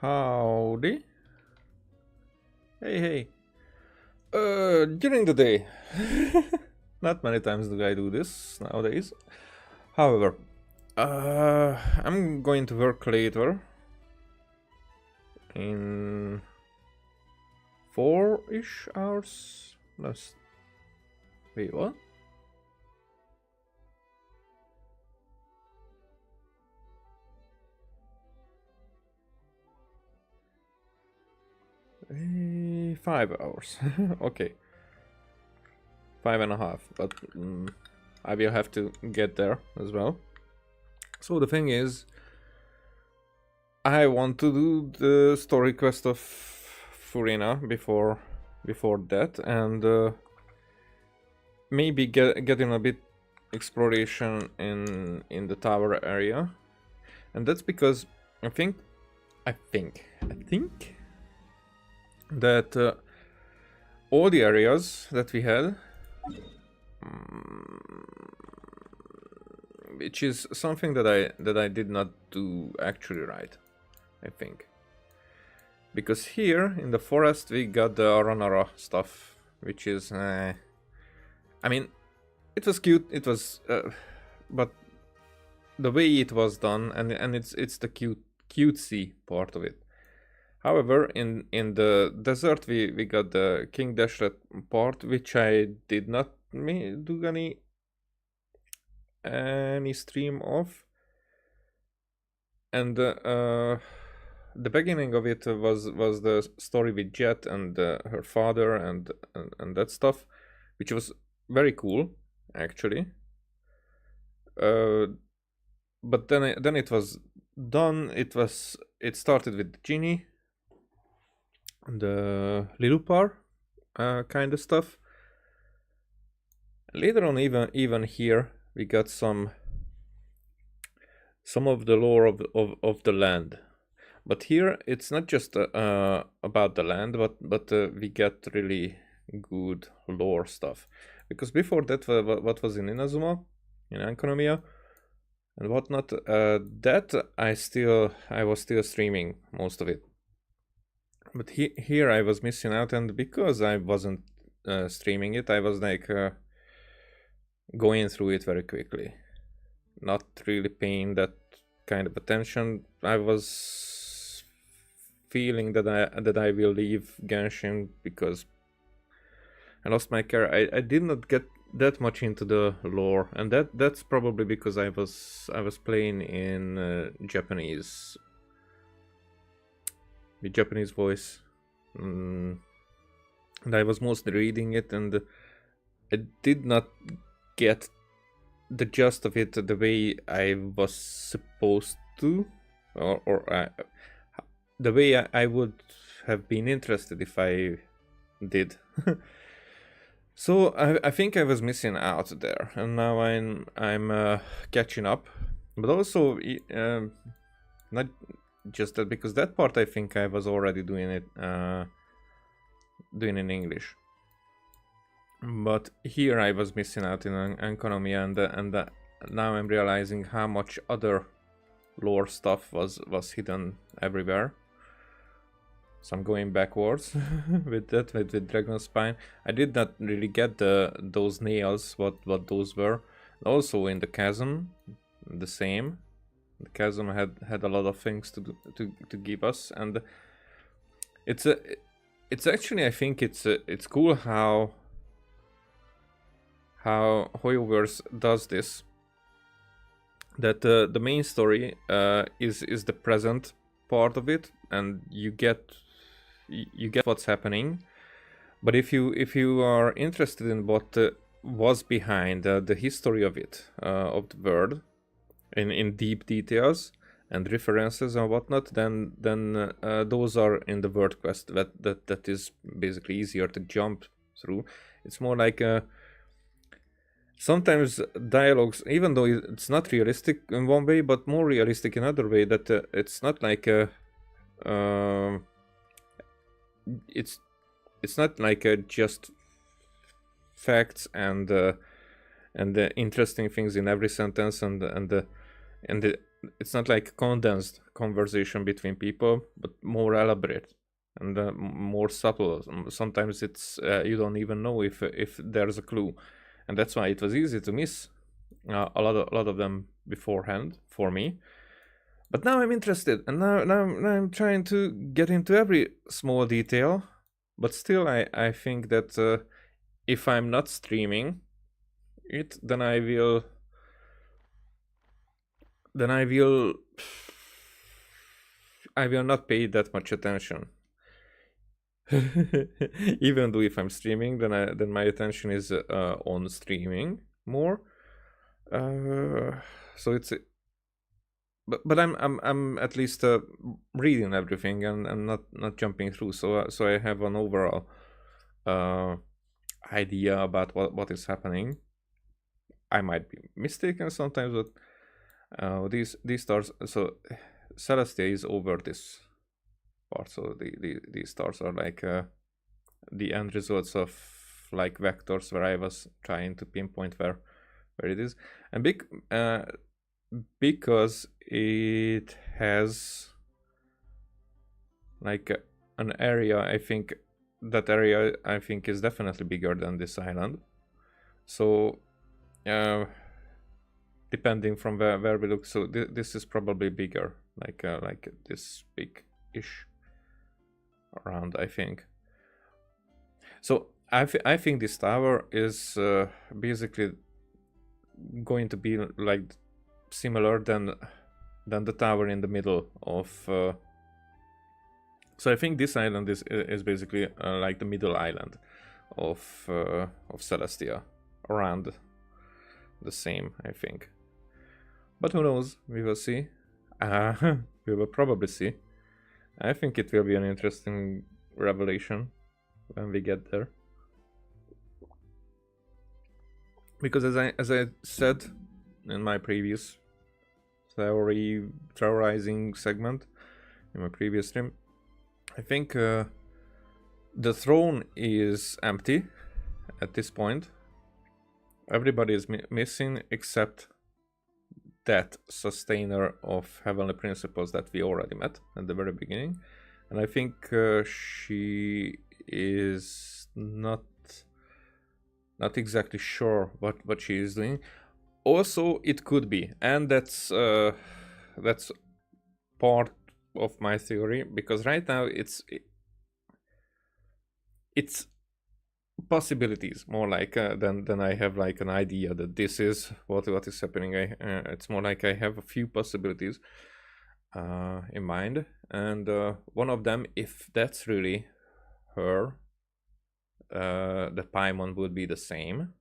Howdy. Hey. During the day. Not many times do I do this nowadays. However, I'm going to work later. In 4-ish hours. Wait, what? Eh, 5 hours. Okay. 5.5, but I will have to get there as well. So the thing is, I want to do the story quest of Furina before that, and maybe getting a bit exploration in the tower area, and that's because I think that all the areas that we had, which is something that I did not do actually right, I think. Because here in the forest we got the Aranara stuff, which is, I mean, it was cute. It was, but the way it was done, and it's the cutesy part of it. However, in the desert we got the King Dashlet part, which I did not do any stream of, and the beginning of it was the story with Jet and her father and that stuff, which was very cool actually. But then it was done. It started with Genie, the Lilupar kind of stuff. Later on, even here we got some of the lore of the land. But here it's not just about the land, but we get really good lore stuff. Because before that, what was in Inazuma, in Ankonomiya, and whatnot, that I was still streaming most of it. But here I was missing out, and because I wasn't streaming it, I was like going through it very quickly, not really paying that kind of attention. I was feeling that I will leave Genshin because I lost my character. I did not get that much into the lore, and that's probably because I was playing in Japanese, with Japanese voice, and I was mostly reading it, and I did not get the gist of it the way I was supposed to, or the way I would have been interested if I did. So I think I was missing out there, and now I'm catching up, but also not just that, because that part I think I was already doing it doing in English. But here I was missing out in Ankonomiya, and now I'm realizing how much other lore stuff was hidden everywhere. So I'm going backwards with that, with Dragon Spine. I did not really get those nails, what those were. Also in the chasm, the same. The chasm had a lot of things to give us, and it's actually, I think it's cool how Hoyoverse does this. That the main story is the present part of it, and you get what's happening. But if you are interested in what was behind the history of it, of the world, in deep details and references and whatnot, then those are in the world quest. That is basically easier to jump through. It's more like sometimes dialogues, even though it's not realistic in one way, but more realistic in another way, that it's not like it's not like just facts and the interesting things in every sentence, and it's not like condensed conversation between people, but more elaborate and more subtle. Sometimes it's you don't even know if there's a clue, and that's why it was easy to miss a lot of them beforehand for me. But now I'm interested, and now I'm trying to get into every small detail. But still, I think that if I'm not streaming it, then I will not pay that much attention. Even though if I'm streaming, then my attention is on streaming more. So it's but I'm at least reading everything and not jumping through. So I have an overall idea about what is happening. I might be mistaken sometimes, but these stars. So Celestia is over this part. So these stars are like the end results of like vectors where I was trying to pinpoint where it is, and because it has like an area, I think that area is definitely bigger than this island. So depending from where we look, so this is probably bigger, like this big-ish around, I think. So I think this tower is basically going to be like similar than the tower in the middle of. So I think this island is basically like the middle island of Celestia, around the same, I think. But who knows? We will see. We will probably see. I think it will be an interesting revelation when we get there. Because as I said in my previous theorizing segment in my previous stream, I think the throne is empty at this point. Everybody is missing except that sustainer of heavenly principles that we already met at the very beginning, and I think she is not exactly sure what she is doing. Also, it could be, and that's part of my theory, because right now it's possibilities more like than I have like an idea that this is what is happening. It's more like I have a few possibilities in mind, and one of them, if that's really her, the Paimon would be the same,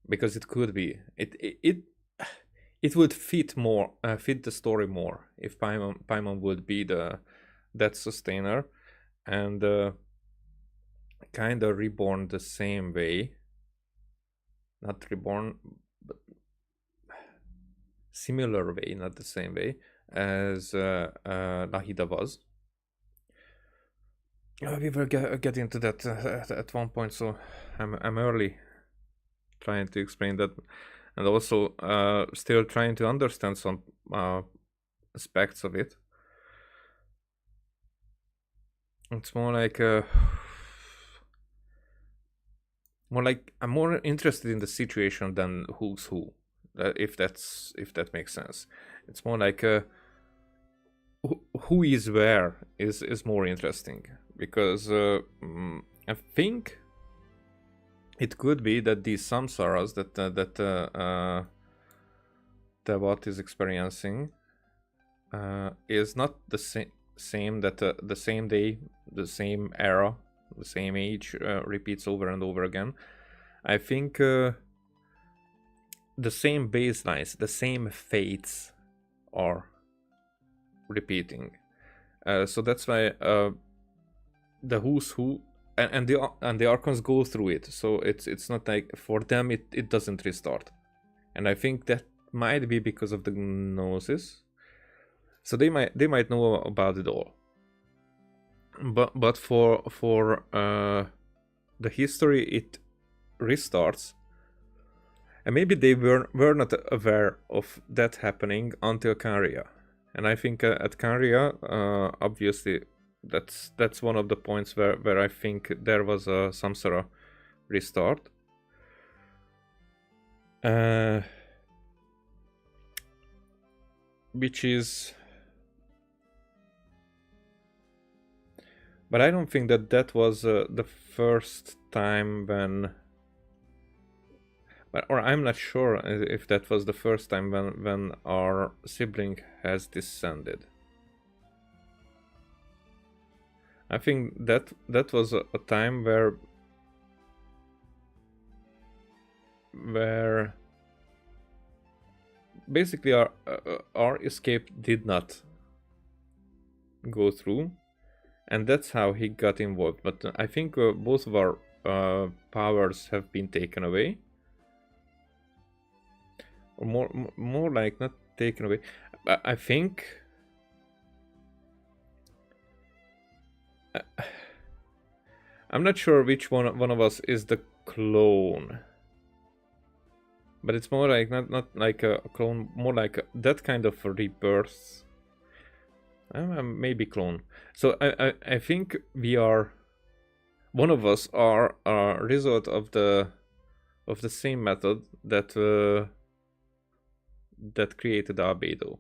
because it could be it would fit more fit the story more if Paimon would be that sustainer and kind of reborn the same way, not reborn but similar way, not the same way as Nahida was. We will get into that at one point, so I'm early trying to explain that, and also still trying to understand some aspects of it. It's more like I'm more interested in the situation than who's who, if that makes sense. It's more like who is where is more interesting, because I think it could be that these samsaras that what is experiencing is not the same that the same day, the same era, the same age repeats over and over again. I think the same baselines, the same fates are repeating. So that's why the who's who and the archons go through it. So it's not like for them it doesn't restart. And I think that might be because of the gnosis. So they might know about it all. But for the history, it restarts, and maybe they were not aware of that happening until Caria, And I think at Kanria, obviously, that's one of the points where I think there was a Samsara restart. Which is... But I don't think that was the first time when... Or I'm not sure if that was the first time when our sibling has descended. I think that was a time where basically our escape did not go through, and that's how he got involved. But I think both of our powers have been taken away, or more like not taken away. I think I'm not sure which one of us is the clone, but it's more like not like a clone, more like that kind of rebirth. Maybe clone. So I think we are, one of us are a result of the same method that created Albedo.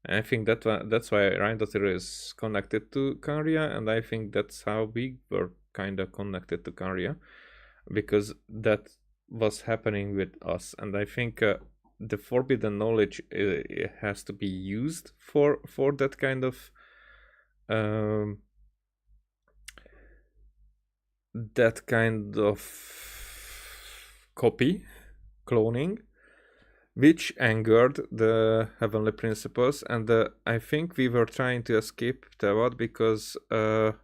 And I think that's why Reindotter is connected to Kanria, and I think that's how we were kind of connected to Kanria, because that was happening with us. And I think the forbidden knowledge has to be used for that kind of cloning, which angered the heavenly principles. And I think we were trying to escape Tewad because our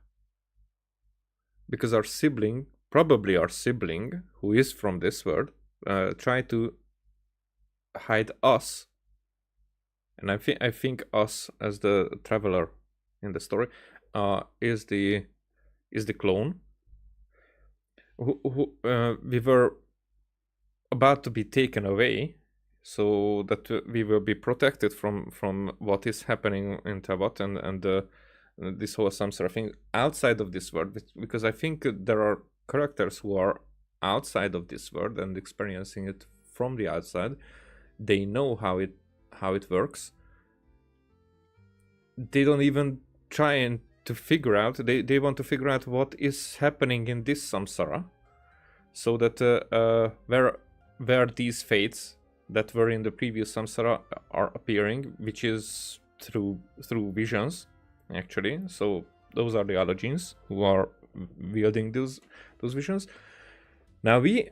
sibling, probably our sibling, who is from this world, tried to hide us. And I think us as the traveler in the story is the clone who we were about to be taken away, so that we will be protected from what is happening in Tawat and this whole samsara thing outside of this world, because I think there are characters who are outside of this world and experiencing it from the outside. They know how it works. They don't even try to figure out. They want to figure out what is happening in this samsara, so that where these fates that were in the previous samsara are appearing, which is through visions, actually. So those are the Allogenes who are wielding those visions. Now we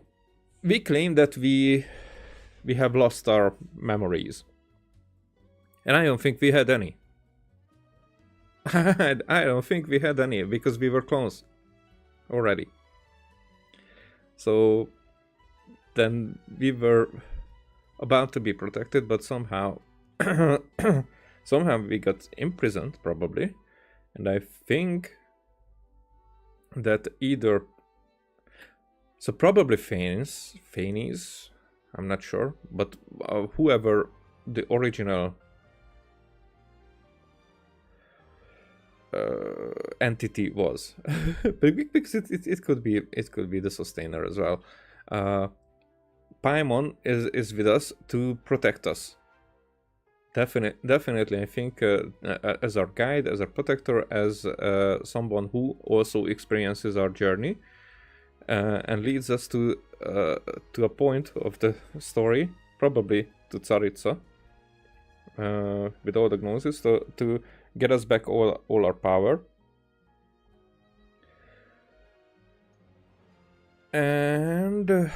claim that we have lost our memories, and I don't think we had any. I don't think we had any, because we were clones already. So then we were about to be protected, but somehow we got imprisoned, probably. And I think that either, so probably Phanes, I'm not sure, but whoever the original entity was, because it could be the sustainer as well. Paimon is with us to protect us. Definitely, I think as our guide, as our protector, as someone who also experiences our journey and leads us to a point of the story, probably to Tsaritsa, with all the gnosis, to get us back all our power. And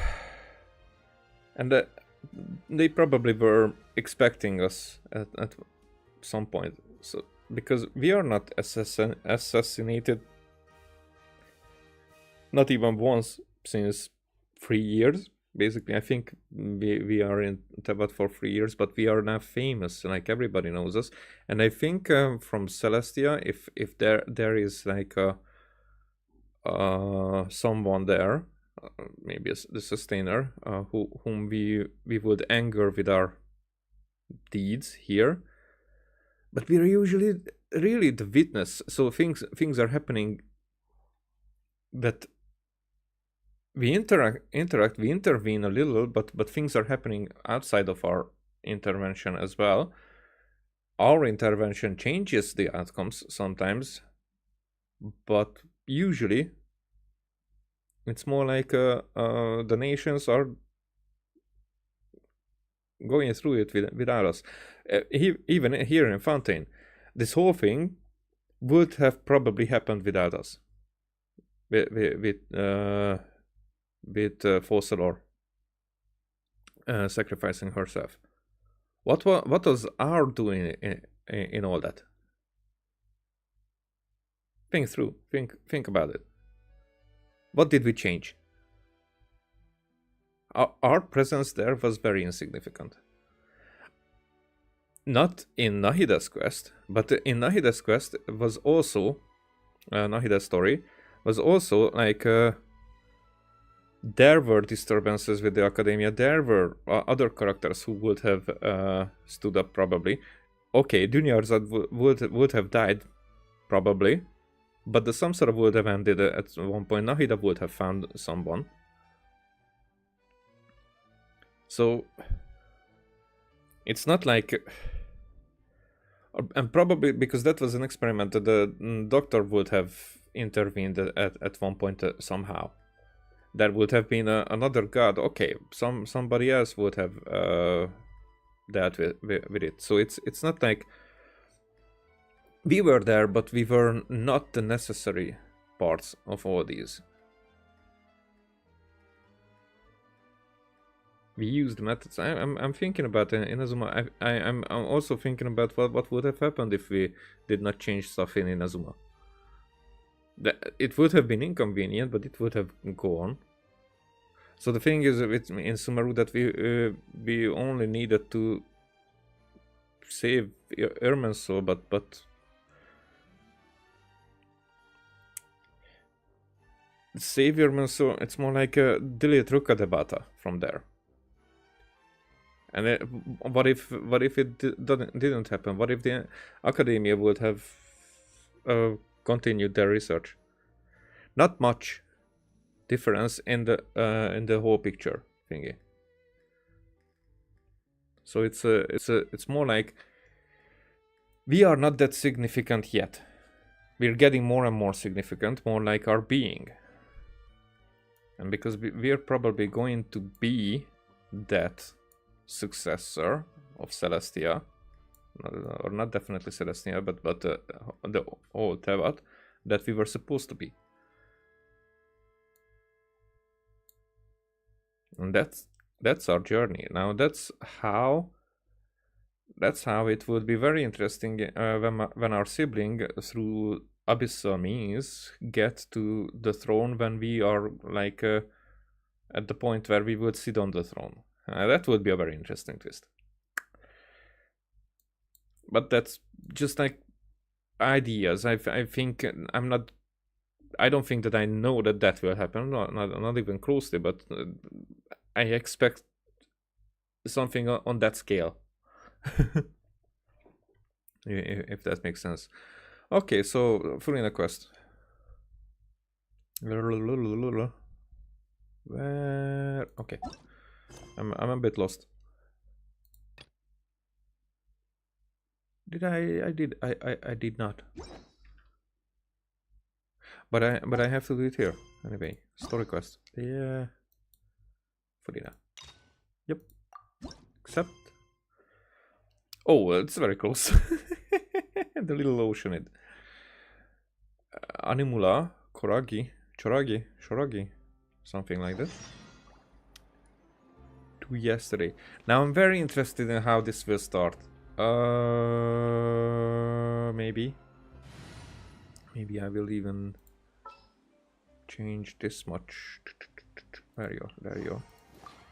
they probably were expecting us at some point. So because we are not assassinated, not even once since 3 years. Basically, I think we are in Teyvat for 3 years, but we are now famous, like everybody knows us. And I think from Celestia, if there is like someone there, maybe the sustainer, whom we would anger with our deeds here, But we are usually really the witness. So things are happening that we interact, we intervene a little, but things are happening outside of our intervention as well. Our intervention changes the outcomes sometimes, but usually it's more like the nations are going through it without us. Even here in Fontaine, this whole thing would have probably happened without us. With Fossilor sacrificing herself. What was our doing in all that? Think through. Think about it. What did we change? Our presence there was very insignificant. Not in Nahida's quest, but in Nahida's quest was also Nahida's story was also like there were disturbances with the academia. There were other characters who would have stood up probably. Okay, Dunyarzad would have died probably, but the Samsara would have ended at one point. Nahida would have found someone. So it's not like, and probably because that was an experiment, the doctor would have intervened at one point somehow. There would have been another god. Okay, somebody else would have dealt with it. So it's not like we were there, but we were not the necessary parts of all these. We used methods. I'm thinking about Inazuma. I'm also thinking about what would have happened if we did not change stuff in Inazuma. It would have been inconvenient, but it would have gone. So the thing is in Sumeru that we only needed to save Irminsul, but save Irminsul, it's more like a delete Rukadebata from there. And what if it didn't happen? What if the academia would have continued their research? Not much difference in the whole picture thingy. So it's more like we are not that significant yet. We're getting more and more significant, more like our being. And because we're probably going to be that successor of Celestia, or not definitely Celestia, but the old Tevat that we were supposed to be. And that's our journey. Now that's how it would be very interesting when our sibling through abyssal means get to the throne when we are like at the point where we would sit on the throne. That would be a very interesting twist. But that's just like ideas. I think I don't think that I know that will happen. Not even closely. But I expect something on that scale. If that makes sense. Okay, so Furina quest. Where? Okay. I'm a bit lost. Did I did not. But I have to do it here. Anyway, story quest. Yeah. Furina. Yep. Except. Oh, it's very close. The little oceanid. Animula, Choragi, something like that. To yesterday. Now I'm very interested in how this will start. Maybe I will even change this much. There you go.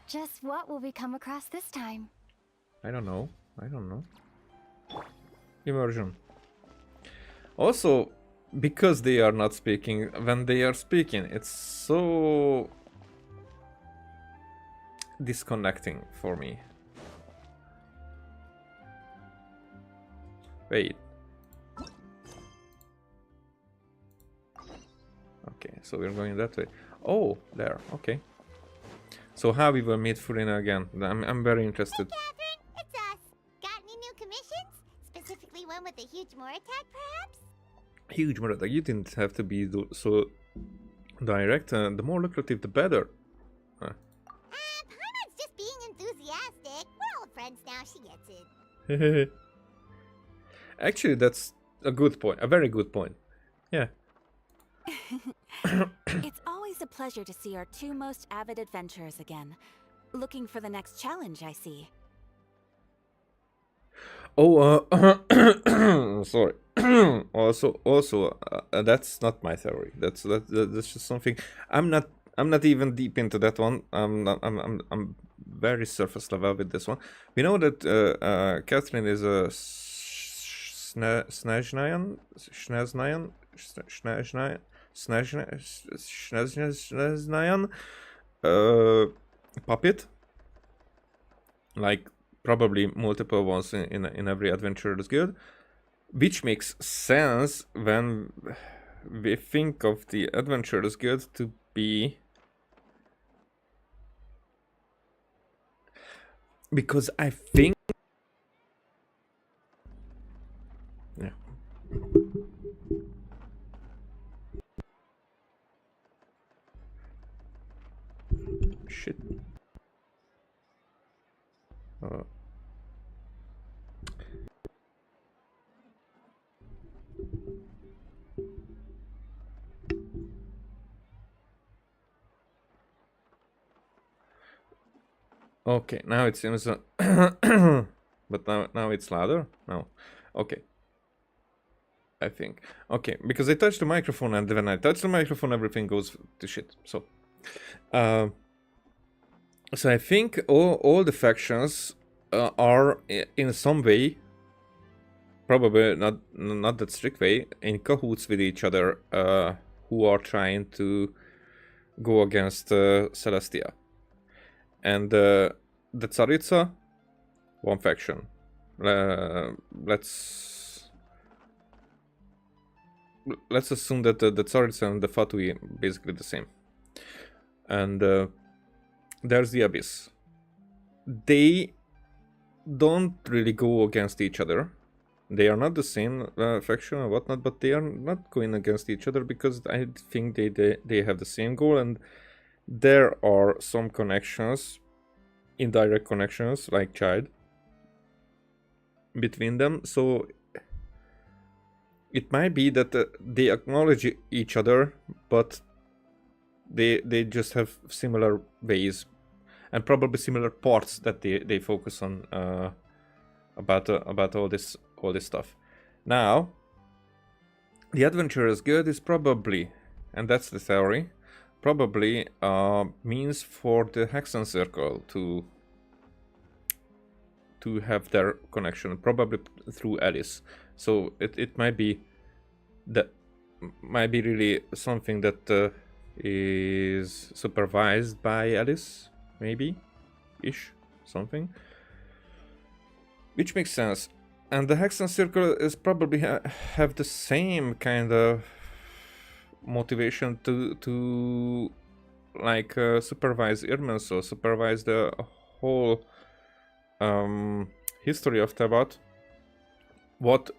Just what will we come across this time? I don't know. Immersion. Also, because they are not speaking, when they are speaking, it's so disconnecting for me. Wait. Okay, so we're going that way. Oh, there. Okay. So how we will meet Furina again? I'm very interested. Hey, Catherine, it's us. Got any new commissions? Specifically one with a huge more attack, perhaps? Huge murder. You didn't have to be so direct. The more lucrative, the better. Paimon's just being enthusiastic. We're old friends now, she gets it. Actually, that's a good point. A very good point. Yeah. It's always a pleasure to see our two most avid adventurers again. Looking for the next challenge, I see. Oh, sorry. also, that's not my theory. That's just something. I'm not even deep into that one. I'm very surface level with this one. We know that Catherine is a Snezhnayan, puppet, like probably multiple ones in every Adventurer's Guild, which makes sense when we think of the Adventurer's Guild to be, because I think, yeah. Shit. Okay, now it seems, but now it's louder. No, okay. I think okay, because I touched the microphone, and when I touch the microphone, everything goes to shit. So, so I think all the factions are in some way, probably not that strict way, in cahoots with each other, who are trying to go against Celestia. And the Tsaritsa, one faction. Let's assume that the Tsaritsa and the Fatui basically the same. And there's the Abyss. They don't really go against each other. They are not the same faction or whatnot, but they are not going against each other because I think they have the same goal, and there are some connections, indirect connections, like child, between them. So it might be that they acknowledge each other, but they just have similar ways and probably similar parts that they focus on about all this stuff. Now, the Adventurer's Guild is probably, and that's the theory, probably means for the Hexen Circle to have their connection, probably through Alice. So it might be really something that is supervised by Alice, maybe ish, something, which makes sense. And the Hexen Circle is probably have the same kind of motivation to like supervise Irmen, so supervise the whole history of Tabat. What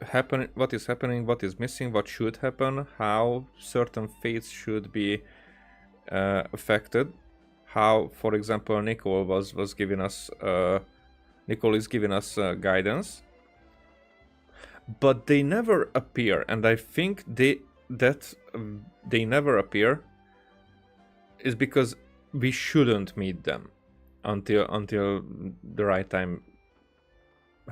is happening, what is missing, what should happen, how certain fates should be affected, how, for example, Nicole was giving us Nicole is giving us guidance, but they never appear, and I think they never appear is because we shouldn't meet them until the right time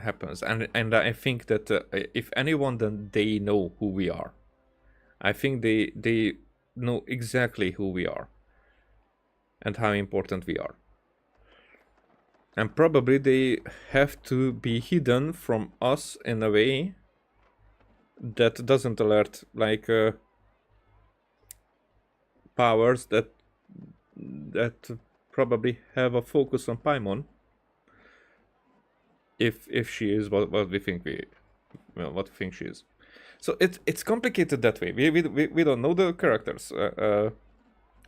happens, and I think that if anyone, then they know who we are. I think they know exactly who we are and how important we are, and probably they have to be hidden from us in a way that doesn't alert, like powers that probably have a focus on Paimon, if she is what we think well, what we think she is. So it's complicated that way. We don't know the characters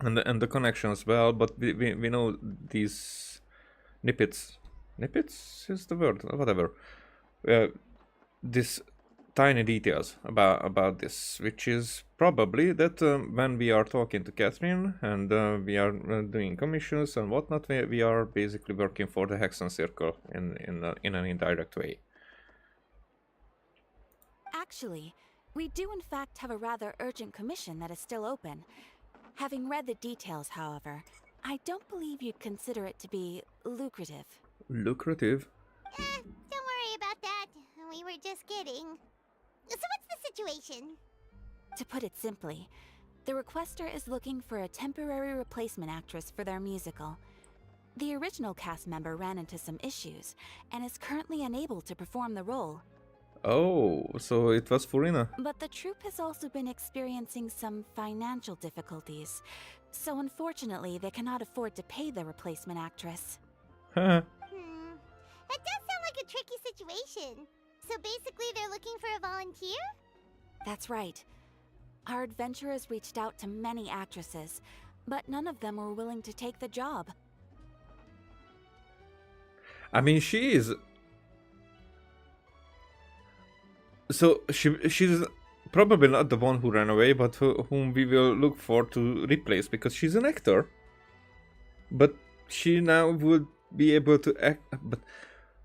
and the connections well, but we know these snippets. Snippets is the word, whatever. This tiny details about this, which is probably that when we are talking to Catherine and we are doing commissions and whatnot, we are basically working for the Hexen Circle in an indirect way. Actually, we do in fact have a rather urgent commission that is still open. Having read the details, however, I don't believe you'd consider it to be lucrative. Lucrative? Don't worry about that. We were just kidding. So what's the situation? To put it simply, the requester is looking for a temporary replacement actress for their musical. The original cast member ran into some issues and is currently unable to perform the role. Oh, so it was Furina. But the troupe has also been experiencing some financial difficulties, so unfortunately they cannot afford to pay the replacement actress. That does sound like a tricky situation. So basically they're looking for a volunteer? That's right. Our adventurers reached out to many actresses, but none of them were willing to take the job. I mean, she is. So she's probably not the one who ran away, but whom we will look for to replace because she's an actor. But she now would be able to act. But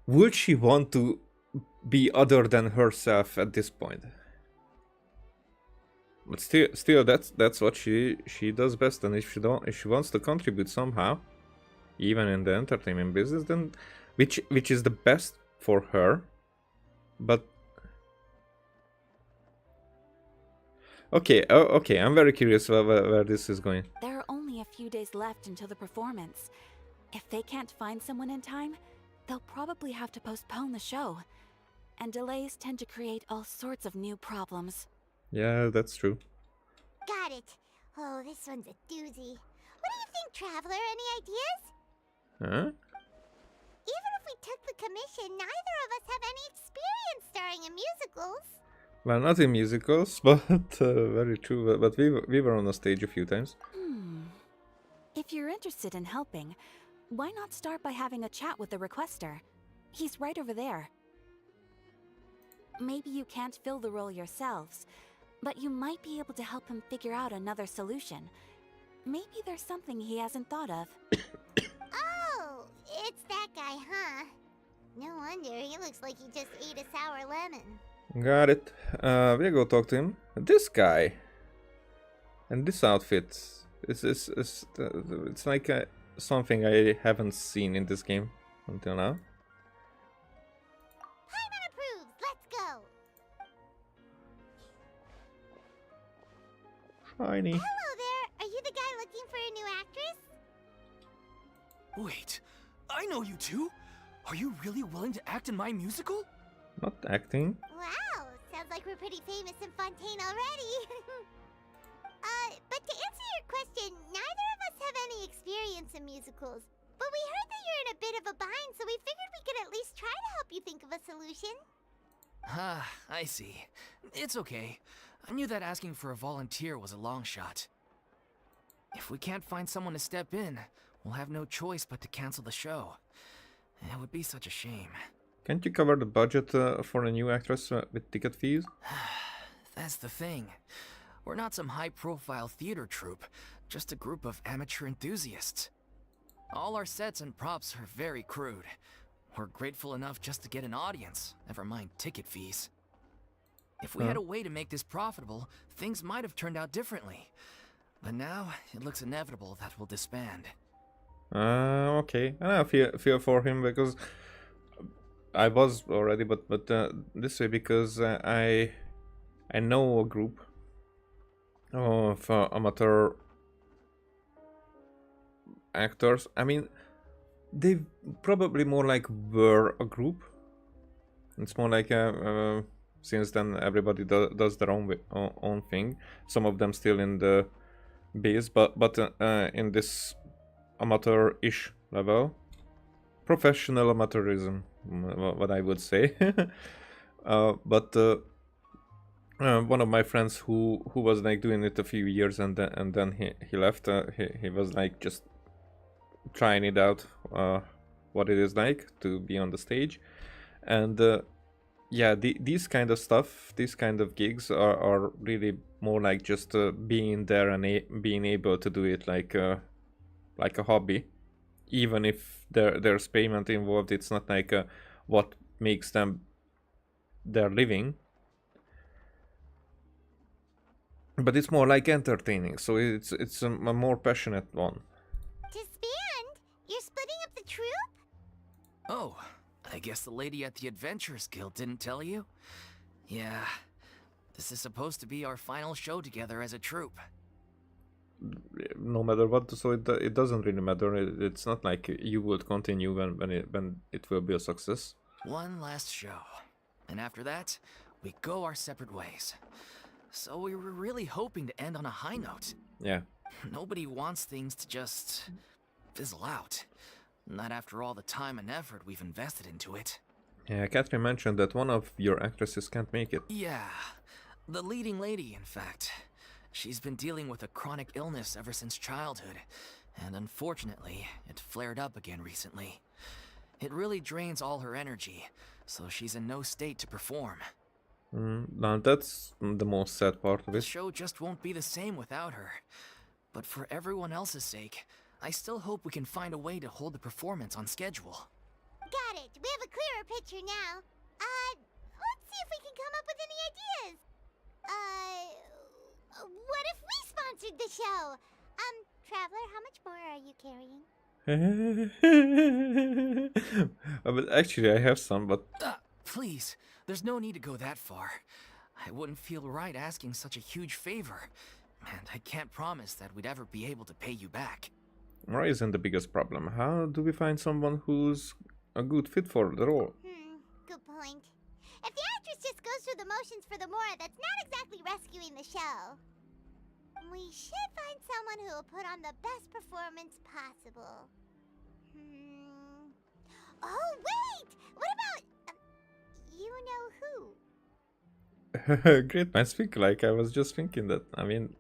would she want to be other than herself at this point? But still, that's what she does best. And if she wants to contribute somehow, even in the entertainment business, then which is the best for her. But okay, okay, I'm very curious where this is going. There are only a few days left until the performance. If they can't find someone in time, they'll probably have to postpone the show. And delays tend to create all sorts of new problems. Yeah, that's true. Got it. Oh, this one's a doozy. What do you think, Traveler? Any ideas? Huh? Even if we took the commission, neither of us have any experience starring in musicals. Well, not in musicals, but very true. But we were on a stage a few times. If you're interested in helping, why not start by having a chat with the requester? He's right over there. Maybe you can't fill the role yourselves, but you might be able to help him figure out another solution. Maybe there's something he hasn't thought of. Oh, it's that guy, huh? No wonder, he looks like he just ate a sour lemon. Got it. We'll go talk to him. This guy. And this outfit. It's like something I haven't seen in this game until now. Hyman approves, let's go! Shiny. Hello there, are you the guy looking for a new actress? Wait, I know you two! Are you really willing to act in my musical? Not acting. Wow, sounds like we're pretty famous in Fontaine already. But to answer your question, neither of us have any experience in musicals. But we heard that you're in a bit of a bind, so we figured we could at least try to help you think of a solution. Ah, I see. It's okay. I knew that asking for a volunteer was a long shot. If we can't find someone to step in, we'll have no choice but to cancel the show. It would be such a shame. Can't you cover the budget for a new actress with ticket fees? That's the thing. We're not some high-profile theater troupe, just a group of amateur enthusiasts. All our sets and props are very crude. We're grateful enough just to get an audience, never mind ticket fees. If we had a way to make this profitable, things might have turned out differently. But now, it looks inevitable that we'll disband. Okay. And I feel for him because I was already, but this way because I know a group of amateur actors. I mean, they probably more like were a group. It's more like since then everybody does their own thing. Some of them still in the base, but in this amateur-ish level, professional amateurism, what I would say. But one of my friends who was like doing it a few years and then he left. He was like just trying it out, what it is like to be on the stage, and yeah, these kind of stuff, these kind of gigs are really more like just being there and being able to do it like a hobby, even if there's payment involved. It's not like what makes them their living, but it's more like entertaining, so it's a more passionate one. Disband? You're splitting up the troupe? Oh, I guess the lady at the Adventurers Guild didn't tell you? Yeah, this is supposed to be our final show together as a troupe. No matter what, so it doesn't really matter. It's not like you would continue when it will be a success. One last show, and after that, we go our separate ways. So we were really hoping to end on a high note. Yeah. Nobody wants things to just fizzle out. Not after all the time and effort we've invested into it. Yeah, Catherine mentioned that one of your actresses can't make it. Yeah, the leading lady, in fact. She's been dealing with a chronic illness ever since childhood, and unfortunately, it flared up again recently. It really drains all her energy, so she's in no state to perform. Now that's the most sad part of The it. show just won't be the same without her. But for everyone else's sake, I still hope we can find a way to hold the performance on schedule. Got it. We have a clearer picture now. Let's see if we can come up with any ideas. What if we sponsored the show? Traveler, how much more are you carrying? But actually, I have some, but Please, there's no need to go that far. I wouldn't feel right asking such a huge favor. And I can't promise that we'd ever be able to pay you back. Mora isn't the biggest problem. How do we find someone who's a good fit for the role? Good point. If the actress just goes through the motions for the Mora, that's not exactly rescuing the show. We should find someone who will put on the best performance possible. Oh, wait! What about... you know who? Great minds think alike. I was just thinking that. I mean,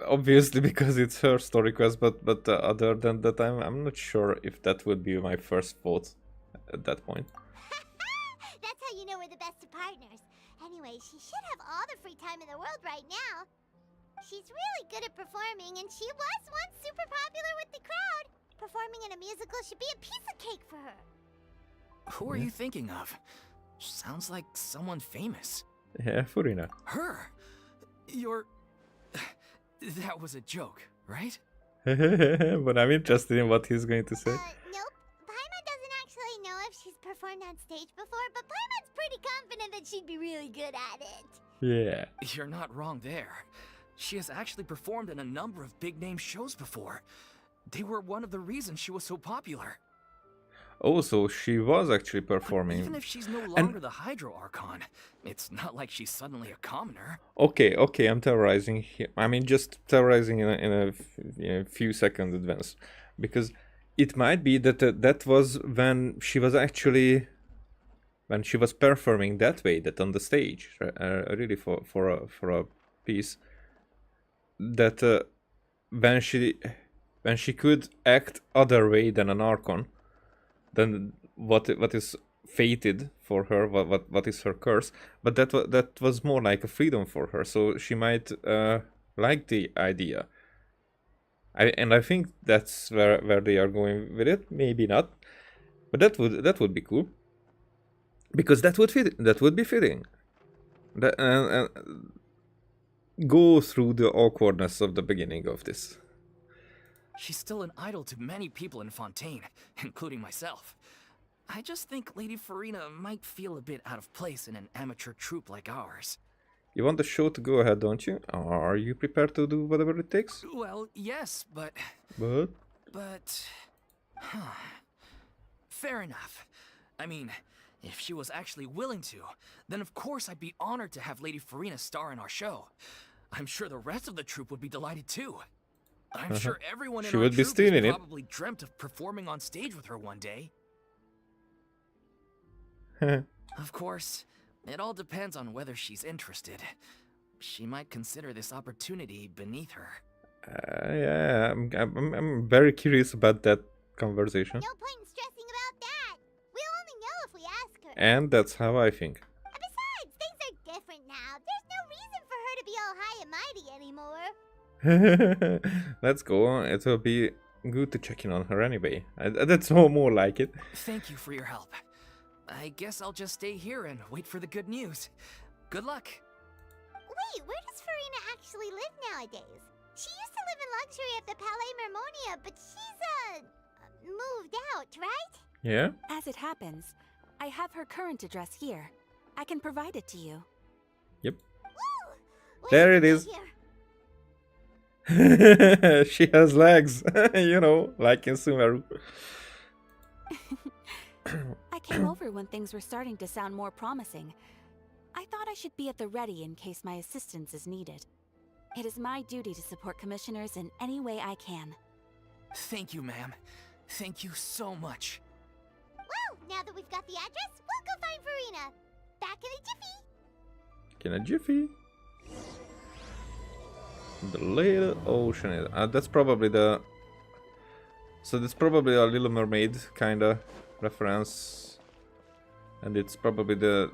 obviously because it's her story quest, but other than that, I'm not sure if that would be my first thought at that point. That's how you know we're the best of partners. Anyway, she should have all the free time in the world right now. She's really good at performing, and she was once super popular with the crowd. Performing in a musical should be a piece of cake for her. Who are you thinking of? Sounds like someone famous. Yeah, Furina. Her? You're... That was a joke, right? But I'm interested in what he's going to say. Nope. Paimon doesn't actually know if she's performed on stage before, but Paimon's pretty confident that she'd be really good at it. Yeah. You're not wrong there. She has actually performed in a number of big-name shows before. They were one of the reasons she was so popular. Oh, so she was actually performing. Even if she's no longer the Hydro Archon, it's not like she's suddenly a commoner. Okay, I'm terrorizing here. I mean, just terrorizing in a few seconds advance, because it might be that that was when she was performing that way, that on the stage, really for a piece, that when she could act other way than an Archon, than what is fated for her, what is her curse, but that was more like a freedom for her, so she might like the idea. I think that's where they are going with it. Maybe not, but that would be cool, because that would be fitting. Go through the awkwardness of the beginning of this. She's still an idol to many people in Fontaine, including myself. I just think Lady Furina might feel a bit out of place in an amateur troupe like ours. You want the show to go ahead, don't you? Are you prepared to do whatever it takes? Well, yes, but... Fair enough. I mean, if she was actually willing to, then of course I'd be honored to have Lady Furina star in our show. I'm sure the rest of the troupe would be delighted too. I'm sure everyone in She our would be troupe stealing has it. probably dreamt of performing on stage with her one day. Of course, it all depends on whether she's interested. She might consider this opportunity beneath her. Yeah, I'm very curious about that conversation. No point in stressing about that. We'll only know if we ask her. And that's how I think. And besides, things are different now. There's no reason for her to be all high and mighty anymore. Let's go. It will be good to check in on her anyway. That's more like it. Thank you for your help. I guess I'll just stay here and wait for the good news. Good luck. Wait, where does Furina actually live nowadays? She used to live in luxury at the Palais Mermonia, but she's, moved out, right? Yeah? As it happens, I have her current address here. I can provide it to you. Yep. Woo! Where There did it you is. get here? She has legs, you know, like in Sumeru. I came over when things were starting to sound more promising. I thought I should be at the ready in case my assistance is needed. It is my duty to support commissioners in any way I can. Thank you, ma'am. Thank you so much. Well, now that we've got the address, we'll go find Furina. Back in a jiffy. In a jiffy. The Little Ocean. That's probably the... So that's probably a Little Mermaid kinda reference. And it's probably the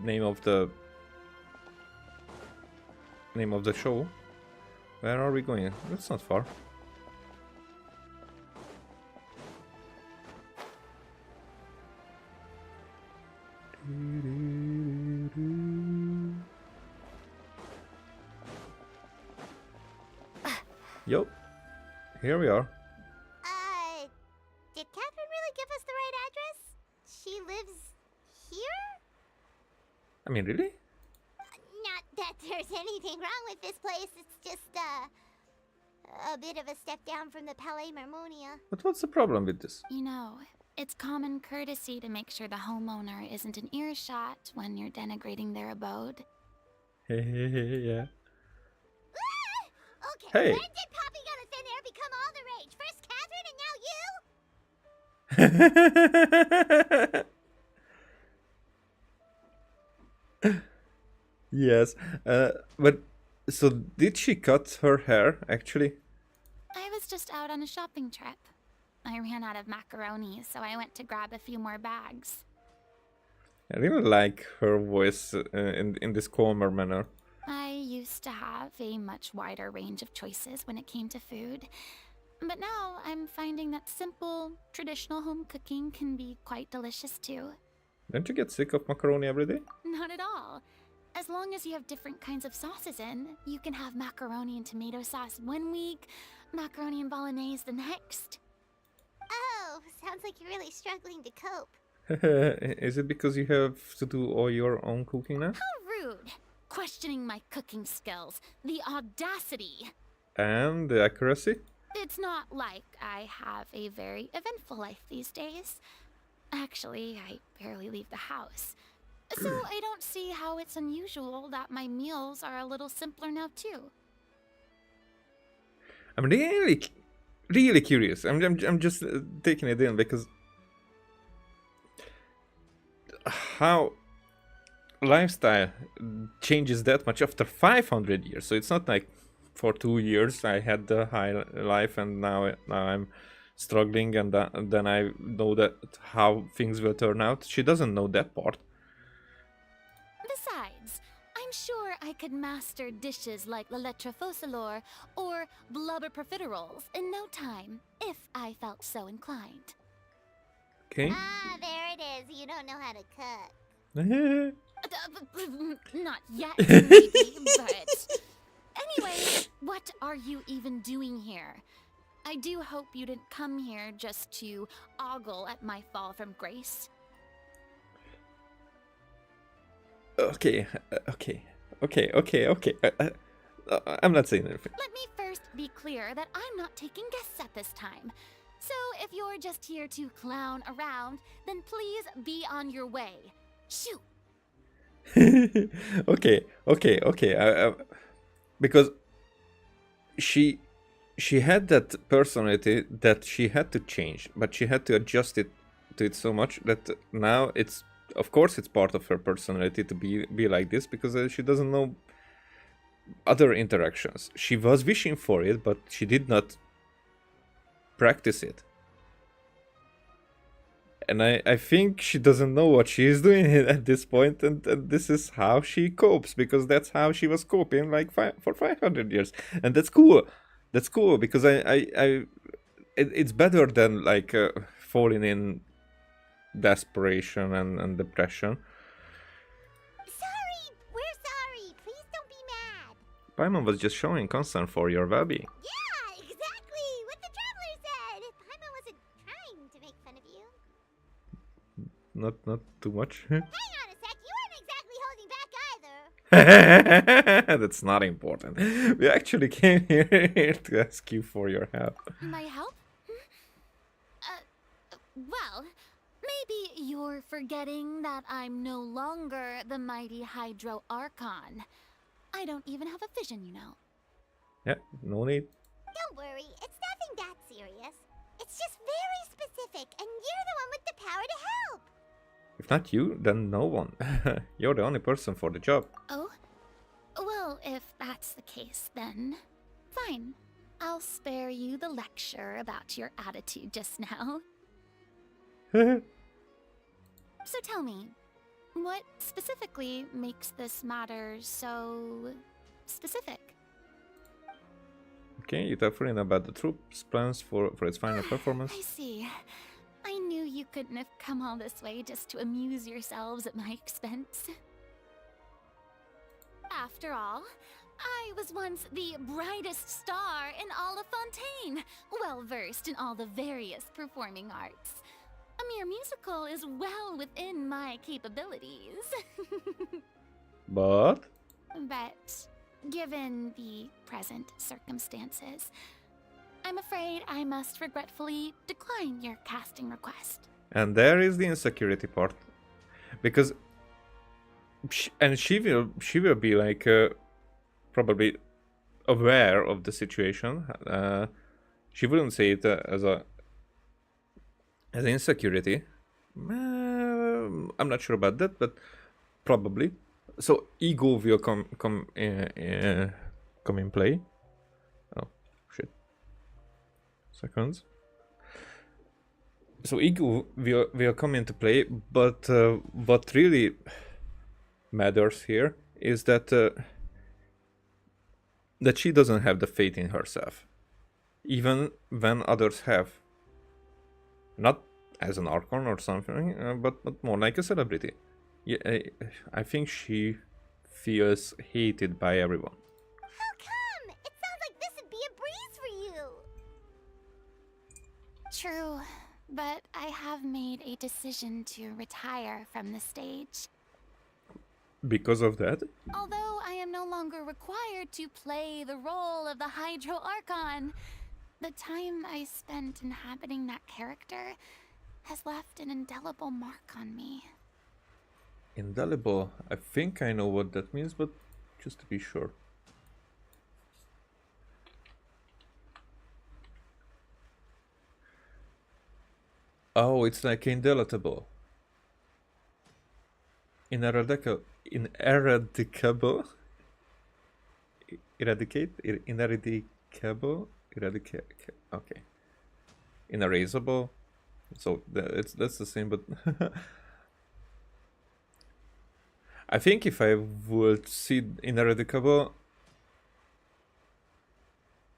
name of the show. Where are we going? That's not far. Yup. Here we are. Did Catherine really give us the right address? She lives here? I mean, really? Not that there's anything wrong with this place. It's just, a bit of a step down from the Palais Mermonia. But what's the problem with this? You know, it's common courtesy to make sure the homeowner isn't an earshot when you're denigrating their abode. Yeah. Okay, Hey. when did popping out of thin air become all the rage? First Catherine and now you? Yes. But so did she cut her hair actually? I was just out on a shopping trip. I ran out of macaroni, so I went to grab a few more bags. I really like her voice in this calmer manner. I used to have a much wider range of choices when it came to food. But now I'm finding that simple, traditional home cooking can be quite delicious too. Don't you get sick of macaroni every day? Not at all. As long as you have different kinds of sauces in, you can have macaroni and tomato sauce one week, macaroni and bolognese the next. Oh, sounds like you're really struggling to cope. Is it because you have to do all your own cooking now? How rude! Questioning my cooking skills. The audacity! And the accuracy? It's not like I have a very eventful life these days. Actually, I barely leave the house. So I don't see how it's unusual that my meals are a little simpler now too. I'm really curious. I'm just taking it in because how lifestyle changes that much after 500 years. So it's not like for 2 years I had the high life and now I'm struggling and then I know that how things will turn out. She doesn't know that part. Besides, I'm sure I could master dishes like la lettre focilor or blubber profiteroles in no time, if I felt so inclined. Okay. Ah, there it is. You don't know how to cook. Not yet, maybe, but... Anyway, what are you even doing here? I do hope you didn't come here just to ogle at my fall from grace. Okay. I'm not saying anything. Let me first be clear that I'm not taking guests at this time. So if you're just here to clown around, then please be on your way. Shoot! Okay. Because she had that personality that she had to change, but she had to adjust it to it so much that now it's of course it's part of her personality to be like this, because she doesn't know other interactions. She was wishing for it, but she did not practice it. And I think she doesn't know what she is doing at this point, and this is how she copes, because that's how she was coping like for 500 years. And that's cool. That's cool, because it's better than like falling in desperation and depression. Sorry, we're sorry. Please don't be mad. Paimon was just showing concern for your well-being. Yeah, exactly what the traveler said. Paimon wasn't trying to make fun of you. Not too much. Hang on a sec, you weren't exactly holding back either. That's not important. We actually came here to ask you for your help. My help? Well, maybe you're forgetting that I'm no longer the mighty Hydro Archon. I don't even have a vision, you know. Yeah, no need. Don't worry, it's nothing that serious. It's just very specific, and you're the one with the power to help. If not you, then no one. You're the only person for the job. Oh? Well, if that's the case, then fine. I'll spare you the lecture about your attitude just now. So tell me, what specifically makes this matter so specific? Okay, you tell Furina about the troop's plans for its final performance. I see. I knew you couldn't have come all this way just to amuse yourselves at my expense. After all, I was once the brightest star in all of Fontaine, well versed in all the various performing arts. A mere musical is well within my capabilities. But But given the present circumstances, I'm afraid I must regretfully decline your casting request. and there is the insecurity part, because she will be like probably aware of the situation. She wouldn't say it as insecurity. I'm not sure about that, but probably. So ego will come in play. Oh shit! Seconds. So ego will come into play, but what really matters here is that that she doesn't have the faith in herself, even when others have. Not as an Archon or something, but more like a celebrity. Yeah, I think she feels hated by everyone. How come? It sounds like this would be a breeze for you. True, but I have made a decision to retire from the stage. Because of that? Although I am no longer required to play the role of the Hydro Archon, the time I spent inhabiting that character has left an indelible mark on me. Indelible. I think I know what that means, but just to be sure. Oh, it's like indeletable. Ineradicable. Ineradicable? Okay. Inerasable. So that's the same, but I think if I would see ineradicable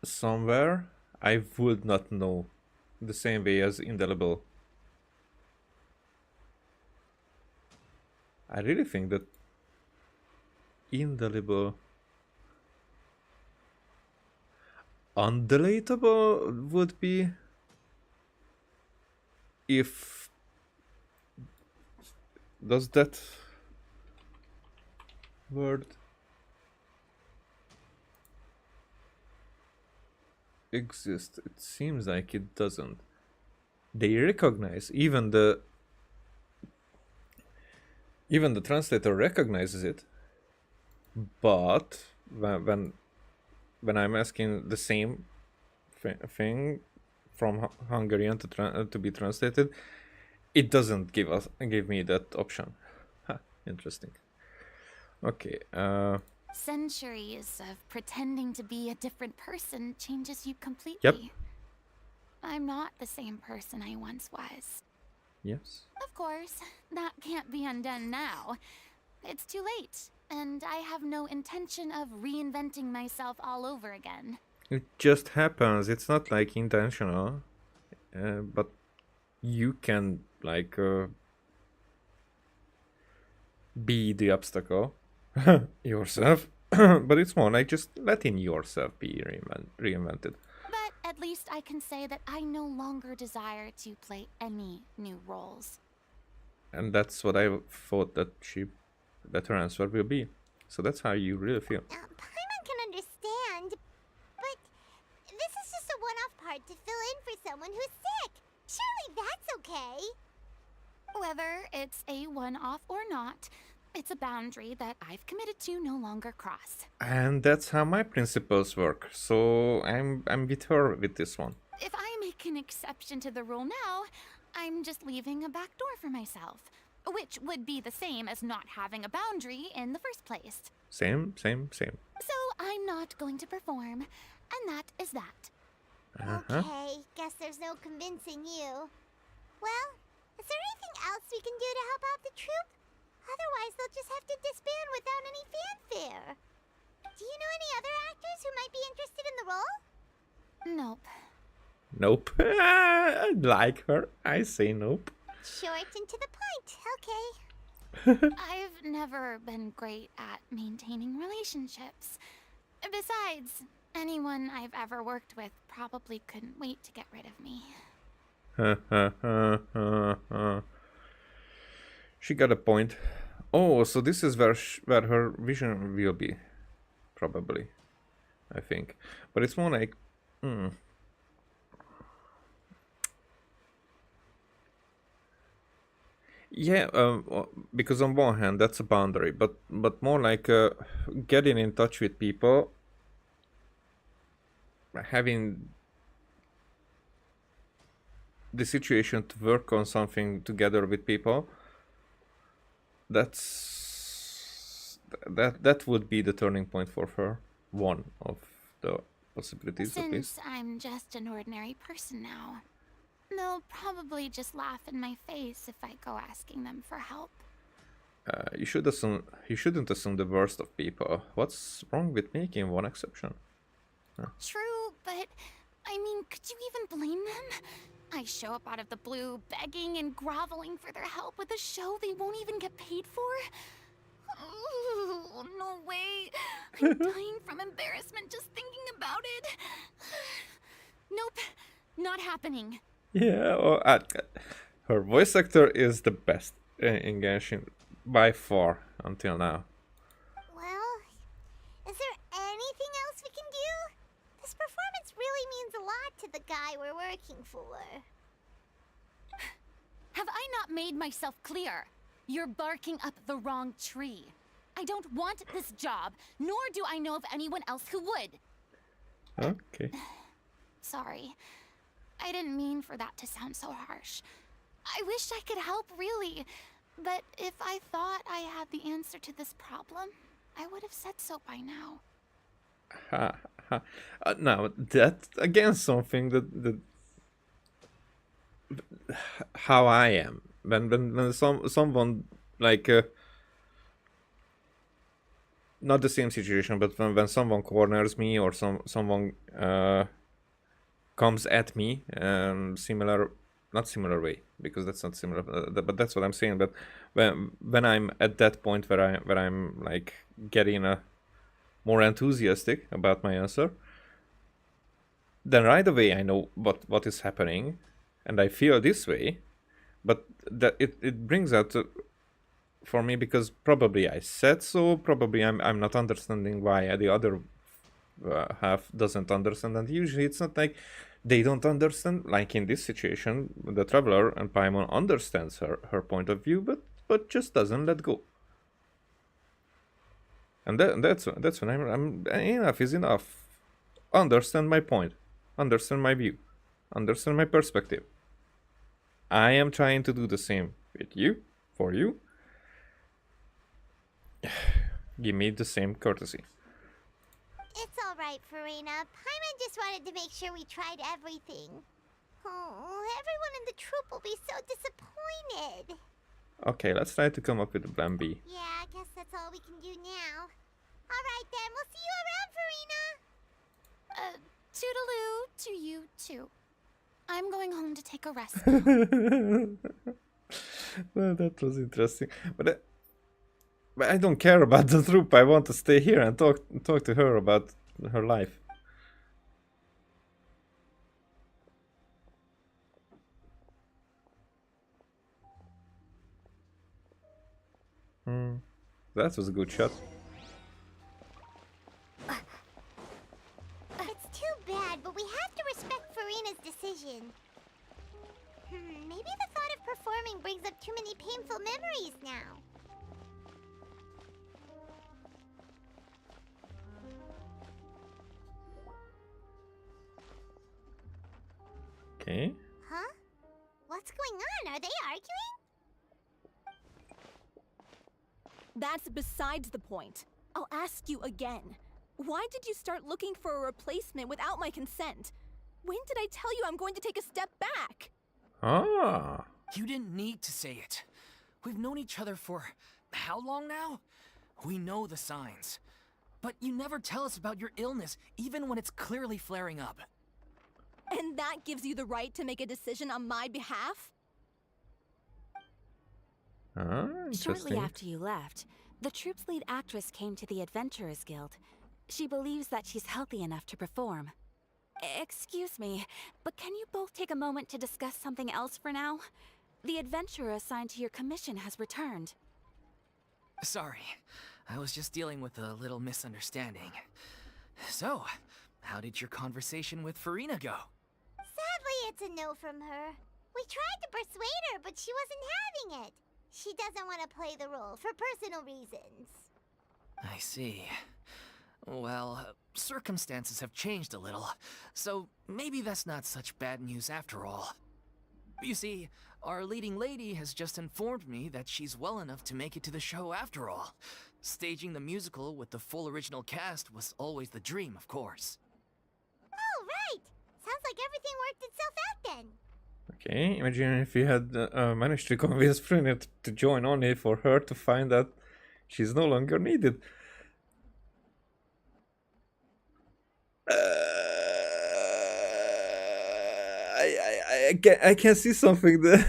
somewhere, I would not know the same way as indelible. I really think that indelible, undelatable would be if does that word exist? It seems like it doesn't. They recognize, even the translator recognizes it, but when I'm asking the same thing from Hungarian to be translated, it doesn't give me that option. Huh, interesting. Okay. Centuries of pretending to be a different person changes you completely. Yep. I'm not the same person I once was. Yes. Of course, that can't be undone now. It's too late, and I have no intention of reinventing myself all over again. It just happens. It's not like intentional, but you can like be the obstacle yourself. But it's more like just letting yourself be reinvented. But at least I can say that I no longer desire to play any new roles. And that's what I thought that her answer will be. So that's how you really feel. Paimon can understand, but this is just a one-off part to fill in for someone who's sick. Surely that's okay. Whether it's a one-off or not, it's a boundary that I've committed to no longer cross. And that's how my principles work. So I'm with her with this one. If I make an exception to the rule now, I'm just leaving a back door for myself, which would be the same as not having a boundary in the first place. Same. So I'm not going to perform, and that is that. Okay, guess there's no convincing you. Well, is there anything else we can do to help out the troupe? Otherwise, they'll just have to disband without any fanfare. Do you know any other actors who might be interested in the role? Nope. Nope. I like her. I say nope. Short and to the point. Okay. I've never been great at maintaining relationships. Besides, anyone I've ever worked with probably couldn't wait to get rid of me. She got a point. Oh, so this is where her vision will be, probably. I think, but it's more like, yeah, because on one hand that's a boundary, but more like getting in touch with people, having the situation to work on something together with people. That would be the turning point for her. One of the possibilities, at least. Since I'm just an ordinary person now, they'll probably just laugh in my face if I go asking them for help. You shouldn't assume the worst of people. What's wrong with making one exception? True, but I mean, could you even blame them? I show up out of the blue, begging and groveling for their help with a show they won't even get paid for? Ooh, no way. I'm dying from embarrassment just thinking about it. Nope, not happening. Yeah, well, her voice actor is the best in Genshin by far until now. Well, is there anything else we can do? This performance really means a lot to the guy we're working for. Have I not made myself clear? You're barking up the wrong tree. I don't want this job, nor do I know of anyone else who would. Okay. Sorry. I didn't mean for that to sound so harsh. I wish I could help, really. But if I thought I had the answer to this problem, I would have said so by now. Now, that's again something that how I am. When someone like not the same situation, but when someone corners me or someone comes at me, not similar way, because that's not similar, but that's what I'm saying. But when I'm at that point where I'm like getting more enthusiastic about my answer, then right away I know what is happening, and I feel this way. But that it brings out for me, because probably I said so, probably I'm not understanding why the other half doesn't understand. And usually it's not like they don't understand, like in this situation the traveler and Paimon understands her point of view, but just doesn't let go. And that's when I'm enough is enough. Understand my point, understand my view, understand my perspective. I am trying to do the same with you, for you. Give me the same courtesy. It's alright, Furina. Paimon just wanted to make sure we tried everything. Oh, everyone in the troop will be so disappointed. Okay, let's try to come up with a plan B. Yeah, I guess that's all we can do now. Alright then, we'll see you around, Furina! Toodaloo to you too. I'm going home to take a rest. Well, that was interesting. But I don't care about the troop. I want to stay here and talk to her about her life. That was a good shot. It's too bad, but we have to respect Furina's decision. Maybe the thought of performing brings up too many painful memories now. Okay. Huh? What's going on? Are they arguing? That's besides the point. I'll ask you again. Why did you start looking for a replacement without my consent? When did I tell you I'm going to take a step back? Ah. You didn't need to say it. We've known each other for how long now? We know the signs. But you never tell us about your illness, even when it's clearly flaring up. And that gives you the right to make a decision on my behalf? Interesting. Shortly after you left, the troop's lead actress came to the Adventurers Guild. She believes that she's healthy enough to perform. Excuse me, but can you both take a moment to discuss something else for now? The adventurer assigned to your commission has returned. Sorry, I was just dealing with a little misunderstanding. So, how did your conversation with Furina go? Sadly, it's a no from her. We tried to persuade her, but she wasn't having it. She doesn't want to play the role for personal reasons. I see. Well, circumstances have changed a little, so maybe that's not such bad news after all. You see, our leading lady has just informed me that she's well enough to make it to the show after all. Staging the musical with the full original cast was always the dream, of course. Oh, right! Sounds like everything worked itself out then. Okay, imagine if you had managed to convince Furina to join only for her to find that she's no longer needed. I can see something there.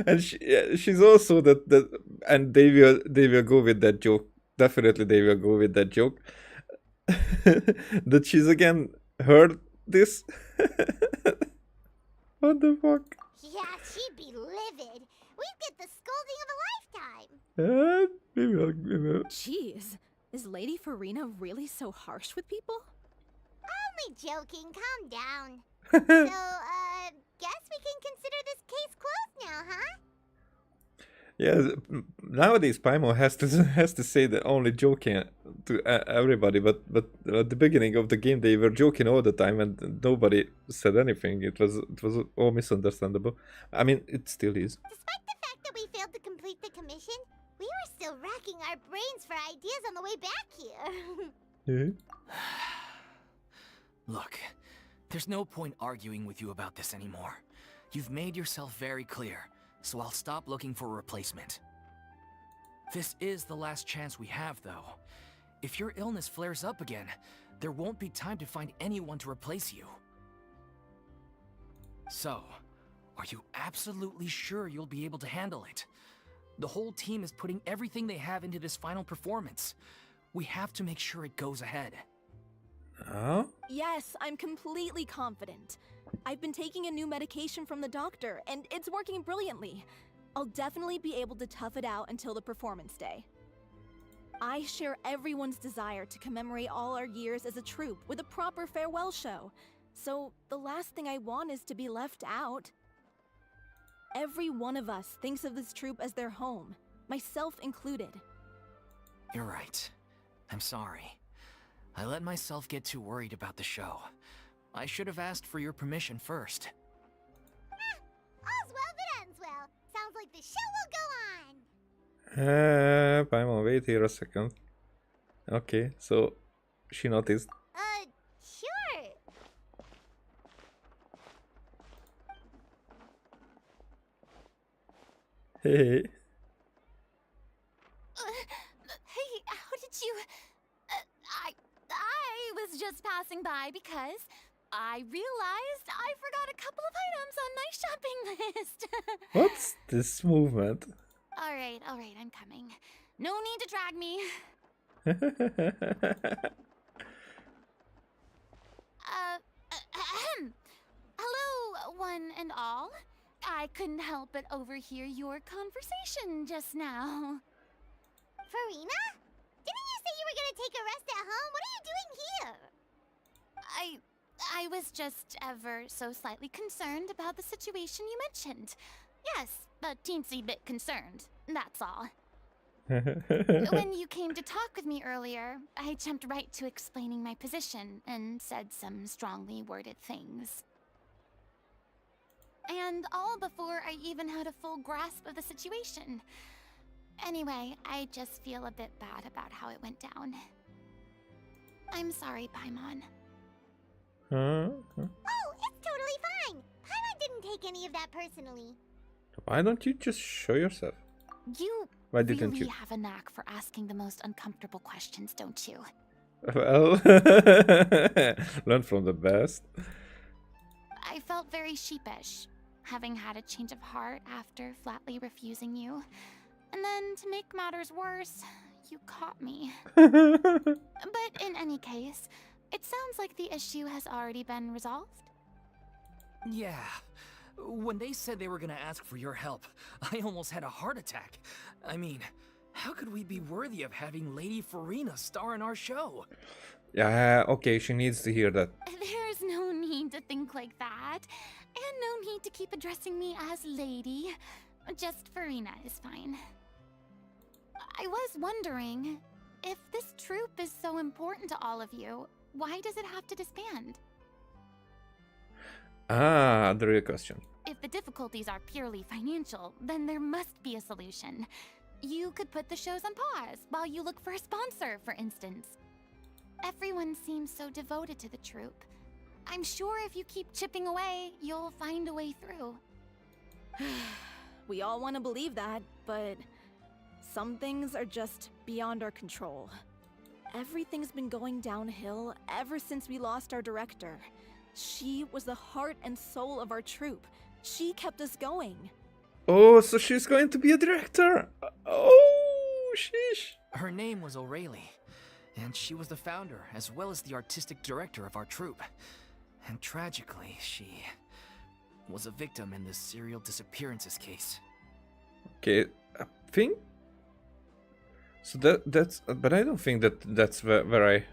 And she's also that and they will go with that joke. Definitely they will go with that joke. That she's again heard this. What the fuck? Yeah, she'd be livid. We'd get the scolding of a lifetime. Maybe. Jeez, is Lady Furina really so harsh with people? Only joking, calm down. So, guess we can consider this case closed now, huh? Yeah, nowadays Paimon has to say that only joking to everybody, but at the beginning of the game they were joking all the time and nobody said anything. It was all misunderstandable. I mean, it still is. Despite the fact that we failed to complete the commission, we were still racking our brains for ideas on the way back here. Yeah. Look, there's no point arguing with you about this anymore. You've made yourself very clear, so I'll stop looking for a replacement. This is the last chance we have, though. If your illness flares up again, there won't be time to find anyone to replace you. So, are you absolutely sure you'll be able to handle it? The whole team is putting everything they have into this final performance. We have to make sure it goes ahead. Oh? Yes, I'm completely confident. I've been taking a new medication from the doctor, and it's working brilliantly. I'll definitely be able to tough it out until the performance day. I share everyone's desire to commemorate all our years as a troupe with a proper farewell show. So the last thing I want is to be left out. Every one of us thinks of this troupe as their home, myself included. You're right. I'm sorry. I let myself get too worried about the show. I should have asked for your permission first. All's well that ends well. Sounds like the show will go on. Paimon, wait here a second. Okay, so she noticed. Sure. Hey. Hey, how did you... I was just passing by because I realized I forgot a couple of items on my shopping list. What's this movement? All right, I'm coming. No need to drag me. Hello, one and all. I couldn't help but overhear your conversation just now. Furina? Didn't you say you were gonna take a rest at home? What are you doing here? I was just ever so slightly concerned about the situation you mentioned. Yes, a teensy bit concerned, that's all. When you came to talk with me earlier, I jumped right to explaining my position and said some strongly worded things. And all before I even had a full grasp of the situation. Anyway, I just feel a bit bad about how it went down. I'm sorry, Paimon. Oh, it's totally fine. Paimon didn't take any of that personally. Why don't you just show yourself? You Why didn't really you? have a knack for asking the most uncomfortable questions, don't you? Well, learn from the best. I felt very sheepish, having had a change of heart after flatly refusing you. And then, to make matters worse, you caught me. But in any case, it sounds like the issue has already been resolved. Yeah. When they said they were gonna ask for your help, I almost had a heart attack. I mean, how could we be worthy of having Lady Furina star in our show? Yeah, okay, she needs to hear that. There's no need to think like that. And no need to keep addressing me as Lady. Just Furina is fine. I was wondering, if this troupe is so important to all of you, why does it have to disband? Ah, the real question. If the difficulties are purely financial, then there must be a solution. You could put the shows on pause while you look for a sponsor, for instance. Everyone seems so devoted to the troupe. I'm sure if you keep chipping away, you'll find a way through. We all want to believe that, but some things are just beyond our control. Everything's been going downhill ever since we lost our director. She was the heart and soul of our troupe. She kept us going. Oh, so she's going to be a director. Oh, sheesh. Her name was O'Reilly, and she was the founder as well as the artistic director of our troupe. And tragically, she was a victim in this serial disappearances case. Okay, I think. So that's, but I don't think that's where I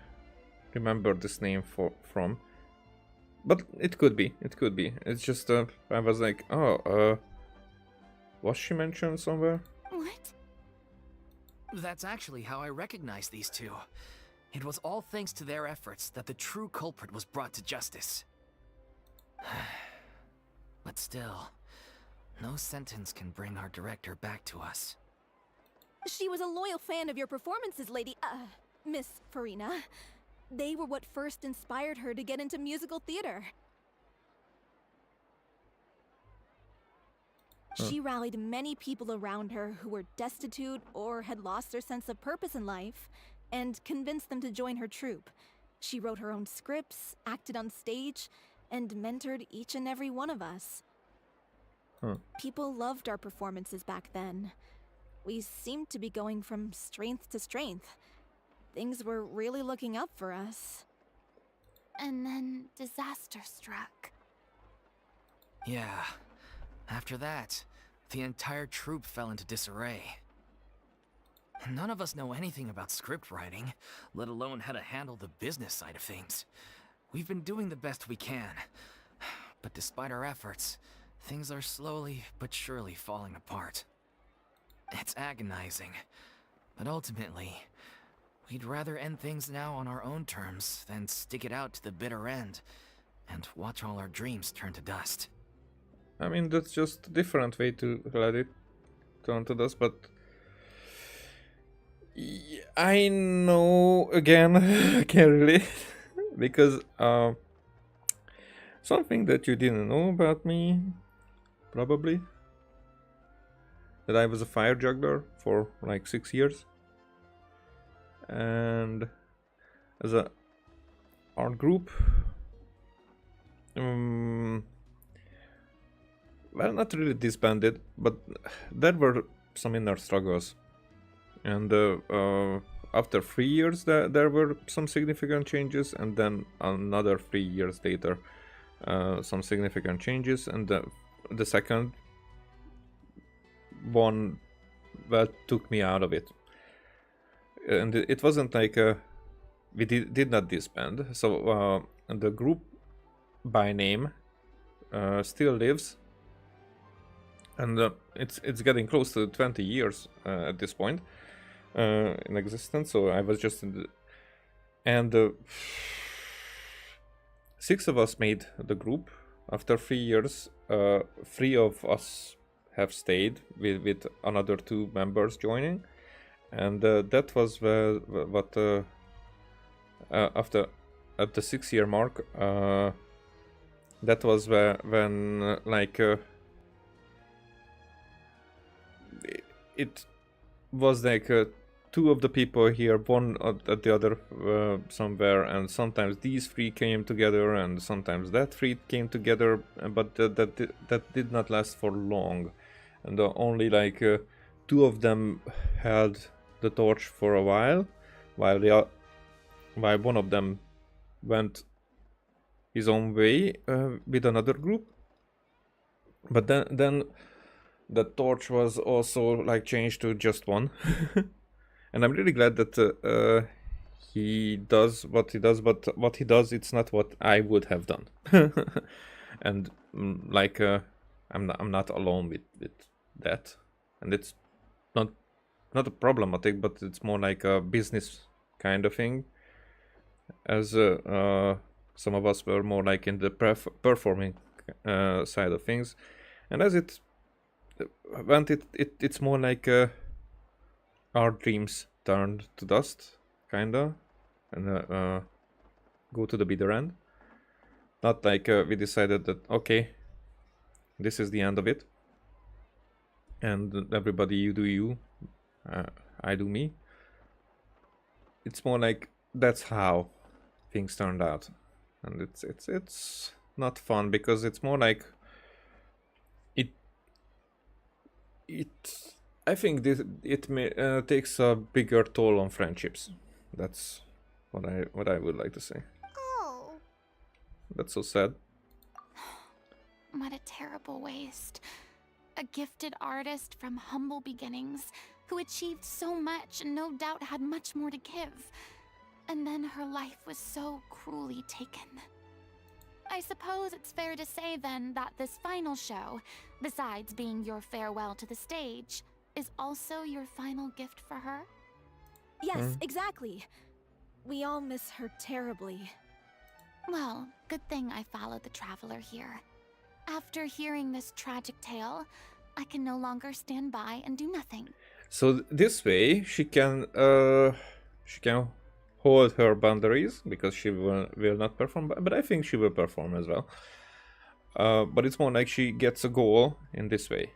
remember this name from. But it could be. It could be. It's just I was like, oh, was she mentioned somewhere? What? That's actually how I recognize these two. It was all thanks to their efforts that the true culprit was brought to justice. But still, no sentence can bring our director back to us. She was a loyal fan of your performances, Miss Furina. They were what first inspired her to get into musical theater. She rallied many people around her who were destitute or had lost their sense of purpose in life, and convinced them to join her troupe. She wrote her own scripts, acted on stage, and mentored each and every one of us. People loved our performances back then. We seemed to be going from strength to strength. Things were really looking up for us. And then disaster struck. Yeah. After that, the entire troupe fell into disarray. None of us know anything about script writing, let alone how to handle the business side of things. We've been doing the best we can. But despite our efforts, things are slowly but surely falling apart. It's agonizing. But ultimately, we'd rather end things now on our own terms than stick it out to the bitter end. and watch all our dreams turn to dust. I mean, that's just a different way to let it turn to dust, but I know, again, I can't relate, because something that you didn't know about me, probably, that I was a fire juggler for like 6 years, and as a art group, well, not really disbanded, but there were some inner struggles, and after 3 years there were some significant changes, and then another 3 years later some significant changes, and the second one that took me out of it, and it wasn't like we did not disband, so the group by name still lives, and it's getting close to 20 years at this point in existence. So I was just in the, and 6 of us made the group. After 3 years, 3 of us have stayed with another 2 members joining, and that was what after at the 6-year mark, that was when like it was like 2 of the people here, one at the other somewhere, and sometimes these 3 came together, and sometimes that 3 came together, but that did not last for long, and only like 2 of them held the torch for a while one of them went his own way with another group, but then the torch was also like changed to just one. And I'm really glad that he does what he does, but what he does, it's not what I would have done. And like I'm not alone with that, and it's not a problematic, but it's more like a business kind of thing, as some of us were more like in the performing side of things, and as it went, it's more like our dreams turned to dust, kinda, and go to the bitter end. Not like we decided that, okay, this is the end of it, and everybody, you do you, I do me. It's more like that's how things turned out, and it's not fun, because it's more like I think it takes a bigger toll on friendships. That's what I would like to say. Oh. That's so sad. What a terrible waste. A gifted artist from humble beginnings who achieved so much and no doubt had much more to give. And then her life was so cruelly taken. I suppose it's fair to say then that this final show, besides being your farewell to the stage, is also your final gift for her? Yes, exactly. We all miss her terribly. Well, good thing I followed the traveler here. After hearing this tragic tale, I can no longer stand by and do nothing. So this way she can hold her boundaries, because she will not perform, but I think she will perform as well. But it's more like she gets a goal in this way,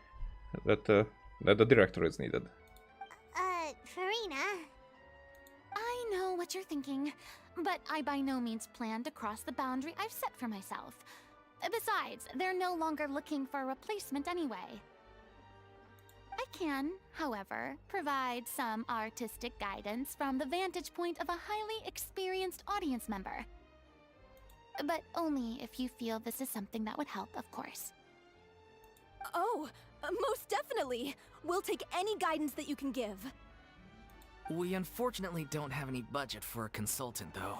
that the director is needed. Furina. I know what you're thinking, but I by no means plan to cross the boundary I've set for myself. Besides, they're no longer looking for a replacement anyway. I can, however, provide some artistic guidance from the vantage point of a highly experienced audience member. But only if you feel this is something that would help, of course. Oh, most definitely. We'll take any guidance that you can give. We unfortunately don't have any budget for a consultant, though.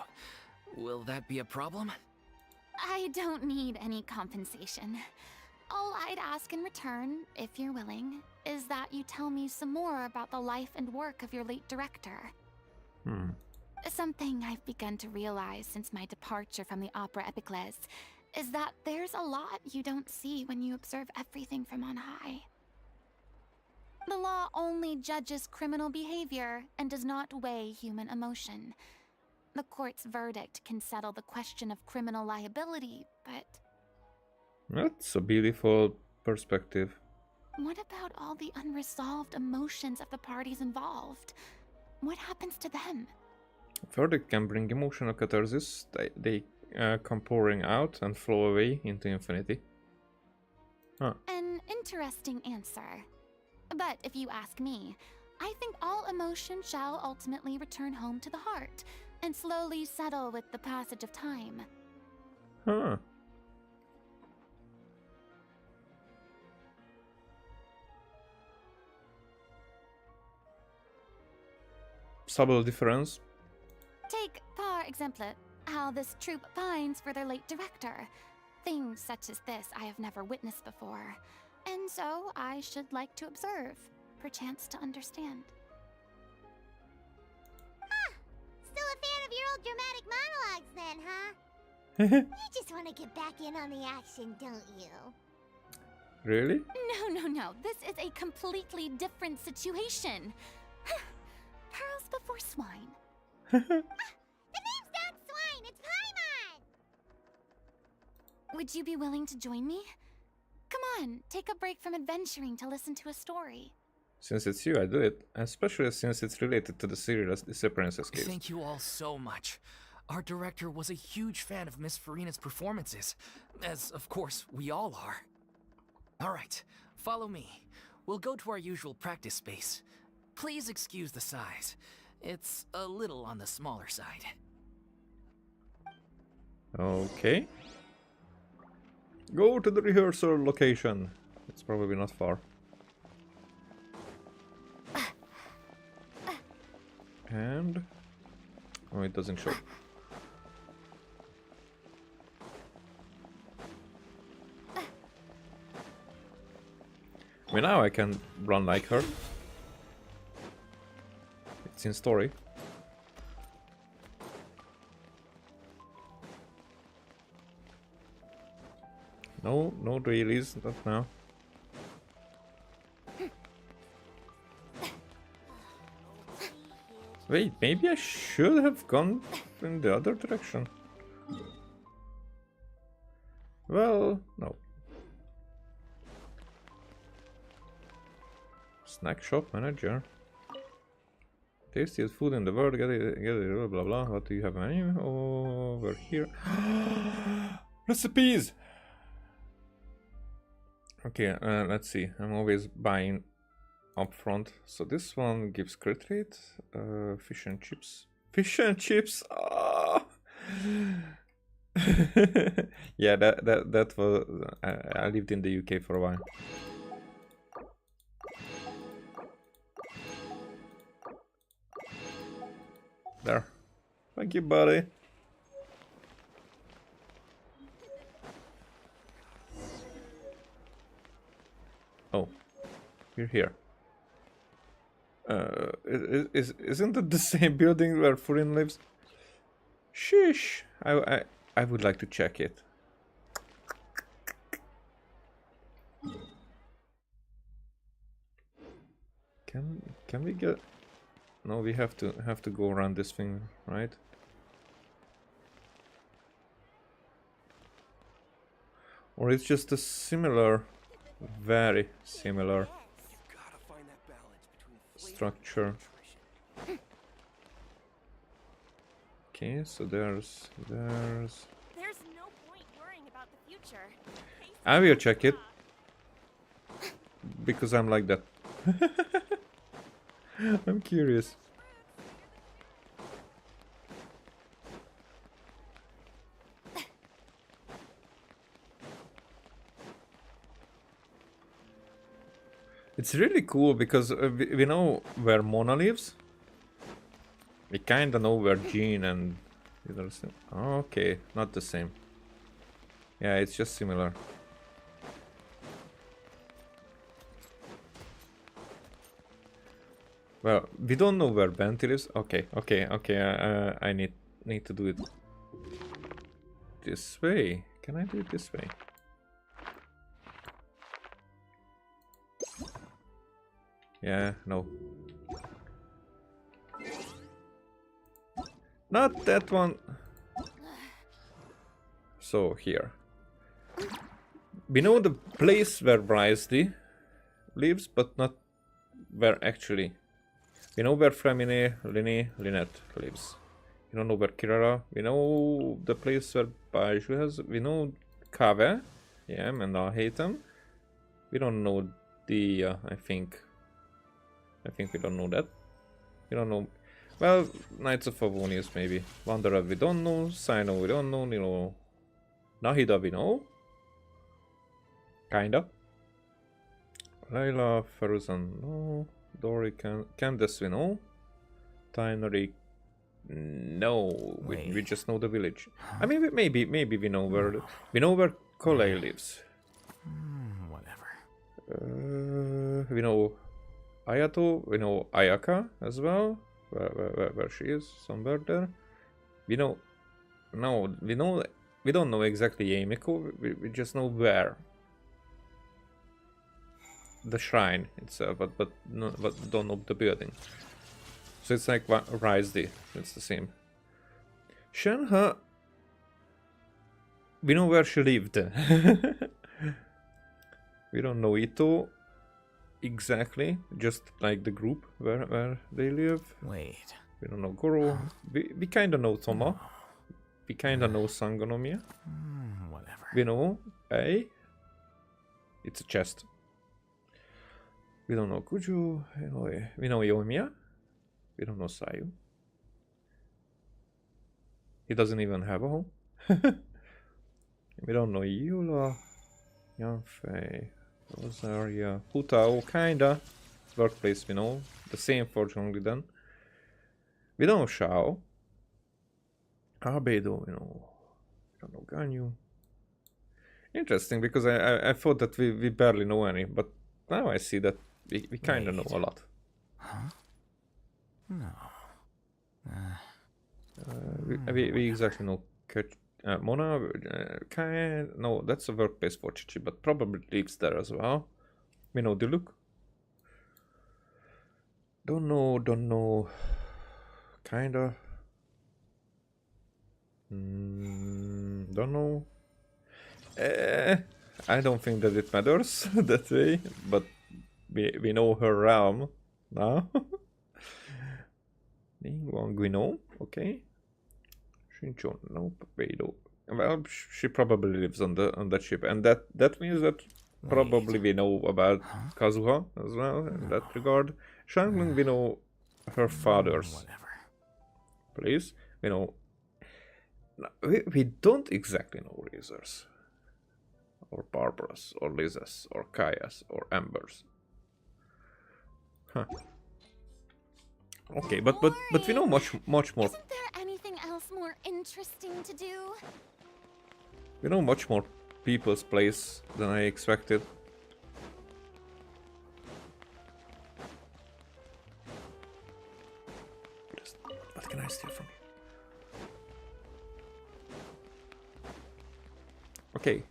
Will that be a problem? I don't need any compensation. All I'd ask in return, if you're willing, is that you tell me some more about the life and work of your late director. Something I've begun to realize since my departure from the Opera Epiclese is that there's a lot you don't see when you observe everything from on high. The law only judges criminal behavior and does not weigh human emotion. The court's verdict can settle the question of criminal liability, but That's a beautiful perspective. what about all the unresolved emotions of the parties involved? What happens to them? Verdict can bring emotional catharsis. They come pouring out and flow away into infinity. Huh. An interesting answer. But if you ask me, I think all emotion shall ultimately return home to the heart and slowly settle with the passage of time. Huh. Subtle difference. Take, par exemple, how this troupe pines for their late director. Things such as this I have never witnessed before, and so I should like to observe, perchance to understand. Still a fan of your old dramatic monologues then, huh? You just want to get back in on the action, don't you? Really? No. This is a completely different situation. Pearls before swine. The name's not Swine, it's Paimon! Would you be willing to join me? Come on, take a break from adventuring to listen to a story. Since it's you, I do it. Especially since it's related to the serious disappearances case. Thank you all so much. Our director was a huge fan of Miss Furina's performances, as of course we all are. Alright, follow me. We'll go to our usual practice space. Please excuse the size. It's a little on the smaller side. Okay. Go to the rehearsal location. It's probably not far. And... oh, it doesn't show. Well, now I can run like her. It's in story. No dailies, not now. Wait, maybe I should have gone in the other direction. Well, no. Snack shop manager. Tastiest food in the world, get it, blah blah blah. What do you have menu over here? Recipes! Okay, let's see. I'm always buying up front. So this one gives crit rate. Fish and chips. Fish and chips! Ah! Yeah, that was... I lived in the UK for a while. There. Thank you, buddy. Oh, you're here. Isn't it the same building where Furina lives? Sheesh. I would like to check it. Can we get? No, we have to go around this thing, right? Or it's just a similar, very similar structure. Okay, so there's no point worrying about the future. I will check it because I'm like that. I'm curious. It's really cool because we know where Mona lives. We kinda know where Jean and the others. Okay, not the same. Yeah, it's just similar. Well, we don't know where Benty lives. Okay. I need to do it this way. Can I do it this way? Yeah, no. Not that one. So here. We know the place where Brysley lives, but not where actually. We know where Flamine, Lynette lives. We don't know where Kirara. We know the place where Baiju has. We know Kave. Yeah, and I hate them. We don't know the. I think we don't know that. We don't know. Well, Knights of Favonius maybe. Wanderer we don't know. Sino we don't know. You know. Nahida we know. Kinda. Layla, Feruzan, no. Dory, Candace we know. Tynery, no. We just know the village. I mean, maybe we know where Kolei lives. Whatever. We know Ayato. We know Ayaka as well. Where she is, somewhere there. We know. No, we know. We don't know exactly Yamiko. We just know where. The shrine itself, but don't know the building. So it's like Risdy. It's the same. Shenhe. We know where she lived. We don't know Ito exactly. Just like the group where they live. Wait. We don't know Goro. We kind of know Toma. We kind of know Sangonomiya. Whatever. We know A. It's a chest. We don't know Kuju. We know Yoimiya. We don't know Sayu. He doesn't even have a home. We don't know Yula. Yanfei. Rosaria. Hutao, kinda. Workplace we know. The same fortunately then. We don't know Shao. Arbedo, we don't know Ganyu. Interesting, because I thought that we barely know any, but now I see that we kind of know a lot. Huh? No. We exactly know Mona. No, that's a workplace for Chichi, but probably lives there as well. We know Diluc. Don't know. Kinda. Don't know. I don't think that it matters that way, but we know her realm now. Ningguang we know, okay. Shinchon, no, Beidou. Well, she probably lives on that ship, and that means that probably we know about Kazuha as well in that regard. Shanglin, we know her father's place. We know. We don't exactly know Razors, or Barbaras, or Lizas, or Kayas, or Ambers. Huh. Okay, but we know much more. Isn't there anything else more interesting to do? We know much more people's place than I expected. What can I steal from you? Okay.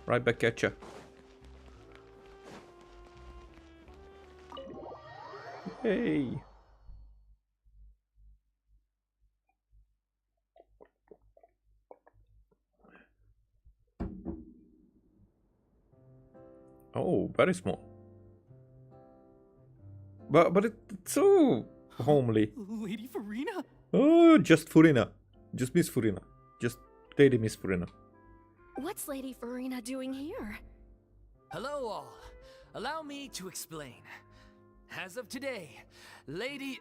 Right back at ya. Hey. Oh, very small. But it's so homely. Lady Furina? Oh, just Furina. Just Miss Furina. Just Lady Miss Furina. What's Lady Furina doing here? Hello all. Allow me to explain. As of today, Lady...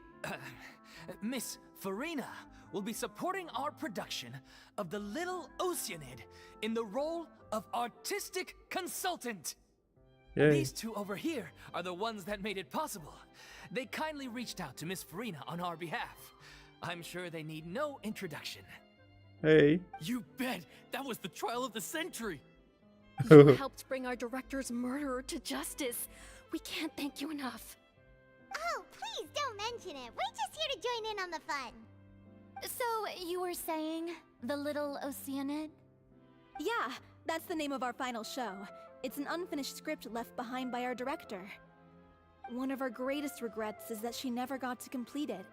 Miss Furina will be supporting our production of The Little Oceanid in the role of artistic consultant. Yay. These two over here are the ones that made it possible. They kindly reached out to Miss Furina on our behalf. I'm sure they need no introduction. Hey. You bet! That was the trial of the century! You helped bring our director's murderer to justice. We can't thank you enough. Oh, please don't mention it. We're just here to join in on the fun. So, you were saying the little Oceanid? Yeah, that's the name of our final show. It's an unfinished script left behind by our director. One of our greatest regrets is that she never got to complete it.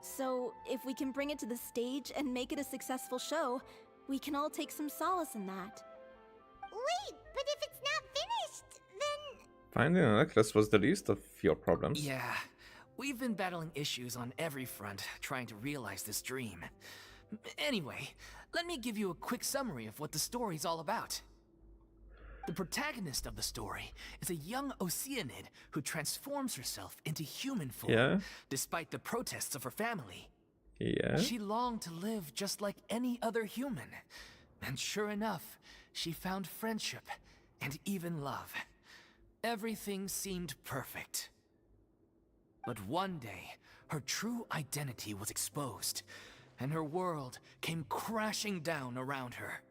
So, if we can bring it to the stage and make it a successful show, we can all take some solace in that. Wait, but if it's not finished, then... Finding a necklace was the least of your problems. Yeah, we've been battling issues on every front trying to realize this dream. Anyway, let me give you a quick summary of what the story's all about. The protagonist of the story is a young Oceanid who transforms herself into human form, Yeah. despite the protests of her family. Yeah. She longed to live just like any other human. And sure enough, she found friendship and even love. Everything seemed perfect. But one day, her true identity was exposed, and her world came crashing down around her.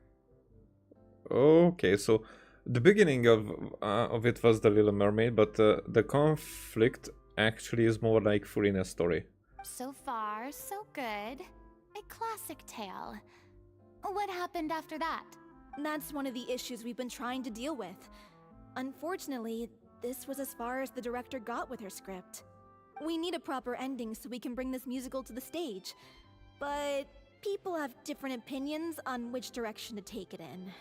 Okay, so the beginning of it was the Little Mermaid, but the conflict actually is more like Furina's story. So far, so good. A classic tale. What happened after that? That's one of the issues we've been trying to deal with. Unfortunately, this was as far as the director got with her script. We need a proper ending so we can bring this musical to the stage. But people have different opinions on which direction to take it in.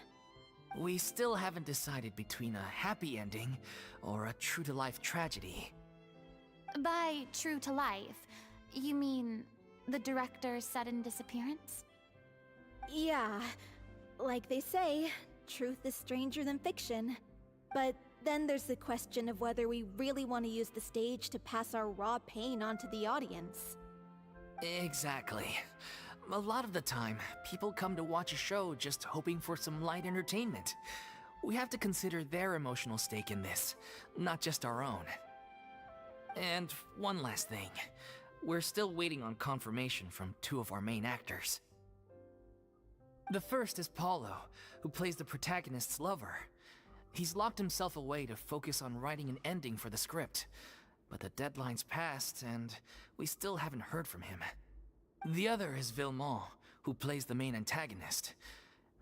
We still haven't decided between a happy ending or a true-to-life tragedy. By true to life, you mean the director's sudden disappearance? Yeah, like they say, truth is stranger than fiction. But then there's the question of whether we really want to use the stage to pass our raw pain onto the audience. Exactly. A lot of the time, people come to watch a show just hoping for some light entertainment. We have to consider their emotional stake in this, not just our own. And one last thing. We're still waiting on confirmation from two of our main actors. The first is Paulo, who plays the protagonist's lover. He's locked himself away to focus on writing an ending for the script, but the deadline's passed and we still haven't heard from him. The other is Villemont, who plays the main antagonist.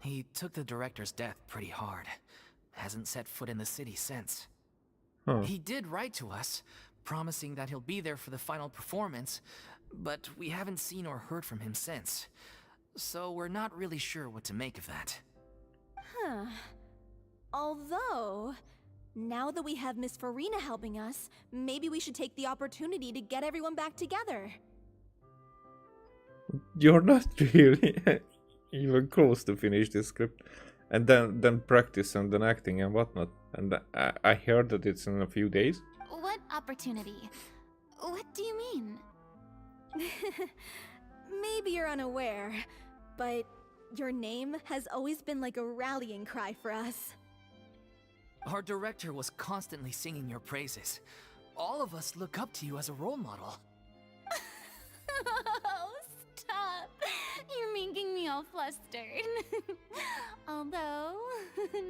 He took the director's death pretty hard. Hasn't set foot in the city since. Huh. He did write to us, promising that he'll be there for the final performance, but we haven't seen or heard from him since. So we're not really sure what to make of that. Huh. Although, now that we have Miss Furina helping us, maybe we should take the opportunity to get everyone back together. You're not really even close to finish this script, and then practice and then acting and whatnot. And I heard that it's in a few days. What opportunity? What do you mean? Maybe you're unaware, but your name has always been like a rallying cry for us. Our director was constantly singing your praises. All of us look up to you as a role model. Oh, stop. You're making me all flustered. Although,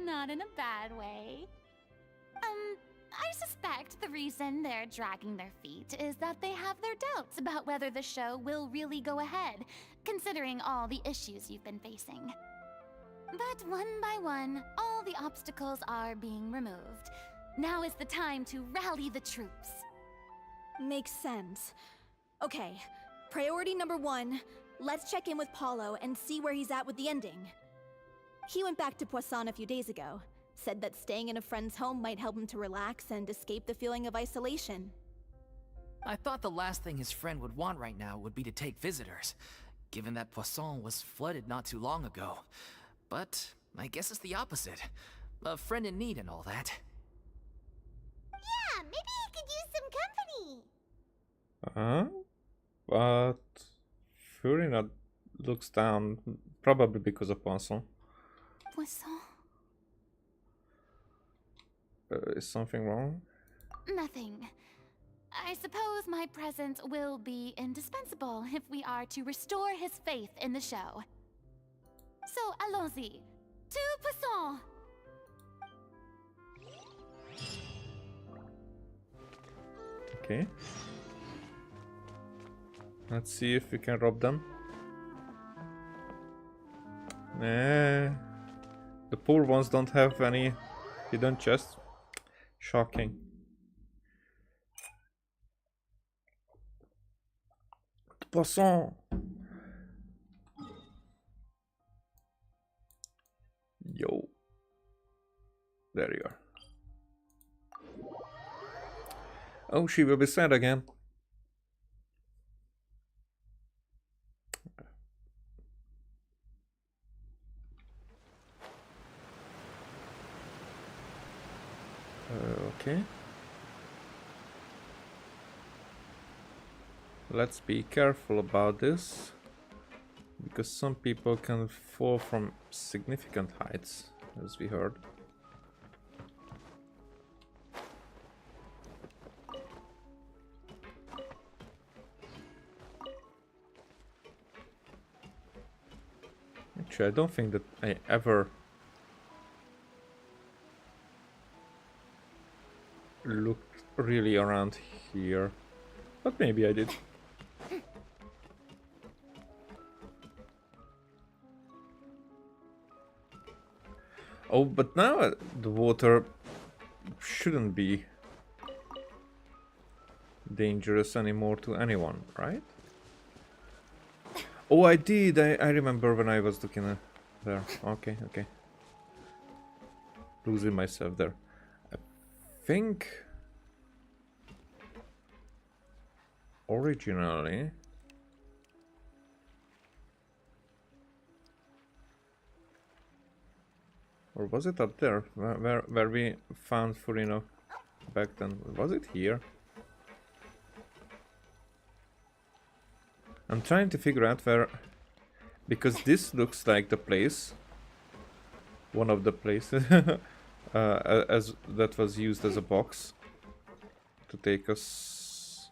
not in a bad way. I suspect the reason they're dragging their feet is that they have their doubts about whether the show will really go ahead, considering all the issues you've been facing. But one by one, all the obstacles are being removed. Now is the time to rally the troops. Makes sense. Okay, priority number 1, let's check in with Paulo and see where he's at with the ending. He went back to Poisson a few days ago. Said that staying in a friend's home might help him to relax and escape the feeling of isolation. I thought the last thing his friend would want right now would be to take visitors, given that Poisson was flooded not too long ago. But I guess it's the opposite. A friend in need and all that. Yeah, maybe he could use some company. But Furina looks down, probably because of Poisson. Poisson? Is something wrong? Nothing. I suppose my presence will be indispensable if we are to restore his faith in the show. So, allons-y. To Poisson! Okay. Let's see if we can rob them. Eh, the poor ones don't have any hidden chests. Shocking. Poisson. Yo. There you are. Oh, she will be sad again. Okay. Let's be careful about this, because some people can fall from significant heights, as we heard. Actually, I don't think that I ever looked really around here, but maybe I did. Oh, but now the water shouldn't be dangerous anymore to anyone, right? Oh, I did. I remember when I was looking there. Okay, okay. Losing myself there. I think originally or was it up there where we found Furina back then? Was it here? I'm trying to figure out where, because this looks like the place, one of the places as that was used as a box to take us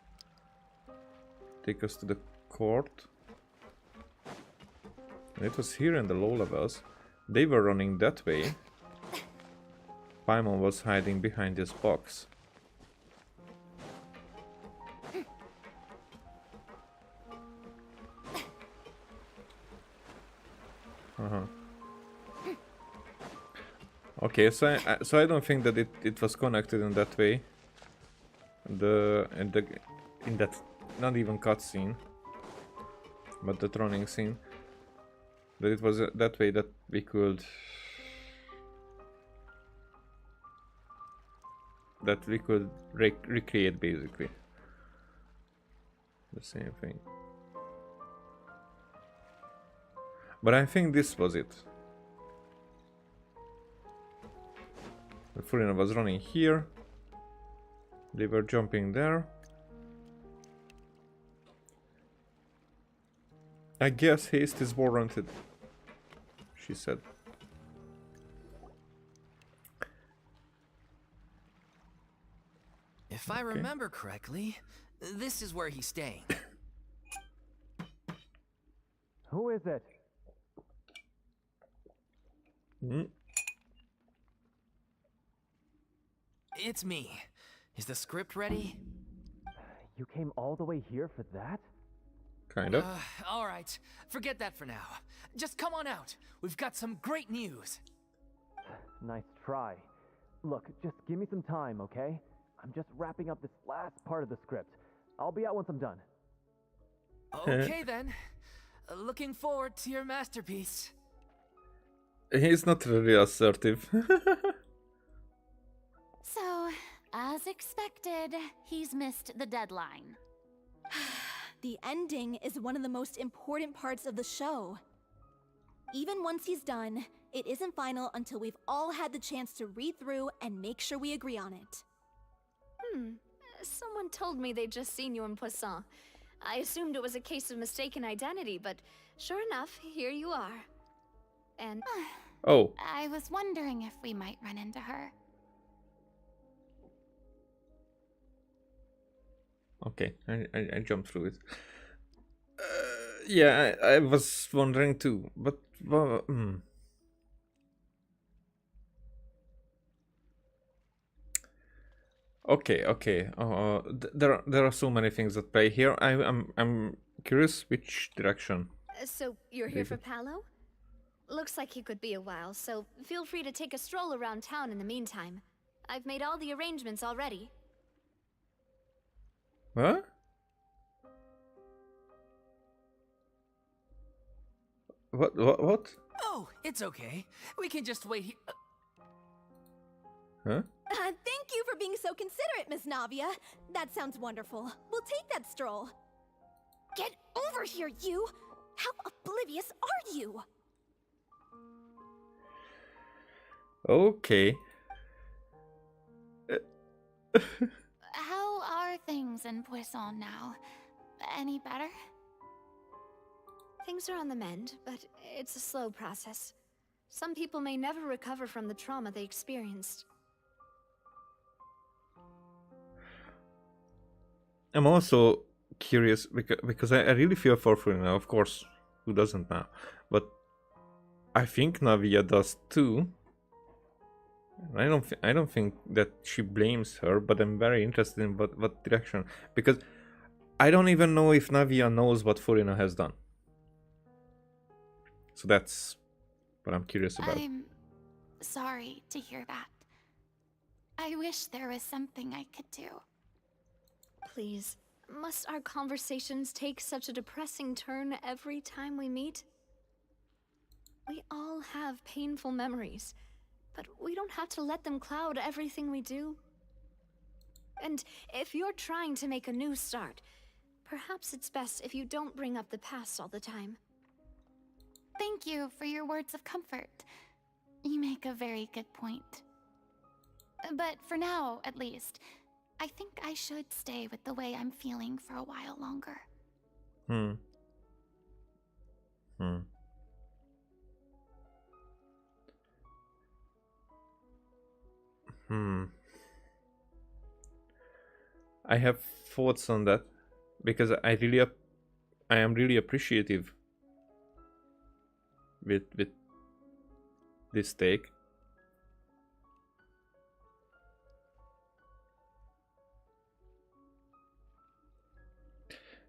to the court. And it was here in the low levels. They were running that way. Paimon was hiding behind this box. Okay, so I don't think that it was connected in that way. In that not even cutscene, but the running scene. That it was that way that we could recreate basically the same thing. But I think this was it. The Furina was running here. They were jumping there. I guess haste is warranted, she said. If I remember correctly, this is where he's staying. Who is it? It's me. Is the script ready? You came all the way here for that? Kind of. All right. Forget that for now. Just come on out. We've got some great news. Nice try. Look, just give me some time, okay? I'm just wrapping up this last part of the script. I'll be out once I'm done. Okay then. Looking forward to your masterpiece. He's not really assertive. So, as expected, he's missed the deadline. The ending is one of the most important parts of the show. Even once he's done, it isn't final until we've all had the chance to read through and make sure we agree on it. Someone told me they'd just seen you in Poisson. I assumed it was a case of mistaken identity, but sure enough, here you are. And Oh. I was wondering if we might run into her. Okay, I jumped through it. Yeah, I was wondering too, but Okay. There are so many things at play here. I'm curious which direction. so you're here for Maybe. Palo? Looks like he could be a while, so feel free to take a stroll around town in the meantime. I've made all the arrangements already. Huh? What? Oh, it's okay. We can just wait here. Huh? Thank you for being so considerate, Miss Navia. That sounds wonderful. We'll take that stroll. Get over here, you! How oblivious are you? Okay. How are things in Poisson now? Any better? Things are on the mend, but it's a slow process. Some people may never recover from the trauma they experienced. I'm also curious because I really feel for Furina. Of course, who doesn't now? But I think Navia does too. I don't think that she blames her, but I'm very interested in what direction, because I don't even know if Navia knows what Furina has done. So that's what I'm curious about. I'm sorry to hear that. I wish there was something I could do. Please, must our conversations take such a depressing turn every time we meet? We all have painful memories, but we don't have to let them cloud everything we do. And if you're trying to make a new start, perhaps it's best if you don't bring up the past all the time. Thank you for your words of comfort. You make a very good point. But for now, at least, I think I should stay with the way I'm feeling for a while longer. I have thoughts on that because I am really appreciative with this take.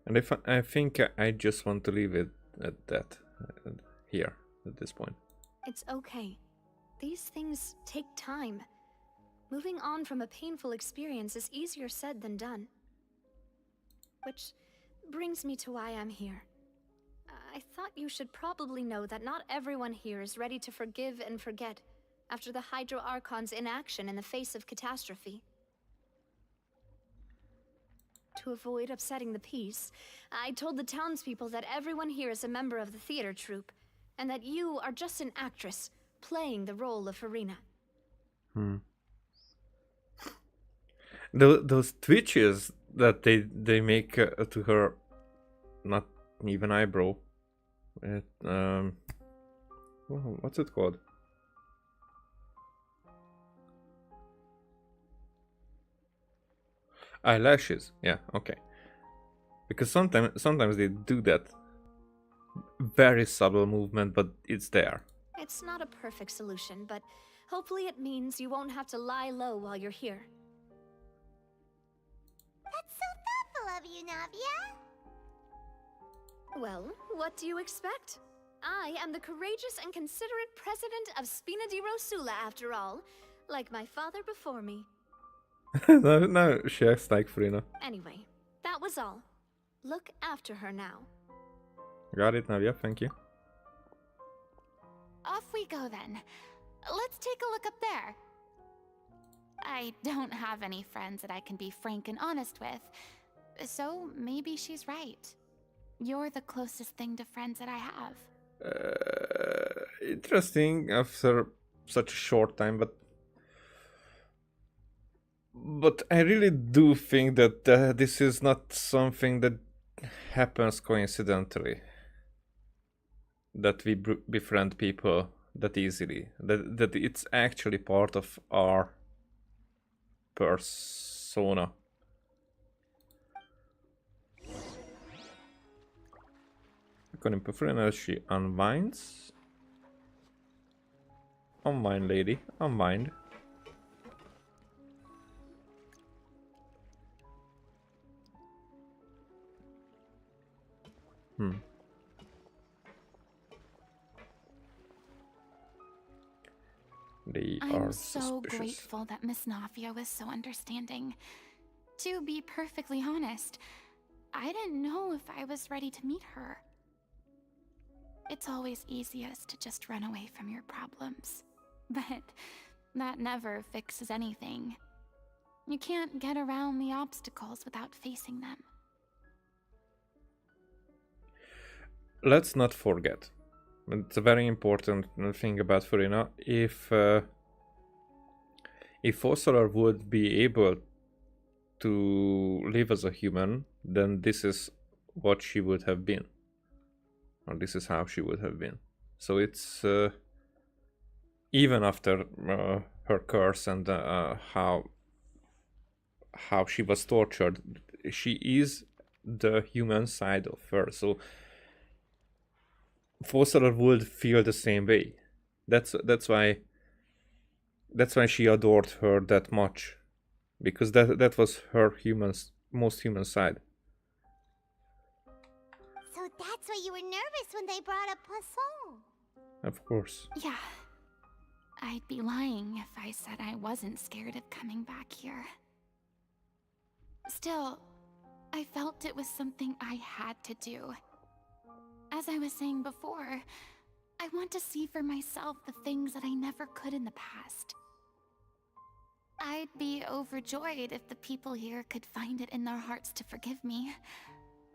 And I think I just want to leave it at that here at this point. It's okay. These things take time. Moving on from a painful experience is easier said than done. Which brings me to why I'm here. I thought you should probably know that not everyone here is ready to forgive and forget after the Hydro Archon's inaction in the face of catastrophe. To avoid upsetting the peace, I told the townspeople that everyone here is a member of the theater troupe, and that you are just an actress playing the role of Furina. Those twitches that they make to her, not even eyebrow. What's it called? Eyelashes. Yeah, okay. Because sometimes they do that very subtle movement, but it's there. It's not a perfect solution, but hopefully it means you won't have to lie low while you're here. That's so thoughtful of you, Navia. Well, what do you expect? I am the courageous and considerate president of Spina di Rosula, after all, like my father before me. No, she acts like Furina. Anyway, that was all. Look after her now. Got it, Navia, thank you. Off we go then. Let's take a look up there. I don't have any friends that I can be frank and honest with, so maybe she's right. You're the closest thing to friends that I have. Interesting after such a short time, but I really do think that this is not something that happens coincidentally. That we befriend people that easily. That it's actually part of our persona. According to Furina, she unwinds. Unwind, lady. Unwind. They are I'm so suspicious. grateful that Miss Nafia was so understanding. To be perfectly honest, I didn't know if I was ready to meet her. It's always easiest to just run away from your problems. But that never fixes anything. You can't get around the obstacles without facing them. Let's not forget, it's a very important thing about Furina. If Fosseler would be able to live as a human, then this is what she would have been. Or this is how she would have been. So it's even after her curse and how she was tortured, she is the human side of her. So Fosseler would feel the same way. That's why she adored her that much, because that was her most human side. So that's why you were nervous when they brought up Poisson. Of course. Yeah. I'd be lying if I said I wasn't scared of coming back here. Still, I felt it was something I had to do. As I was saying before, I want to see for myself the things that I never could in the past. I'd be overjoyed if the people here could find it in their hearts to forgive me.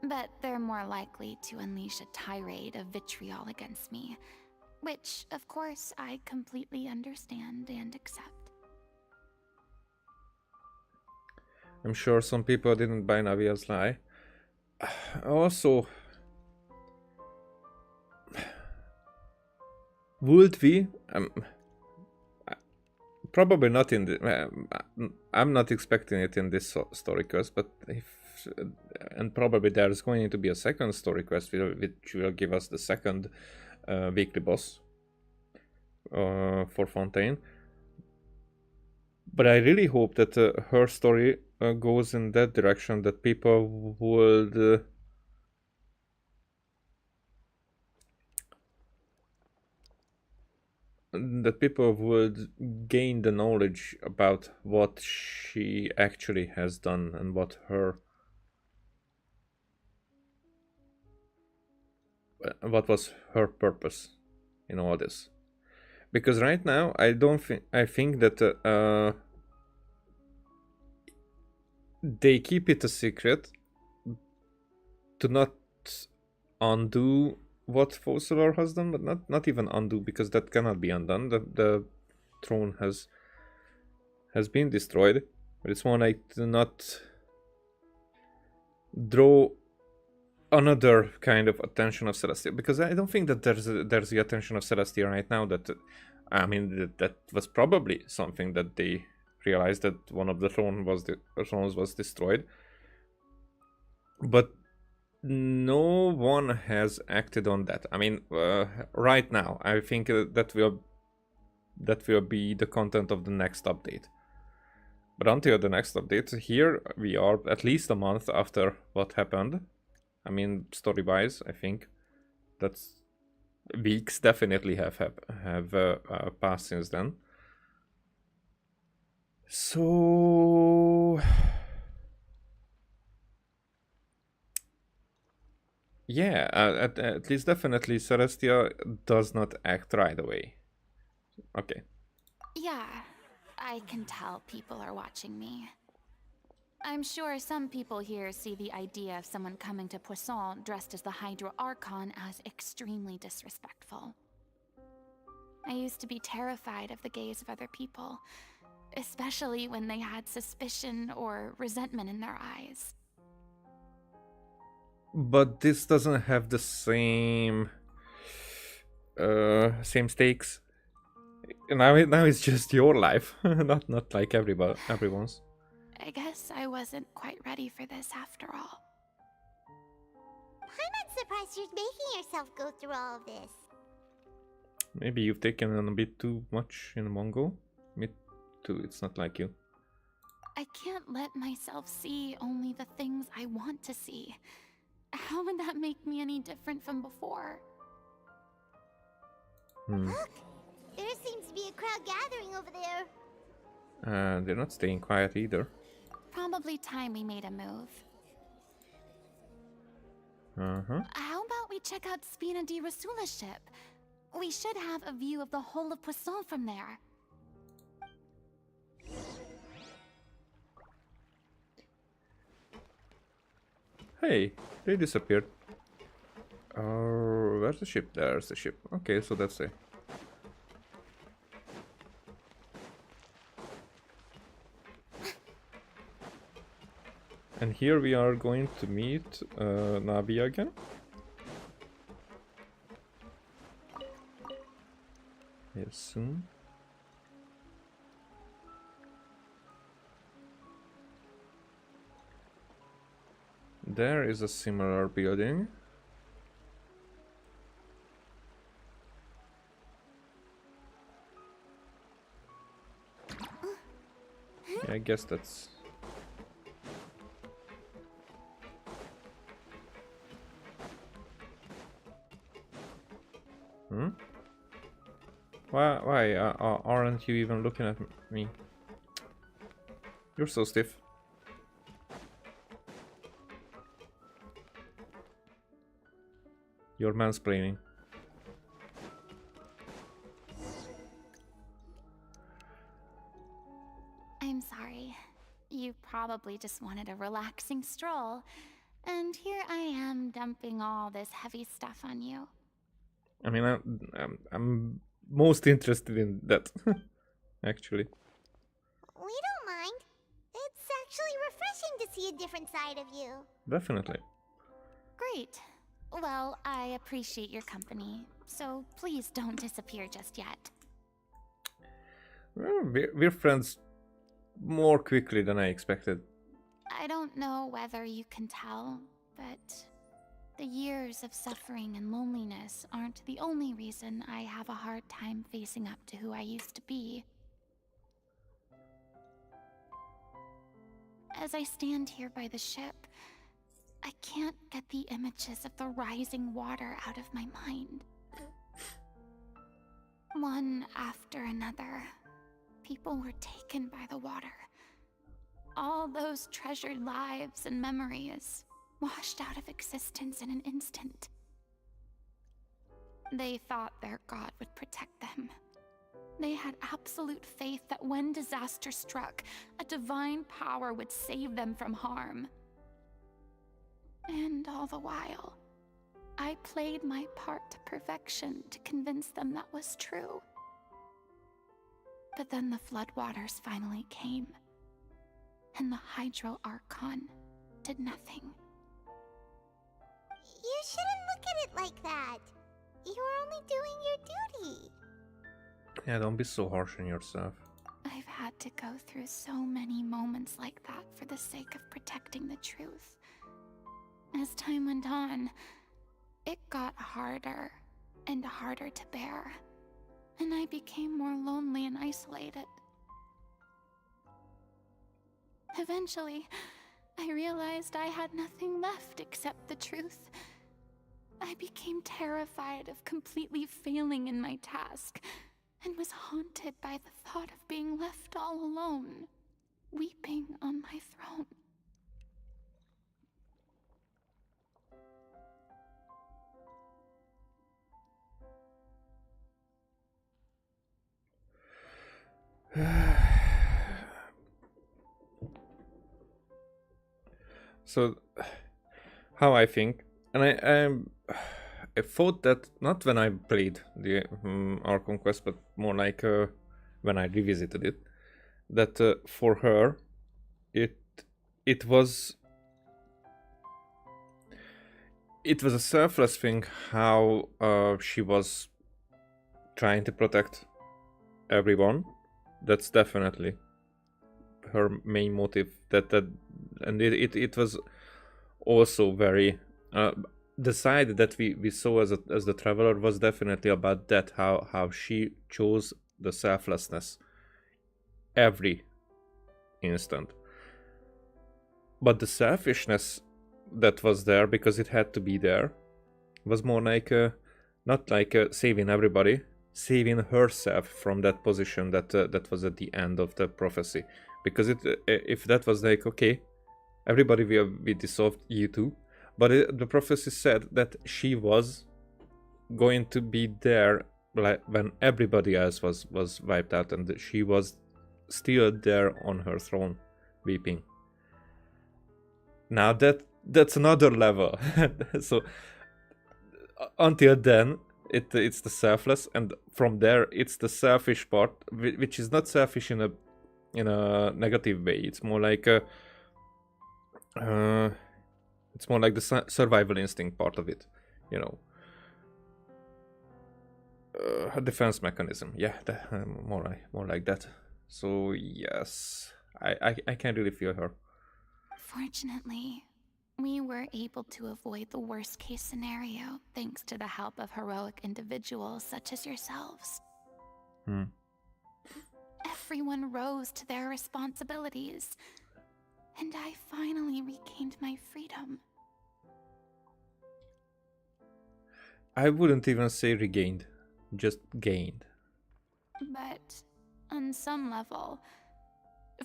But they're more likely to unleash a tirade of vitriol against me, which, of course, I completely understand and accept. I'm sure some people didn't buy Navia's lie. Also, would we? Probably not in the. I'm not expecting it in this story quest, but and probably there's going to be a second story quest which will give us the second weekly boss for Fontaine. But I really hope that her story goes in that direction, that people would gain the knowledge about what she actually has done and what was her purpose in all this. Because right now I think that they keep it a secret to not undo what Fosseler has done, but not even undo, because that cannot be undone. The throne has been destroyed, but it's more like to not draw another kind of attention of Celestia, because I don't think that there's the attention of Celestia right now. That that was probably something that they realized, that one of the thrones was destroyed, but no one has acted on that. I mean, right now, I think that will be the content of the next update. But until the next update, here we are at least a month after what happened. I mean, story-wise, I think that's weeks definitely have passed since then. So yeah, at least definitely Celestia does not act right away. Okay. Yeah, I can tell people are watching me. I'm sure some people here see the idea of someone coming to Poisson dressed as the Hydro Archon as extremely disrespectful. I used to be terrified of the gaze of other people, especially when they had suspicion or resentment in their eyes. But this doesn't have the same stakes. Now it's just your life, not like everyone's. I guess I wasn't quite ready for this after all. I'm not surprised you're making yourself go through all of this. Maybe you've taken on a bit too much in one go. Me too, it's not like you. I can't let myself see only the things I want to see. How would that make me any different from before? Look! There seems to be a crowd gathering over there. They're not staying quiet either. Probably time we made a move. Uh-huh. How about we check out Spina di Rasula's ship? We should have a view of the whole of Poisson from there. Hey, they disappeared. Where's the ship? There's the ship. Okay, so that's it. And here we are going to meet Navi again. Yes, soon. There is a similar building. Yeah, I guess that's... Hmm? Why aren't you even looking at me? You're so stiff. You're mansplaining. I'm sorry. You probably just wanted a relaxing stroll. And here I am dumping all this heavy stuff on you. I mean, I'm most interested in that, actually. We don't mind. It's actually refreshing to see a different side of you. Definitely. Great. Well, I appreciate your company, so please don't disappear just yet. Well, we're friends more quickly than I expected. I don't know whether you can tell, but the years of suffering and loneliness aren't the only reason I have a hard time facing up to who I used to be. As I stand here by the ship, I can't get the images of the rising water out of my mind. One after another, people were taken by the water. All those treasured lives and memories washed out of existence in an instant. They thought their god would protect them. They had absolute faith that when disaster struck, a divine power would save them from harm. And all the while, I played my part to perfection to convince them that was true. But then the floodwaters finally came, and the Hydro Archon did nothing. You shouldn't look at it like that. You're only doing your duty. Yeah, don't be so harsh on yourself. I've had to go through so many moments like that for the sake of protecting the truth. As time went on, it got harder and harder to bear, and I became more lonely and isolated. Eventually, I realized I had nothing left except the truth. I became terrified of completely failing in my task, and was haunted by the thought of being left all alone, weeping on my throne. So, how I think, and I thought that not when I played the Archon Quest, but more like when I revisited it, that for her, it was a selfless thing how she was trying to protect everyone. That's definitely her main motive. And it was also very the side that we saw as the traveler was definitely about that, how she chose the selflessness every instant. But the selfishness that was there, because it had to be there, was more like not like saving everybody saving herself from that position that was at the end of the prophecy. Because if that was like, okay, everybody will be dissolved, you too, but the prophecy said that she was going to be there like when everybody else was wiped out, and she was still there on her throne weeping. Now that's another level. So until then it's the selfless, and from there it's the selfish part, which is not selfish in a negative way. It's more like the survival instinct part of it, you know. A defense mechanism, yeah, more like that. So yes, I can really feel her. Fortunately, we were able to avoid the worst case scenario thanks to the help of heroic individuals such as yourselves. Everyone rose to their responsibilities, and I finally regained my freedom. I wouldn't even say regained, just gained. But on some level,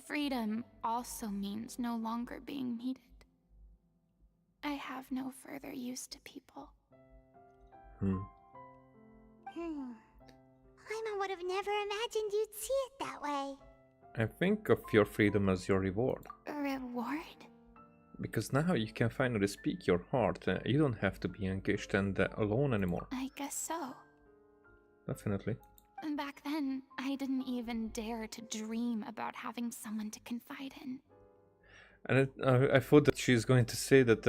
freedom also means no longer being needed. I have no further use to people. Paimon would have never imagined you'd see it that way. I think of your freedom as your reward. A reward? Because now you can finally speak your heart. You don't have to be engaged and alone anymore. I guess so. Definitely. Back then, I didn't even dare to dream about having someone to confide in. And I thought that she's going to say that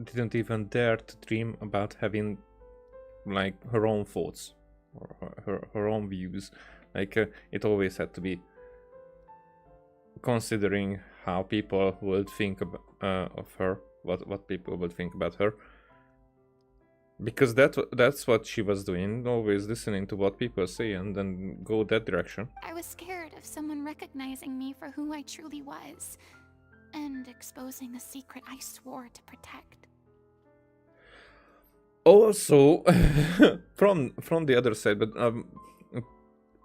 didn't even dare to dream about having like her own thoughts or her own views. Like it always had to be considering how people would think of her, what people would think about her. Because that's what she was doing, always listening to what people say and then go that direction. I was scared of someone recognizing me for who I truly was, and exposing the secret I swore to protect. Also, from the other side, but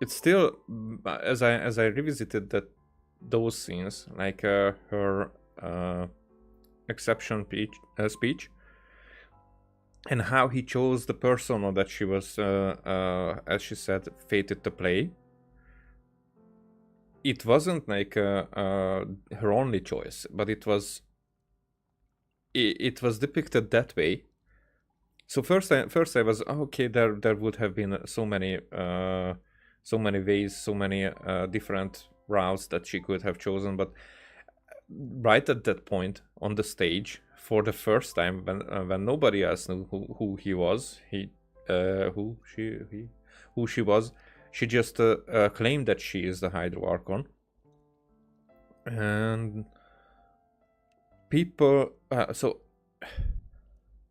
it's still, as I revisited those scenes, like her exception speech. And how he chose the persona that she was, as she said, fated to play. It wasn't like her only choice, but it was depicted that way. So first I was okay. There would have been so many ways, so many different routes that she could have chosen. But right at that point on the stage, for the first time, when nobody else knew who he was, who she was, she just claimed that she is the Hydro Archon, and people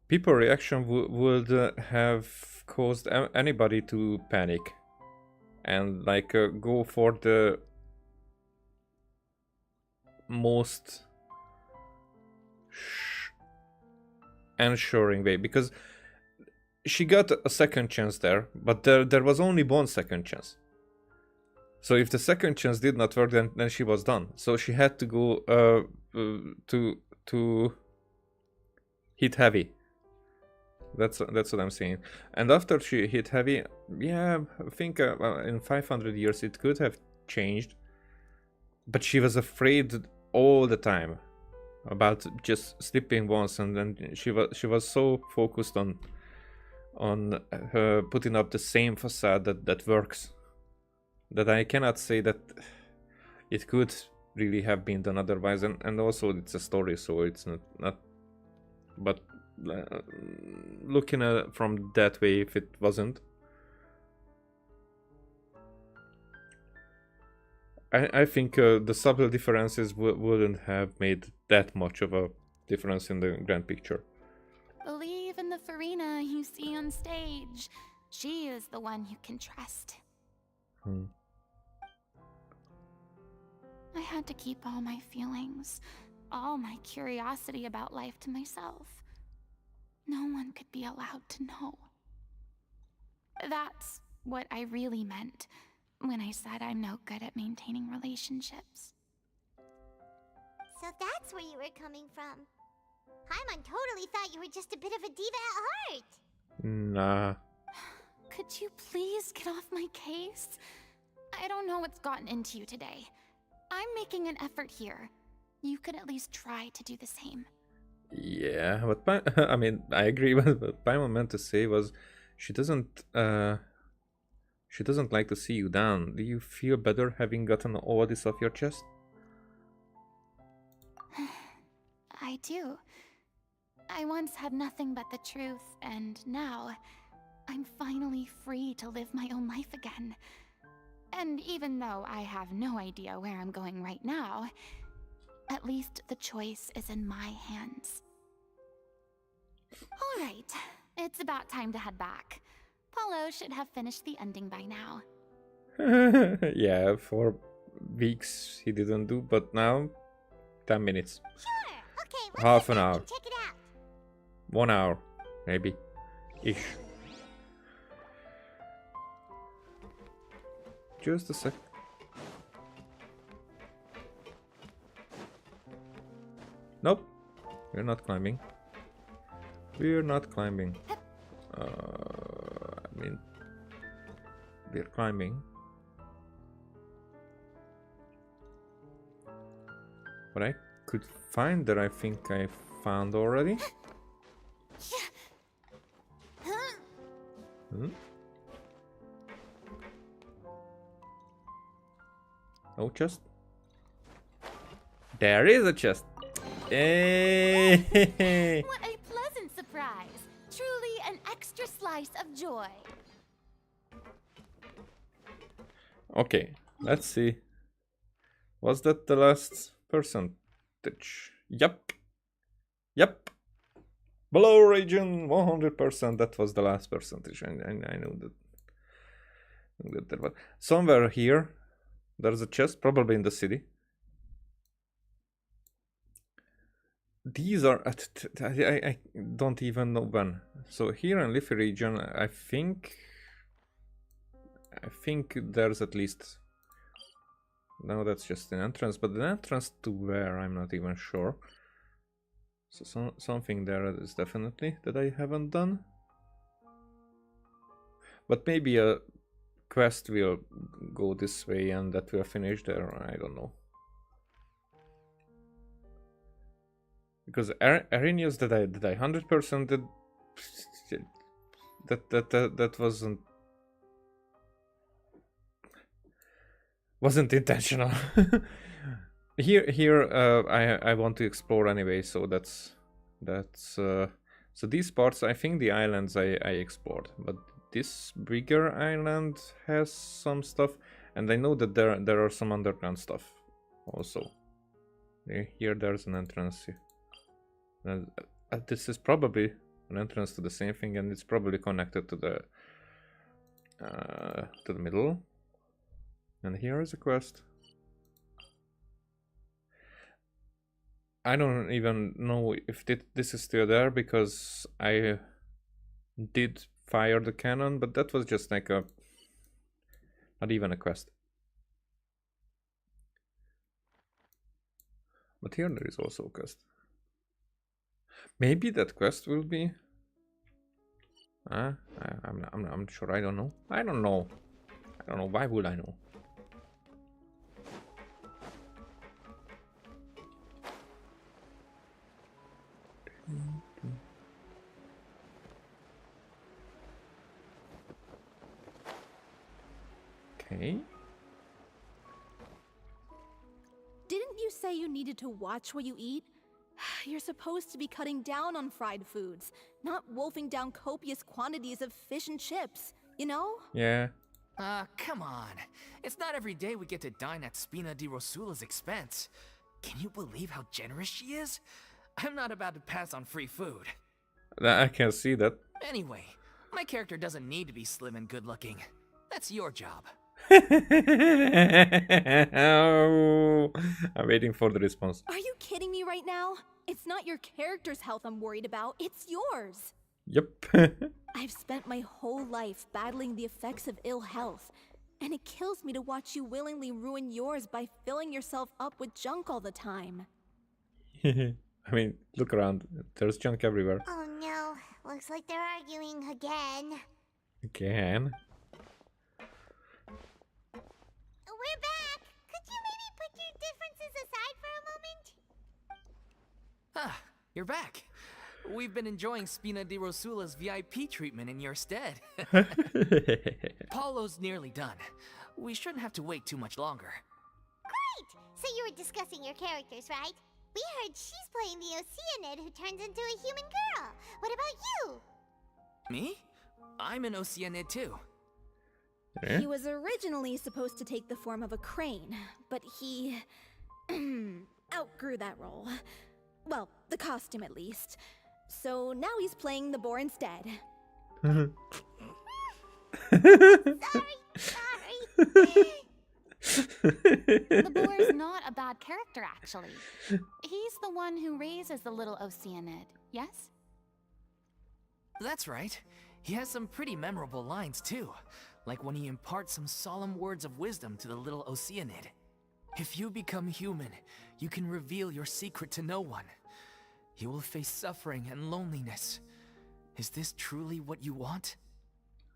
reaction would have caused anybody to panic and like go for the most ensuring way, because she got a second chance there, but there was only one second chance. So if the second chance did not work, then she was done. So she had to go to hit heavy. That's what I'm saying. And after she hit heavy, yeah, I think in 500 years it could have changed, but she was afraid all the time about just slipping once, and then she was so focused on her putting up the same facade that works, that I cannot say that it could really have been done otherwise. And also it's a story, so it's not but looking at it from that way, if it wasn't, I think the subtle differences wouldn't have made that much of a difference in the grand picture. Believe in the Furina you see on stage. She is the one you can trust. I had to keep all my feelings, all my curiosity about life to myself. No one could be allowed to know. That's what I really meant when I said I'm no good at maintaining relationships. So that's where you were coming from. Paimon totally thought you were just a bit of a diva at heart. Nah. Could you please get off my case? I don't know what's gotten into you today. I'm making an effort here. You could at least try to do the same. Yeah, but I mean, I agree. But what Paimon meant to say was, she doesn't like to see you down. Do you feel better having gotten all this off your chest? I do. I once had nothing but the truth, and now I'm finally free to live my own life again. And even though I have no idea where I'm going right now, at least the choice is in my hands. All right, it's about time to head back. Paulo should have finished the ending by now. Yeah, for weeks he didn't do, but now 10 minutes. Sure. Okay, let's Half get an back hour. and check it out. 1 hour, maybe. Ish. Just a sec. Nope. We're not climbing. We're not climbing. I mean, we're climbing. But I could find that I think I found already. Hmm? No chest? There is a chest. Hey! What a pleasant surprise! Truly an extra slice of joy. Okay, let's see. Was that the last percentage? Yep. Yep. Below region 100%. That was the last percentage. I know that there was somewhere here. There's a chest, probably in the city. These are I don't even know when. So here in Leafy region, I think there's at least. No, that's just an entrance, but the entrance to where I'm not even sure. So something there is definitely that I haven't done. But maybe a quest will go this way and that will finish there. I don't know. Because arenas that I 100% did, that wasn't intentional. Here I want to explore anyway, so that's so these parts, I think the islands I explored, but this bigger island has some stuff, and I know that there are some underground stuff also. Here there's an entrance here. This is probably an entrance to the same thing, and it's probably connected to the middle. And here is a quest. I don't even know if this is still there, because I did fire the cannon, but that was just like not even a quest. But here there is also a quest. Maybe that quest will be. I'm not sure. I don't know. I don't know. Why would I know? Okay. Didn't you say you needed to watch what you eat? You're supposed to be cutting down on fried foods, not wolfing down copious quantities of fish and chips, you know? Yeah. Come on. It's not every day we get to dine at Spina di Rosula's expense. Can you believe how generous she is? I'm not about to pass on free food. I can see that. Anyway, my character doesn't need to be slim and good looking. That's your job. Oh, I'm waiting for the response. Are you kidding me right now? It's not your character's health I'm worried about, it's yours. Yep. I've spent my whole life battling the effects of ill health, and it kills me to watch you willingly ruin yours by filling yourself up with junk all the time. I mean, look around. There's junk everywhere. Oh no, looks like they're arguing again. Again. We're back! Could you maybe put your differences aside for a moment? Ah, you're back. We've been enjoying Spina di Rosula's VIP treatment in your stead. Paulo's nearly done. We shouldn't have to wait too much longer. Great! So you were discussing your characters, right? We heard she's playing the Oceanid who turns into a human girl. What about you? Me? I'm an Oceanid too. Eh? He was originally supposed to take the form of a crane, but he outgrew that role. Well, the costume at least. So now he's playing the boar instead. Sorry. The boar's not a bad character, actually. He's the one who raises the little Oceanid, yes? That's right. He has some pretty memorable lines too, like when he imparts some solemn words of wisdom to the little Oceanid. If you become human, you can reveal your secret to no one. You will face suffering and loneliness. Is this truly what you want?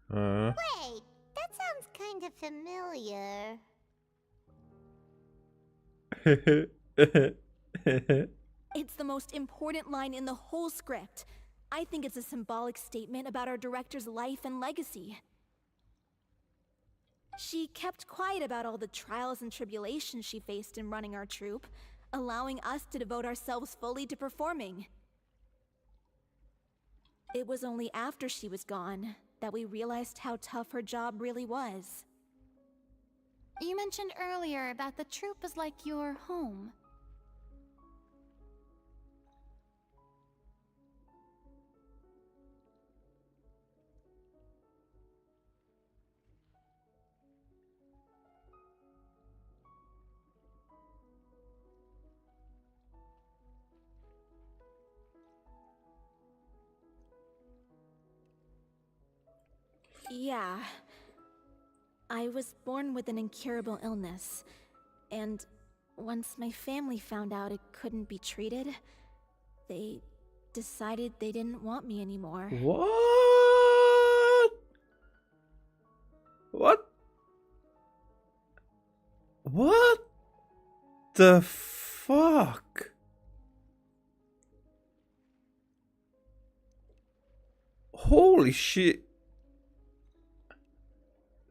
Wait, that sounds kind of familiar. It's the most important line in the whole script. I think it's a symbolic statement about our director's life and legacy. She kept quiet about all the trials and tribulations she faced in running our troupe, allowing us to devote ourselves fully to performing. It was only after she was gone that we realized how tough her job really was. You mentioned earlier that the troupe is like your home. Yeah. I was born with an incurable illness, and once my family found out it couldn't be treated, they decided they didn't want me anymore. What? What? What the fuck? Holy shit.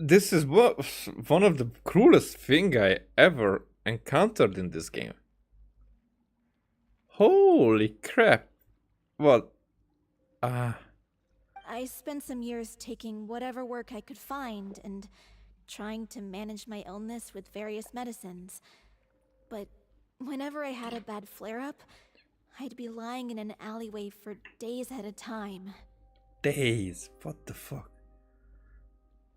This is one of the cruelest thing I ever encountered in this game. Holy crap. What? I spent some years taking whatever work I could find and trying to manage my illness with various medicines. But whenever I had a bad flare-up, I'd be lying in an alleyway for days at a time. Days? What the fuck?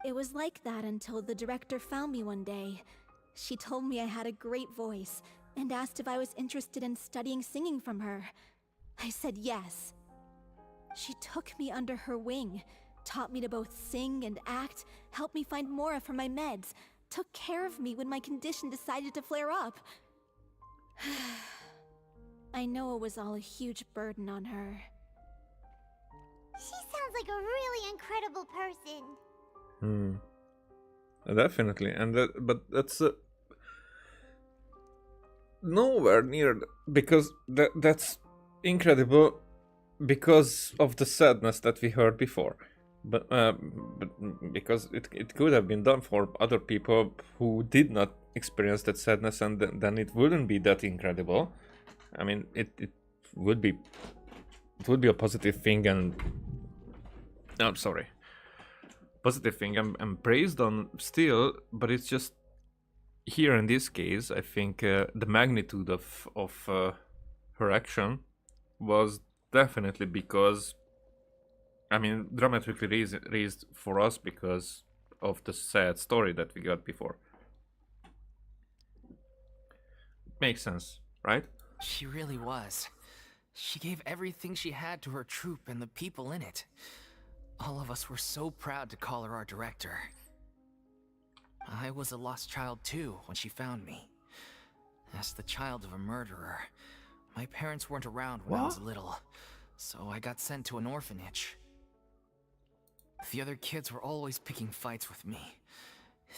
It was like that until the director found me one day. She told me I had a great voice and asked if I was interested in studying singing from her. I said yes. She took me under her wing, taught me to both sing and act, helped me find Mora for my meds, took care of me when my condition decided to flare up. I know it was all a huge burden on her. She sounds like a really incredible person. Definitely, and but that's nowhere near because that's incredible because of the sadness that we heard before, but because it could have been done for other people who did not experience that sadness, and then it wouldn't be that incredible. I mean, it would be a positive thing, and I'm sorry. Positive thing I'm praised on still, but it's just here in this case I think the magnitude of her action was definitely because, I mean, dramatically raised for us because of the sad story that we got before. Makes sense, right? She really was. She gave everything she had to her troupe and the people in it. All of us were so proud to call her our director. I was a lost child too when she found me. As the child of a murderer, my parents weren't around when I was little, so I got sent to an orphanage. The other kids were always picking fights with me.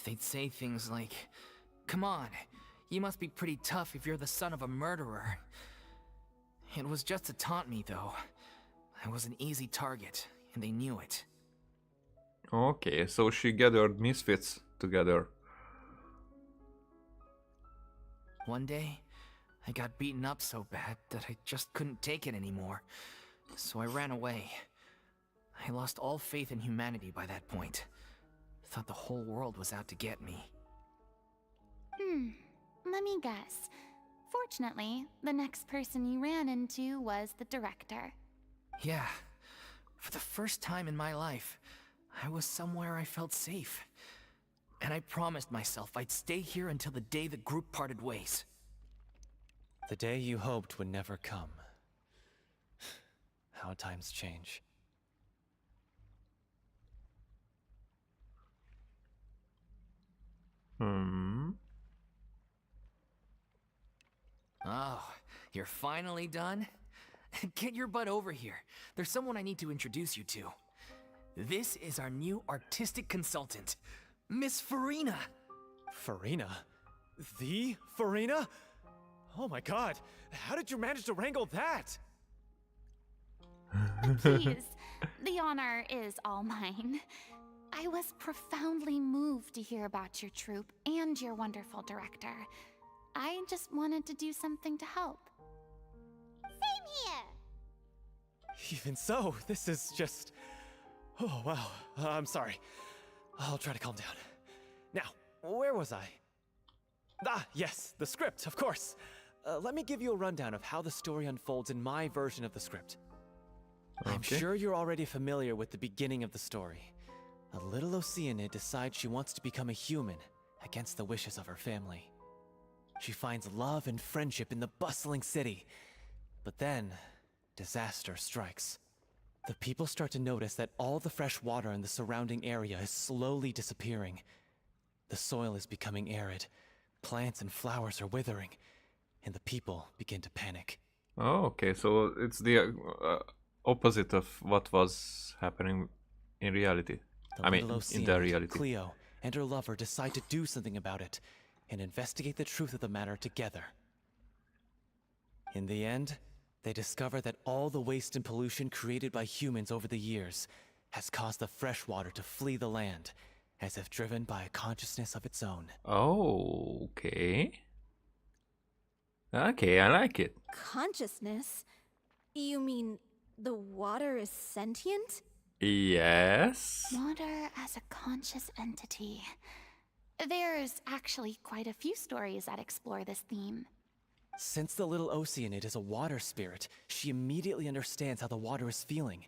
They'd say things like, "Come on, you must be pretty tough if you're the son of a murderer." It was just to taunt me, though. I was an easy target, and they knew it. Okay, so she gathered misfits together. One day, I got beaten up so bad that I just couldn't take it anymore, so I ran away. I lost all faith in humanity by that point. Thought the whole world was out to get me. Let me guess. Fortunately, the next person you ran into was the director. Yeah. For the first time in my life, I was somewhere I felt safe. And I promised myself I'd stay here until the day the group parted ways. The day you hoped would never come. How times change. Oh, you're finally done? Get your butt over here. There's someone I need to introduce you to. This is our new artistic consultant, Miss Furina. Furina? The Furina? Oh my god, how did you manage to wrangle that? Please, the honor is all mine. I was profoundly moved to hear about your troupe and your wonderful director. I just wanted to do something to help. Same here. Even so, this is just... Oh, wow. I'm sorry. I'll try to calm down. Now, where was I? Ah, yes, the script, of course. Let me give you a rundown of how the story unfolds in my version of the script. Okay. I'm sure you're already familiar with the beginning of the story. A little Oceanid decides she wants to become a human, against the wishes of her family. She finds love and friendship in the bustling city. But then, disaster strikes. The people start to notice that all the fresh water in the surrounding area is slowly disappearing. The soil is becoming arid, plants and flowers are withering, and the people begin to panic. Oh, okay, so it's the opposite of what was happening in reality. The I mean, little in the Oceanid, reality. Cleo, and her lover decide to do something about it, and investigate the truth of the matter together. In the end, they discover that all the waste and pollution created by humans over the years has caused the fresh water to flee the land, as if driven by a consciousness of its own. Oh, okay. Okay, I like it. Consciousness? You mean the water is sentient? Yes. Water as a conscious entity. There's actually quite a few stories that explore this theme. Since the little Oceanid is a water spirit, she immediately understands how the water is feeling.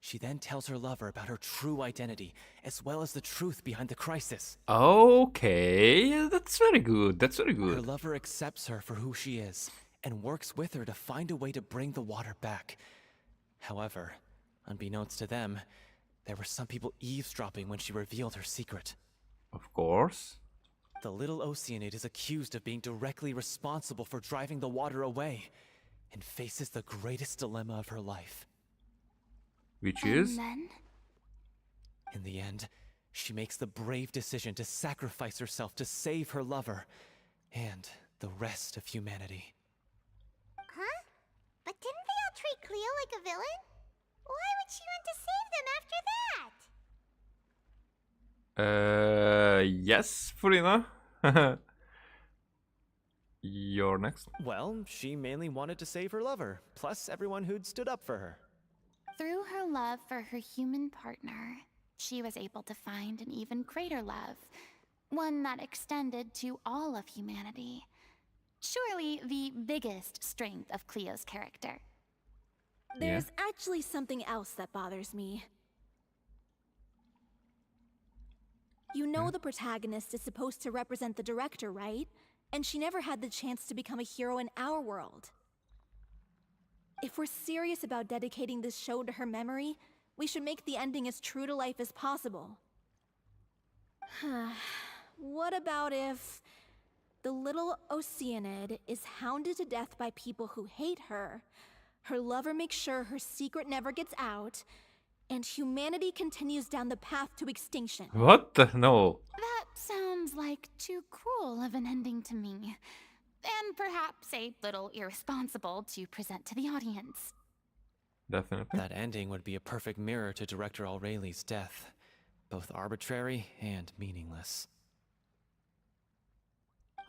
She then tells her lover about her true identity, as well as the truth behind the crisis. Okay, that's very good. That's very Her good. lover accepts her for who she is, and works with her to find a way to bring the water back. However, unbeknownst to them, there were some people eavesdropping when she revealed her secret. Of course. The little Oceanid is accused of being directly responsible for driving the water away, and faces the greatest dilemma of her life. Which And is? then, In the end, she makes the brave decision to sacrifice herself to save her lover, and the rest of humanity. Huh? But didn't they all treat Cleo like a villain? Why would she want to save them after that? Yes, Furina. You're next. Well, she mainly wanted to save her lover, plus everyone who'd stood up for her. through her love for her human partner, she was able to find an even greater love, one that extended to all of humanity. Surely the biggest strength of Cleo's character. There's actually something else that bothers me. You know the protagonist is supposed to represent the director, right? And she never had the chance to become a hero in our world. If we're serious about dedicating this show to her memory, we should make the ending as true to life as possible. What about if the little Oceanid is hounded to death by people who hate her, her lover makes sure her secret never gets out, and humanity continues down the path to extinction? What the? No. That sounds like too cruel of an ending to me. And perhaps a little irresponsible to present to the audience. Definitely. That ending would be a perfect mirror to Director Aureli's death, both arbitrary and meaningless.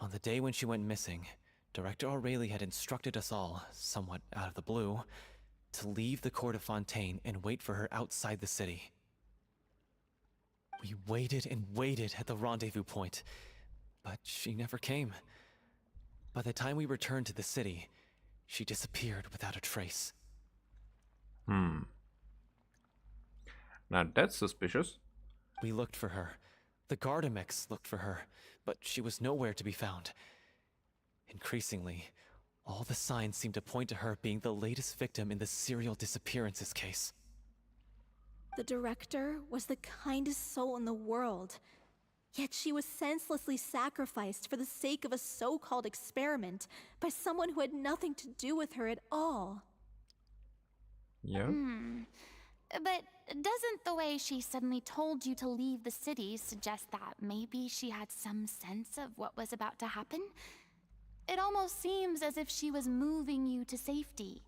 On the day when she went missing, Director Aureli had instructed us all, somewhat out of the blue, to leave the court of Fontaine and wait for her outside the city. We waited and waited at the rendezvous point, but she never came. By the time we returned to the city, she disappeared without a trace. Now that's suspicious. We looked for her. The Gardamex looked for her, but she was nowhere to be found. Increasingly, all the signs seemed to point to her being the latest victim in the serial disappearances case. The director was the kindest soul in the world, yet she was senselessly sacrificed for the sake of a so-called experiment by someone who had nothing to do with her at all. Yeah. But doesn't the way she suddenly told you to leave the city suggest that maybe she had some sense of what was about to happen? It almost seems as if she was moving you to safety.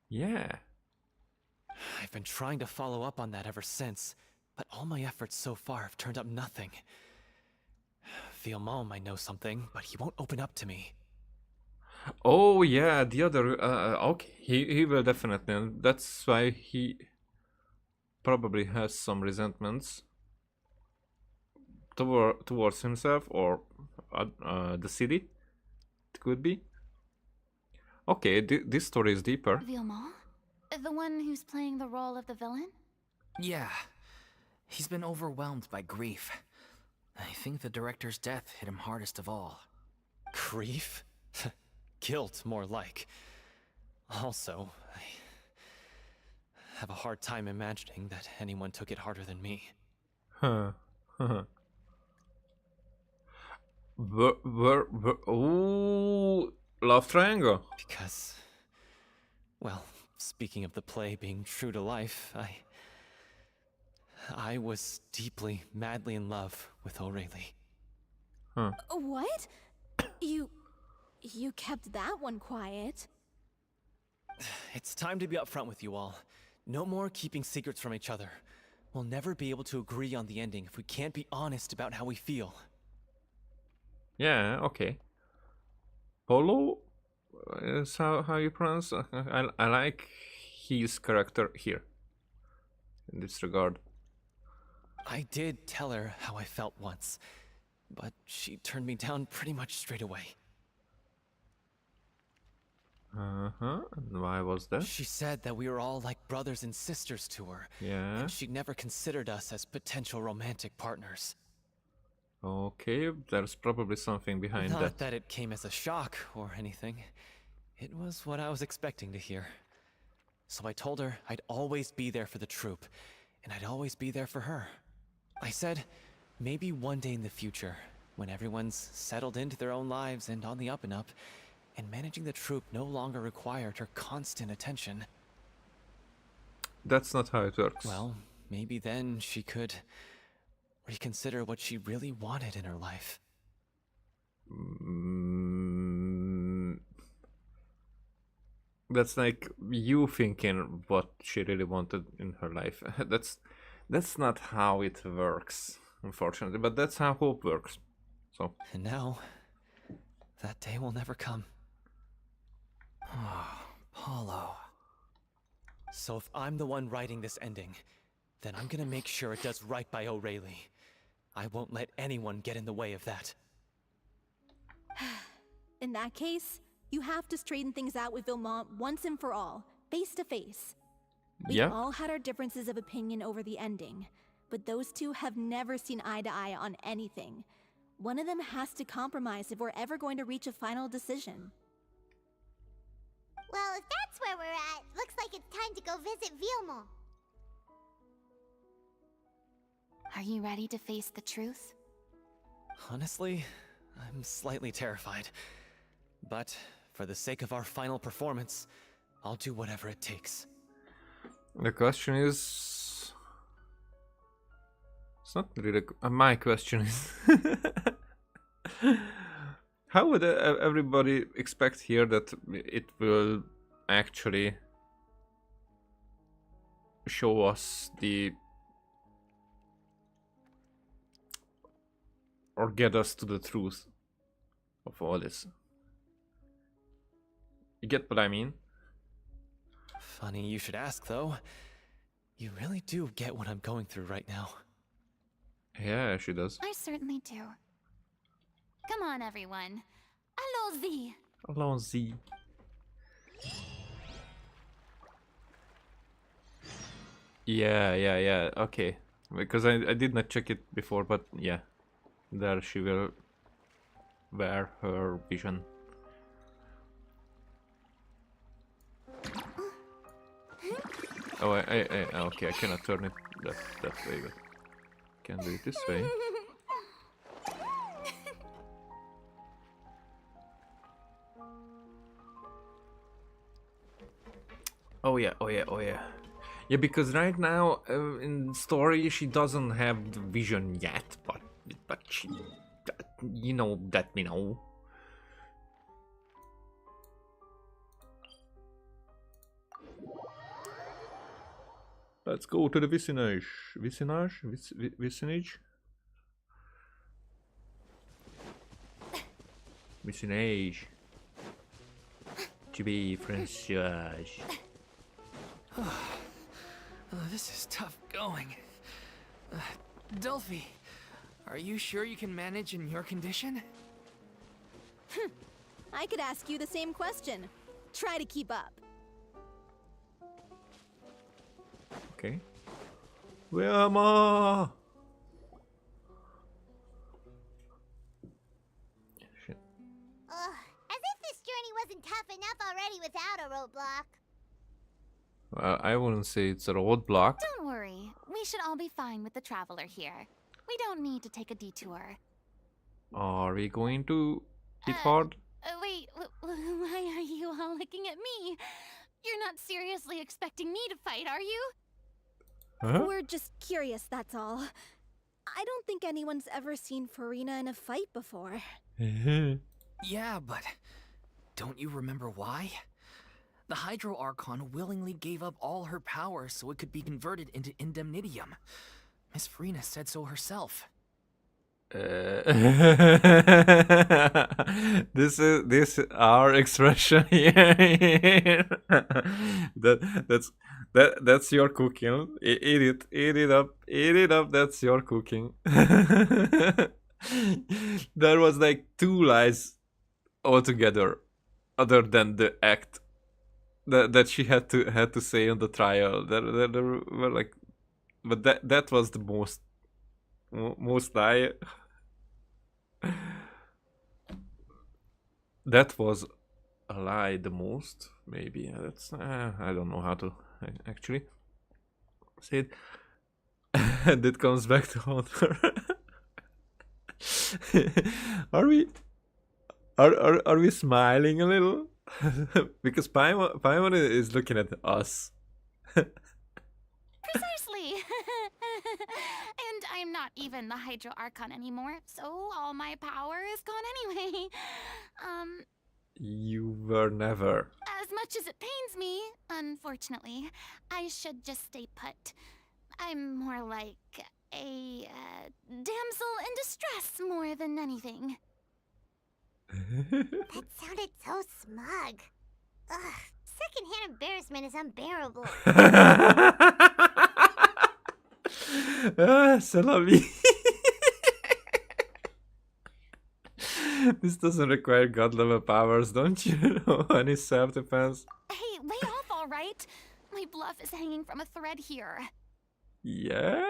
Yeah. I've been trying to follow up on that ever since, but all my efforts so far have turned up nothing. Villemont might know something, but he won't open up to me. Oh yeah, the other. Okay, he will definitely. And that's why he probably has some resentments towards himself or the city. It could be. Okay, this story is deeper. Villemont? The one who's playing the role of the villain? Yeah. He's been overwhelmed by grief. I think the director's death hit him hardest of all. Grief? Guilt, more like. Also, I have a hard time imagining that anyone took it harder than me. Huh. Ooh, love triangle. Because, well, speaking of the play being true to life, I was deeply, madly in love with Aurelie. Huh. What? You kept that one quiet. It's time to be upfront with you all. No more keeping secrets from each other. We'll never be able to agree on the ending if we can't be honest about how we feel. Yeah. Okay. Polo is how you pronounce. I like his character here. In this regard. I did tell her how I felt once, but she turned me down pretty much straight away. And why was that? She said that we were all like brothers and sisters to her. Yeah. And she'd never considered us as potential romantic partners. Okay, there's probably something behind Not that. that it came as a shock or anything. It was what I was expecting to hear. So I told her I'd always be there for the troupe, and I'd always be there for her. I said, maybe one day in the future, when everyone's settled into their own lives and on the up and up, and managing the troupe no longer required her constant attention. That's not how it works. Well, maybe then she could reconsider what she really wanted in her life. That's like you thinking what she really wanted in her life. That's not how it works, unfortunately. But that's how hope works. So. And now, that day will never come. Oh, Paulo. So if I'm the one writing this ending, then I'm gonna make sure it does right by Aurelie. I won't let anyone get in the way of that. In that case, you have to straighten things out with Villemont once and for all, face to face. We've Yeah. all had our differences of opinion over the ending, but those two have never seen eye to eye on anything. One of them has to compromise if we're ever going to reach a final decision. Well, if that's where we're at, looks like it's time to go visit Vilmo. Are you ready to face the truth? Honestly, I'm slightly terrified. But for the sake of our final performance, I'll do whatever it takes. The question is... It's not really... my question is... How would everybody expect here that it will actually show us the... or get us to the truth of all this? You get what I mean? Funny you should ask, though. You really do get what I'm going through right now. Yeah, she does. I certainly do. Come on, everyone. Allons-y. Allons-y. Yeah, okay. Because I did not check it before, but yeah. There she will wear her vision. Oh, okay, I cannot turn it that way, but can do it this way. Oh yeah. Yeah, because right now in story she doesn't have the vision yet, but she, you know that we know. Let's go to the vicinage. Vicinage? Vicinage. To be French. This is tough going. Delphi, are you sure you can manage in your condition? I could ask you the same question. Try to keep up. Okay. Where am I? Shit. As if this journey wasn't tough enough already without a roadblock. Well, I wouldn't say it's a roadblock. Don't worry. We should all be fine with the traveler here. We don't need to take a detour. Are we going to hit hard? Wait, why are you all looking at me? You're not seriously expecting me to fight, are you? Huh? We're just curious, that's all. I don't think anyone's ever seen Furina in a fight before. Yeah, but don't you remember why? The Hydro Archon willingly gave up all her power so it could be converted into Indemnitium. Miss Furina said so herself. This is our expression here. That's your cooking. Eat it up. That's your cooking. There was like 2 lies altogether, other than the act that she had to say on the trial. There were like, but that was the most lie. That was a lie the most, maybe. That's I don't know how to actually say it. And it comes back to Hunter. Are we smiling a little? Because Paimon is looking at us. Precisely. And I'm not even the Hydro Archon anymore, so all my power is gone anyway. You were never. As much as it pains me, unfortunately, I should just stay put. I'm more like a damsel in distress more than anything. That sounded so smug. Ugh, secondhand embarrassment is unbearable. C'est la vie. This doesn't require god level powers, don't you know? Any self-defense? Hey, lay off, all right? My bluff is hanging from a thread here. Yeah?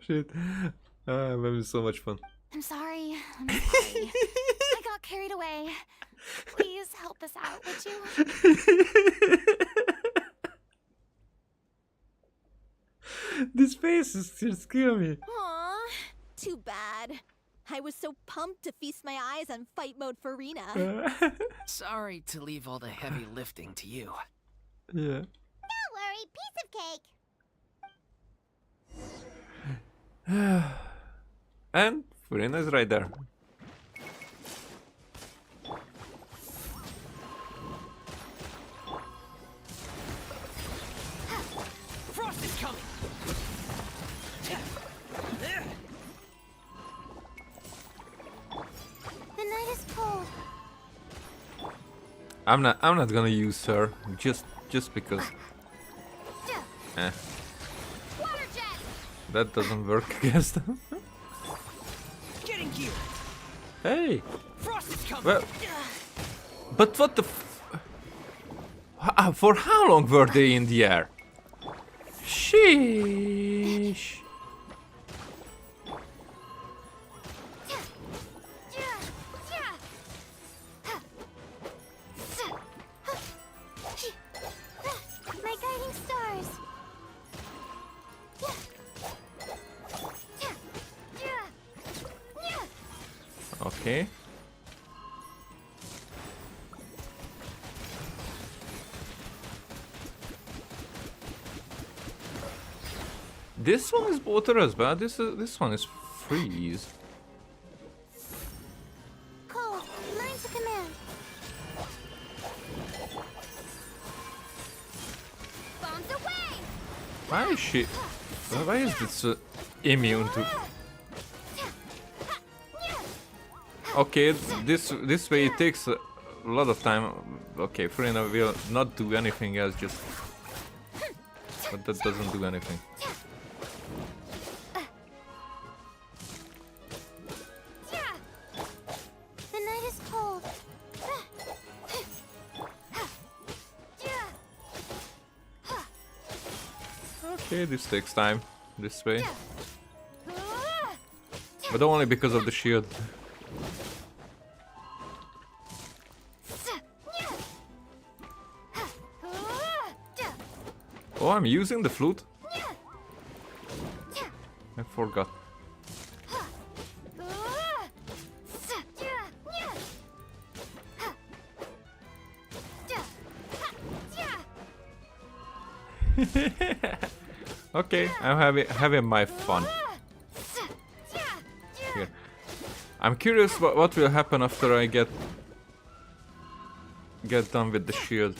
Shit. I'm having so much fun. I'm sorry. I got carried away. Please help us out, would you? This face is just killing me. Aw, too bad. I was so pumped to feast my eyes on fight mode Furina. Sorry to leave all the heavy lifting to you. Yeah. Don't worry, piece of cake. And Furina is right there. Frost is coming! The night is cold. I'm not gonna use her just because. Eh. Water jet. That doesn't work against them. Getting gear! Hey! Frost is coming! Well, but what the for how long were they in the air? Sheesh. My guiding stars. Okay. This one is water as well. This one is freeze. Cold. Learn to command. Bombs away. Why is she? Why is this immune to? Okay, this way it takes a lot of time. Okay, Furina will not do anything else, just. But that doesn't do anything. The night is cold. Okay, this takes time. This way. But only because of the shield. Oh, I'm using the flute? I forgot. Okay, I'm having my fun. Here. I'm curious what will happen after I get done with the shield.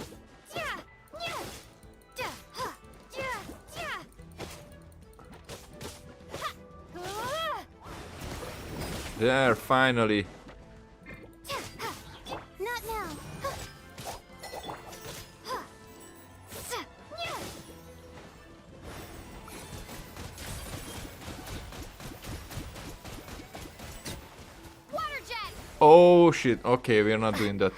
There, finally. Not now. Water jet. Oh shit, okay, we're not doing that.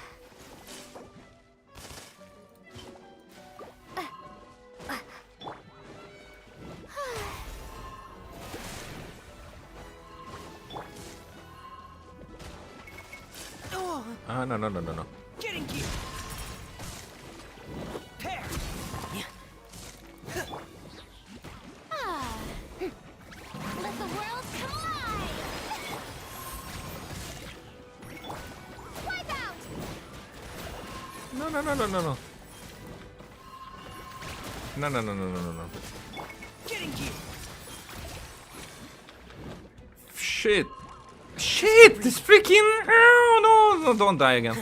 Ah, no. Getting gear! Pair! Let the world collide. Wipe out. No. Getting gear! Shit! Shit! This freaking... Oh, no, don't die again.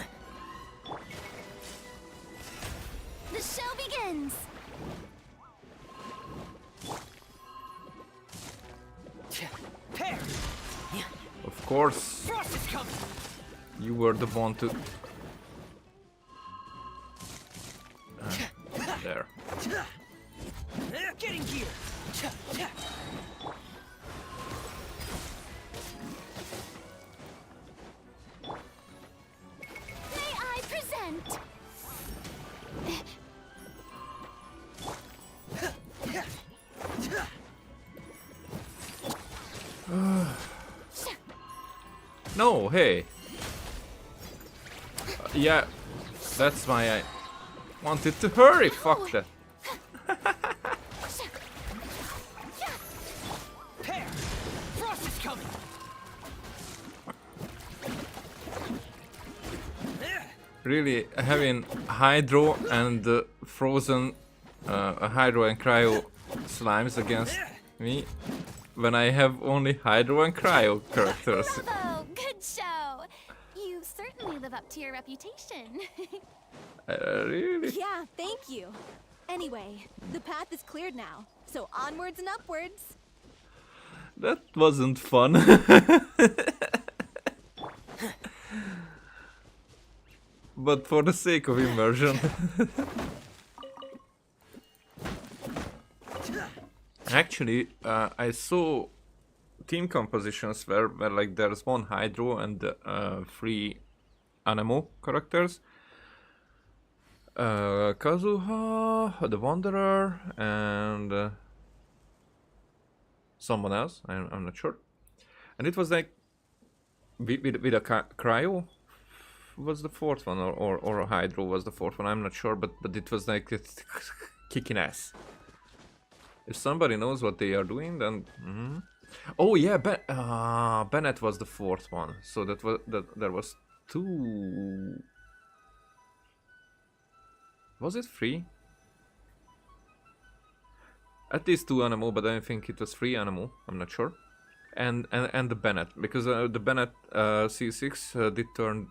The show begins. Pair! Of course, Frost is coming! you were the one to... There. Getting gear! May I present? No, hey. Yeah, that's why I wanted to hurry. Fuck that. There! Frost is coming! Really, having Hydro and Frozen, Hydro and Cryo slimes against me when I have only Hydro and Cryo characters. Bravo! Good show! You certainly live up to your reputation. Really? Yeah, thank you. Anyway, the path is cleared now, so onwards and upwards. That wasn't fun. But for the sake of immersion. Actually, I saw team compositions where like there's one Hydro and 3 Anemo characters. Kazuha, the Wanderer, and someone else. I'm not sure. And it was like with a Cryo was the fourth one, or a Hydro was the fourth one. I'm not sure, but it was like it's kicking ass. If somebody knows what they are doing, then oh yeah, Bennett was the fourth one. So there was 2. Was it 3? At least 2 Anemo, but I think it was 3 Anemo. I'm not sure. And the Bennett, because the Bennett C6 did turn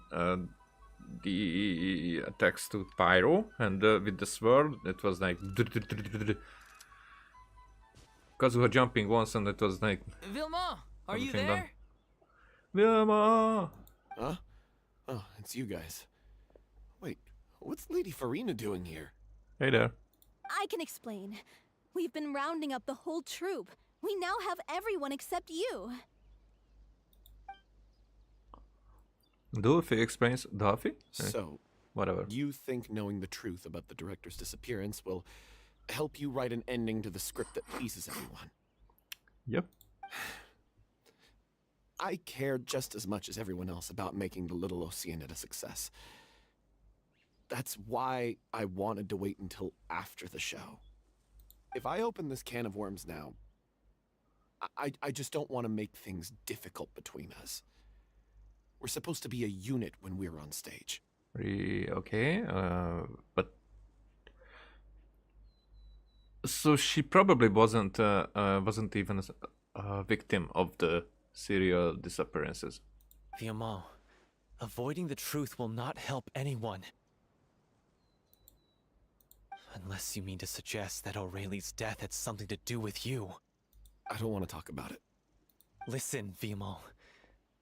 the attacks to Pyro, and with the sword it was like Kazuha jumping once, and it was like Vilma, are you everything there? done. Vilma! Huh? Oh, it's you guys. Wait, what's Lady Furina doing here? Hey there. I can explain. We've been rounding up the whole troop. We now have everyone except you. Duffy explains. Duffy? So, Whatever. you think knowing the truth about the director's disappearance will help you write an ending to the script that pleases everyone? Yep. I care just as much as everyone else about making the Little Oceanid a success. That's why I wanted to wait until after the show. If I open this can of worms now, I just don't want to make things difficult between us. We're supposed to be a unit when we're on stage. Okay, but so she probably wasn't even a victim of the serial disappearances. Vilma, avoiding the truth will not help anyone. Unless you mean to suggest that Aurelie's death had something to do with you. I don't want to talk about it. Listen, Vilma.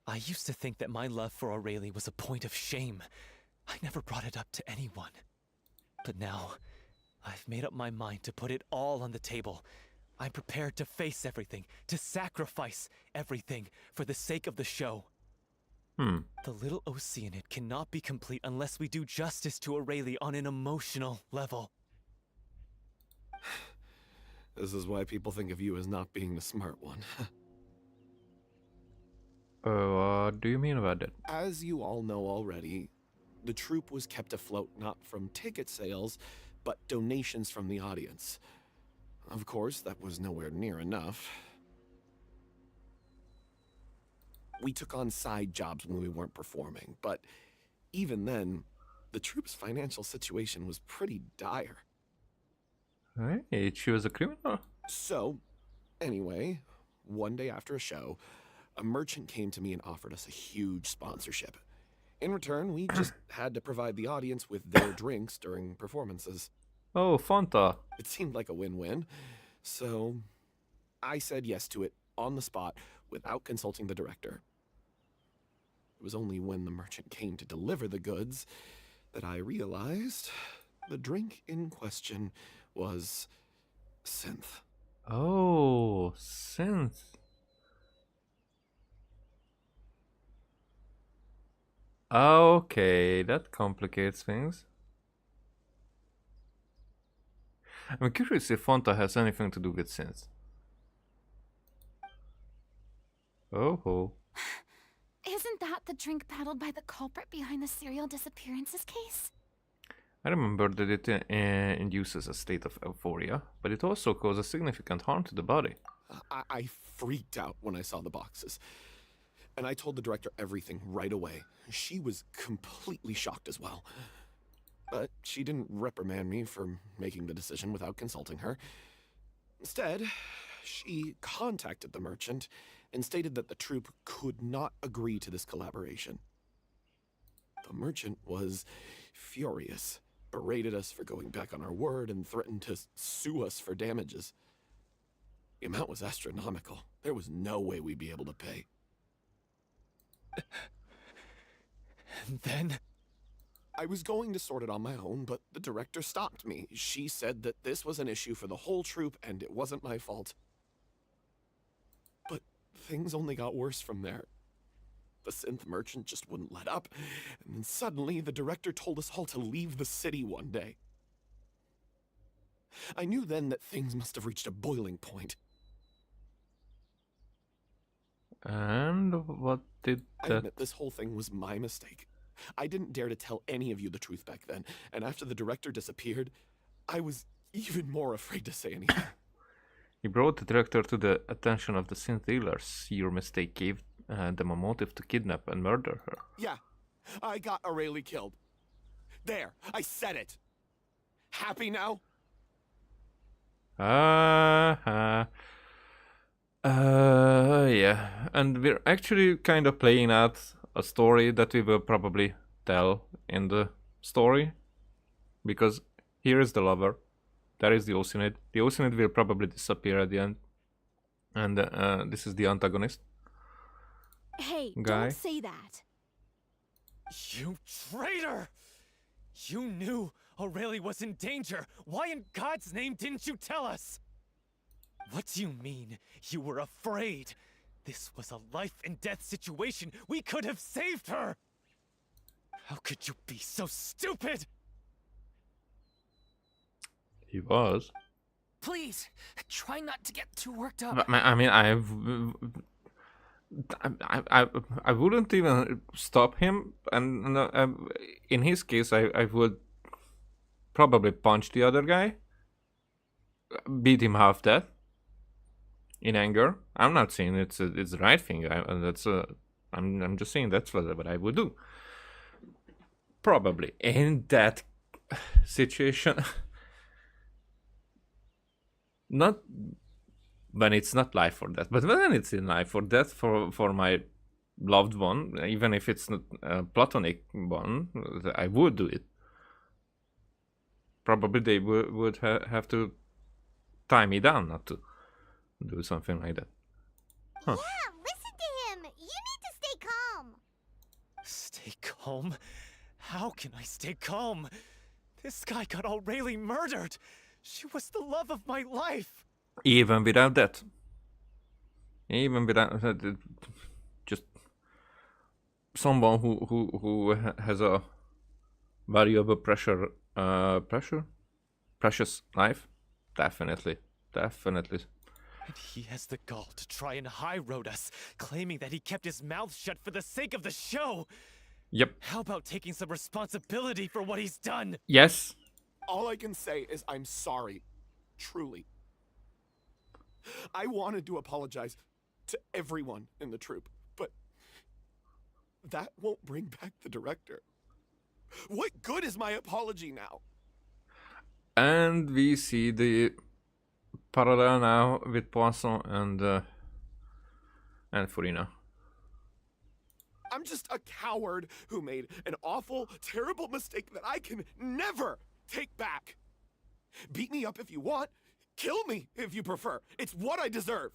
I used to think that my love for Aurelie was a point of shame. I never brought it up to anyone. But now, I've made up my mind to put it all on the table. I'm prepared to face everything, to sacrifice everything for the sake of the show. The Little Oceanid cannot be complete unless we do justice to Aurelie on an emotional level. This is why people think of you as not being the smart one. What do you mean about that? As you all know already, the troupe was kept afloat not from ticket sales, but donations from the audience. Of course, that was nowhere near enough. We took on side jobs when we weren't performing, but even then, the troupe's financial situation was pretty dire. Hey, she was a criminal? So, anyway, one day after a show, a merchant came to me and offered us a huge sponsorship. In return, we just had to provide the audience with their drinks during performances. Oh, Fanta. It seemed like a win-win, so I said yes to it on the spot without consulting the director. It was only when the merchant came to deliver the goods that I realized the drink in question was synth. Oh, synth. Okay, that complicates things. I'm curious if Fanta has anything to do with synth. Oh ho. Isn't that the drink peddled by the culprit behind the serial disappearances case? I remember that it induces a state of euphoria, but it also causes significant harm to the body. I freaked out when I saw the boxes. And I told the director everything right away. She was completely shocked as well. But she didn't reprimand me for making the decision without consulting her. Instead, she contacted the merchant and stated that the troupe could not agree to this collaboration. The merchant was furious, berated us for going back on our word, and threatened to sue us for damages. The amount was astronomical. There was no way we'd be able to pay. And then? I was going to sort it on my own, but the director stopped me. She said that this was an issue for the whole troupe and it wasn't my fault. But things only got worse from there. The synth merchant just wouldn't let up, and then suddenly the director told us all to leave the city one day. I knew then that things must have reached a boiling point. And what did I that... admit this whole thing was my mistake. I didn't dare to tell any of you the truth back then, and after the director disappeared, I was even more afraid to say anything. You brought the director to the attention of the synth dealers. Your mistake gave them a motive to kidnap and murder her. Yeah, I got Aurelie killed. There, I said it. Happy now? Yeah. And we're actually kind of playing out a story that we will probably tell in the story. Because here is the lover. There is the Oceanid. The Oceanid will probably disappear at the end. And this is the antagonist. Hey, Guy. don't say that. You traitor! You knew Aurelie was in danger. Why in God's name didn't you tell us? What do you mean, you were afraid? This was a life and death situation. We could have saved her! How could you be so stupid? He was. Please, try not to get too worked up. I mean, I wouldn't even stop him, and in his case, I would probably punch the other guy, beat him half death in anger. I'm not saying it's the right thing. I'm just saying that's what I would do. Probably in that situation, not. When it's not life or death, but when it's in life or death for my loved one, even if it's not a platonic one, I would do it. Probably they would have to tie me down not to do something like that. Huh. Yeah, listen to him. You need to stay calm. Stay calm? How can I stay calm? This guy got Aurelie murdered. She was the love of my life. Even without that. Even without just someone who has a variable precious life. Definitely. And he has the gall to try and high road us, claiming that he kept his mouth shut for the sake of the show. Yep. How about taking some responsibility for what he's done? Yes. All I can say is I'm sorry. Truly. I wanted to apologize to everyone in the troupe, but that won't bring back the director. What good is my apology now? And we see the parallel now with Poisson and Furina. I'm just a coward who made an awful, terrible mistake that I can never take back. Beat me up if you want. Kill me if you prefer. It's what I deserve.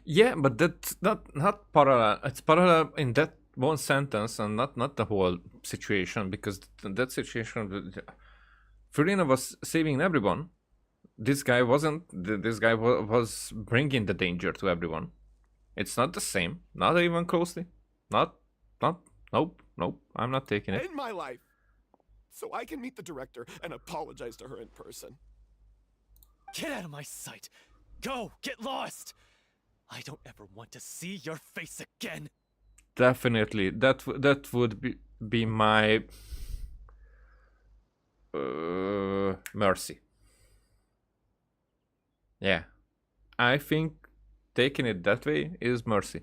Yeah, but that's not parallel. It's parallel in that one sentence and not the whole situation, because that situation, Furina was saving everyone. This guy wasn't. This guy was bringing the danger to everyone. It's not the same. Not even closely. Nope. I'm not taking it. In my life. So I can meet the director and apologize to her in person. Get out of my sight! Go! Get lost! I don't ever want to see your face again! definitely that would be my mercy. Yeah, I think taking it that way is mercy.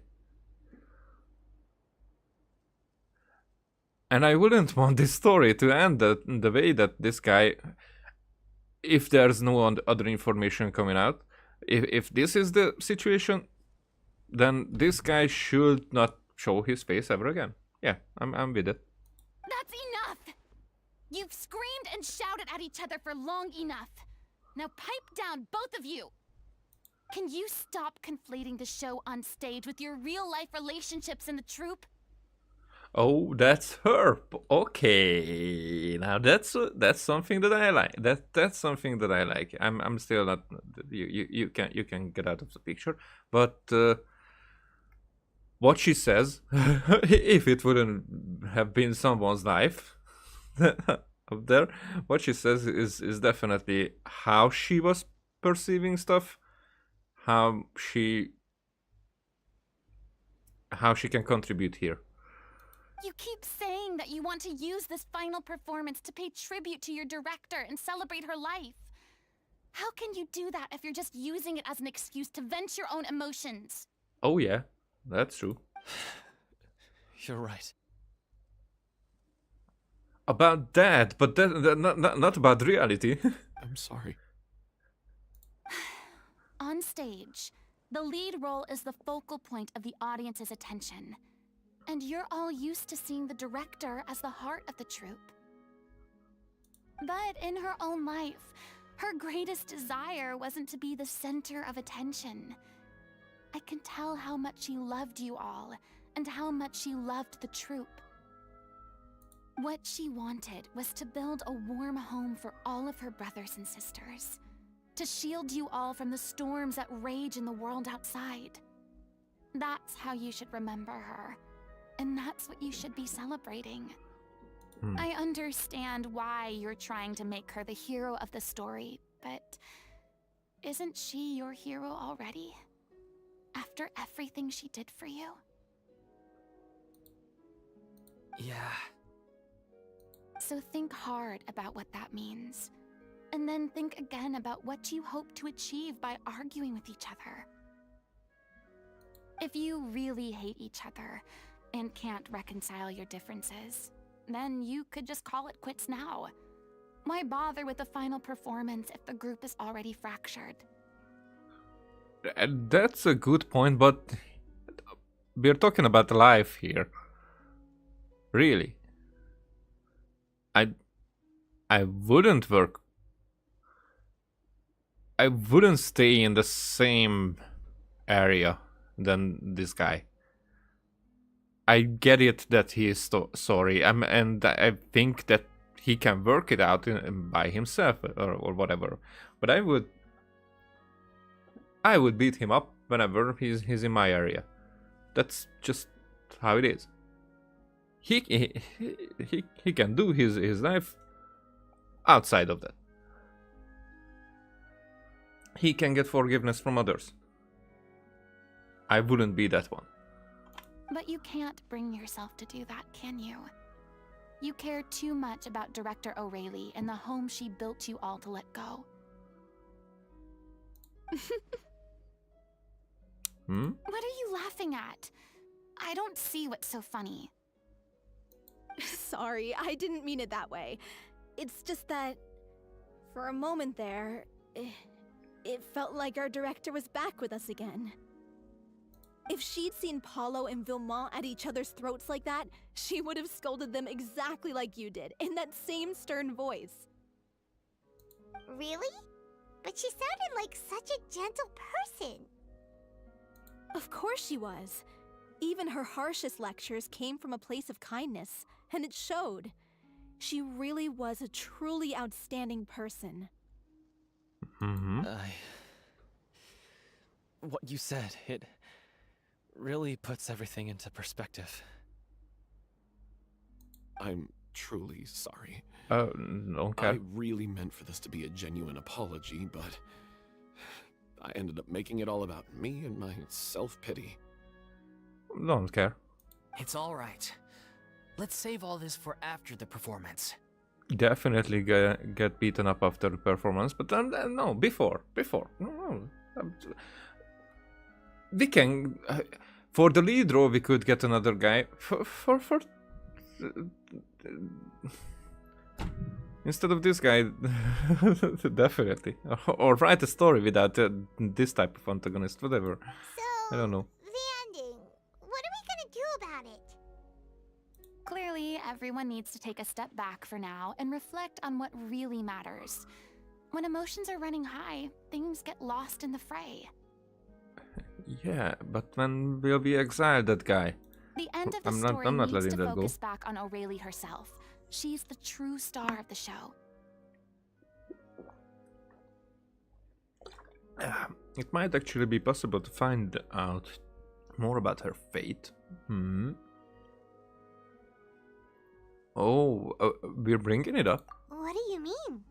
And I wouldn't want this story to end the way that this guy, if there's no other information coming out, if this is the situation, then this guy should not show his face ever again. Yeah, I'm with it. That's enough! You've screamed and shouted at each other for long enough. Now pipe down, both of you! Can you stop conflating the show on stage with your real-life relationships in the troupe? Oh, that's her. Okay, now that's something that I like. That's something that I like. I'm still not. You can get out of the picture, but what she says, if it wouldn't have been someone's life up there, what she says is definitely how she was perceiving stuff, how she can contribute here. You keep saying that you want to use this final performance to pay tribute to your director and celebrate her life. How can you do that if you're just using it as an excuse to vent your own emotions? Oh yeah, that's true. You're right. About that, but not about reality. I'm sorry. On stage, the lead role is the focal point of the audience's attention. And you're all used to seeing the director as the heart of the troupe. But in her own life, her greatest desire wasn't to be the center of attention. I can tell how much she loved you all, and how much she loved the troupe. What she wanted was to build a warm home for all of her brothers and sisters. To shield you all from the storms that rage in the world outside. That's how you should remember her. And that's what you should be celebrating. I understand why you're trying to make her the hero of the story, but isn't she your hero already? After everything she did for you? Yeah. So think hard about what that means. And then think again about what you hope to achieve by arguing with each other. If you really hate each other, and can't reconcile your differences, then you could just call it quits now. Why bother with the final performance if the group is already fractured? That's a good point, but we're talking about life here. Really. I wouldn't work. I wouldn't stay in the same area than this guy. I get it that he is sorry, and I think that he can work it out by himself or whatever. But I would beat him up whenever he's in my area. That's just how it is. He can do his life outside of that. He can get forgiveness from others. I wouldn't be that one. But you can't bring yourself to do that, can you? You care too much about Director O'Reilly and the home she built you all to let go. What are you laughing at? I don't see what's so funny. Sorry, I didn't mean it that way. It's just that, for a moment there, it felt like our director was back with us again. If she'd seen Paulo and Vilmont at each other's throats like that, she would have scolded them exactly like you did, in that same stern voice. Really? But she sounded like such a gentle person. Of course she was. Even her harshest lectures came from a place of kindness, and it showed. She really was a truly outstanding person. What you said, it really puts everything into perspective. I'm truly sorry. Okay. I really meant for this to be a genuine apology, but I ended up making it all about me and my self-pity. Don't care. It's all right. Let's save all this for after the performance. Definitely get beaten up after the performance, but no, before. No. We can, for the lead role, we could get another guy for instead of this guy. Definitely, or write a story without this type of antagonist, whatever. So, I don't know. the ending. What are we gonna do about it? Clearly, everyone needs to take a step back for now and reflect on what really matters. When emotions are running high, things get lost in the fray. Yeah, but when will we exile that guy? The end of the I'm story not needs letting to that go. focus back on Aurelie herself. She's the true star of the show. It might actually be possible to find out more about her fate. Oh, we're bringing it up. What do you mean?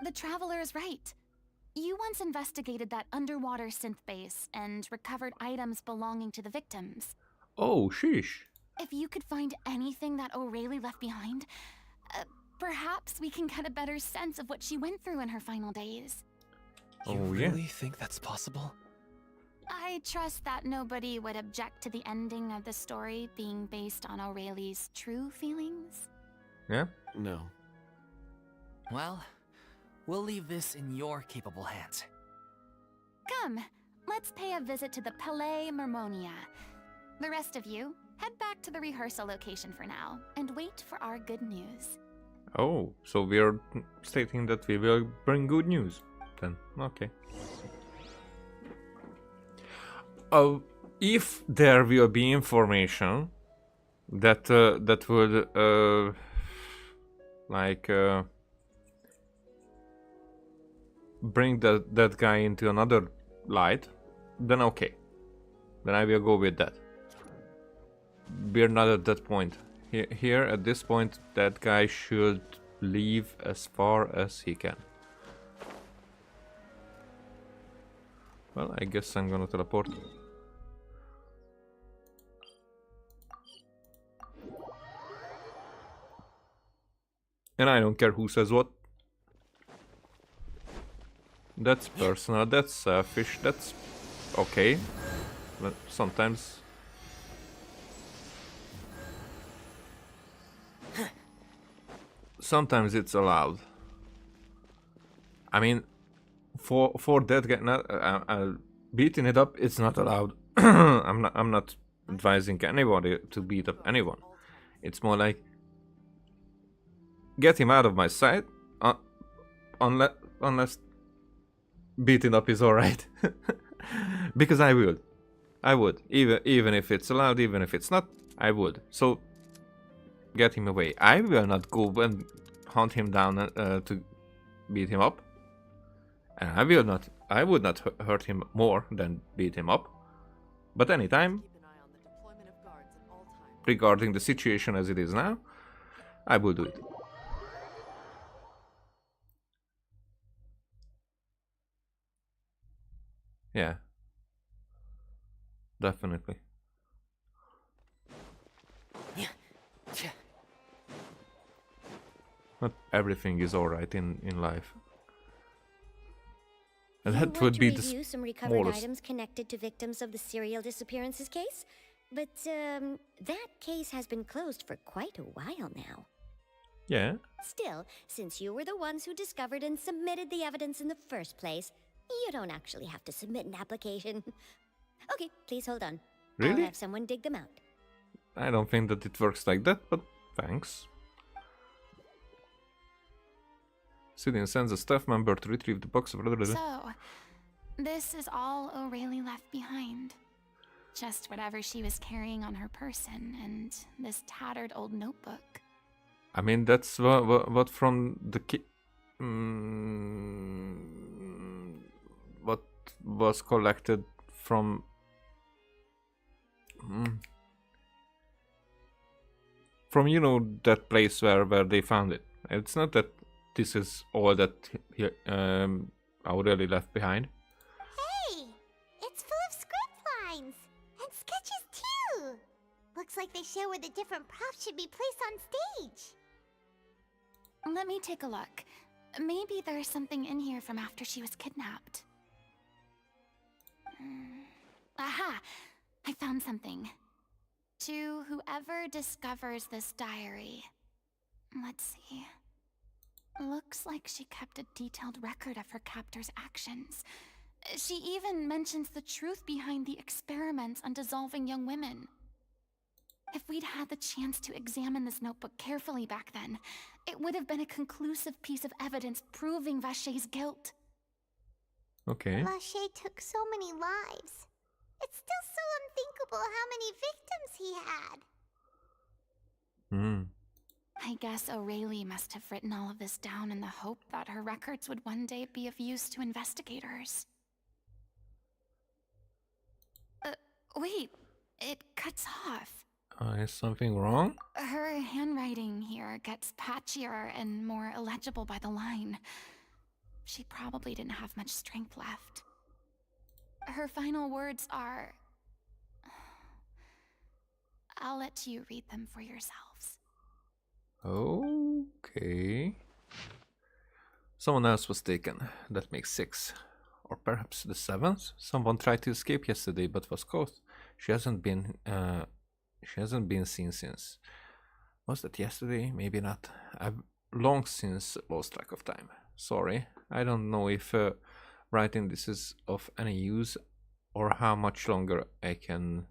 The Traveler is right. You once investigated that underwater synth base and recovered items belonging to the victims. Oh, sheesh. If you could find anything that Aurelie left behind, perhaps we can get a better sense of what she went through in her final days. You Oh, yeah. really think that's possible? I trust that nobody would object to the ending of the story being based on Aurelie's true feelings. Yeah? No. Well, we'll leave this in your capable hands. Come, let's pay a visit to the Palais Mermonia. The rest of you, head back to the rehearsal location for now, and wait for our good news. Oh, so we're stating that we will bring good news. Then, okay. Oh, if there will be information that that would bring that guy into another light, then okay. Then I will go with that. We're not at that point. Here at this point, that guy should leave as far as he can. Well, I guess I'm gonna teleport. And I don't care who says what. That's personal, that's selfish, that's okay. But sometimes... Sometimes it's allowed. I mean, for that guy, beating it up, it's not allowed. I'm not advising anybody to beat up anyone. It's more like, get him out of my sight, unless beating up is alright. Because I would, even if it's allowed, even if it's not, I would. So get him away. I will not go and hunt him down to beat him up, and I would not hurt him more than beat him up. But anytime, regarding the situation as it is now, I will do it. Yeah, definitely. Not everything is alright in life. And that would be the review some recovered smallest. items connected to victims of the serial disappearances case, but that case has been closed for quite a while now. Yeah. Still, since you were the ones who discovered and submitted the evidence in the first place, you don't actually have to submit an application. Okay, please hold on. Really? I'll have someone dig them out. I don't think that it works like that, but thanks. Sidin sends a staff member to retrieve the box of... So, this is all Aurelie left behind. Just whatever she was carrying on her person and this tattered old notebook. I mean, that's what from the what was collected from... From, you know, that place where they found it. It's not that this is all that Aurelie left behind. Hey! It's full of script lines! And sketches too! Looks like they show where the different props should be placed on stage. Let me take a look. Maybe there's something in here from after she was kidnapped. Aha! I found something. To whoever discovers this diary. Let's see. Looks like she kept a detailed record of her captor's actions. She even mentions the truth behind the experiments on dissolving young women. If we'd had the chance to examine this notebook carefully back then, it would have been a conclusive piece of evidence proving Vachey's guilt. Okay. Vache took so many lives. It's still so unthinkable how many victims he had. I guess O'Reilly must have written all of this down in the hope that her records would one day be of use to investigators. Wait, it cuts off. Is something wrong? Her handwriting here gets patchier and more illegible by the line. She probably didn't have much strength left. Her final words are... I'll let you read them for yourselves. Okay. Someone else was taken. That makes 6. Or perhaps the 7th? Someone tried to escape yesterday but was caught. She hasn't been seen since. Was that yesterday? Maybe not. I've long since lost track of time. Sorry. I don't know if writing this is of any use or how much longer I can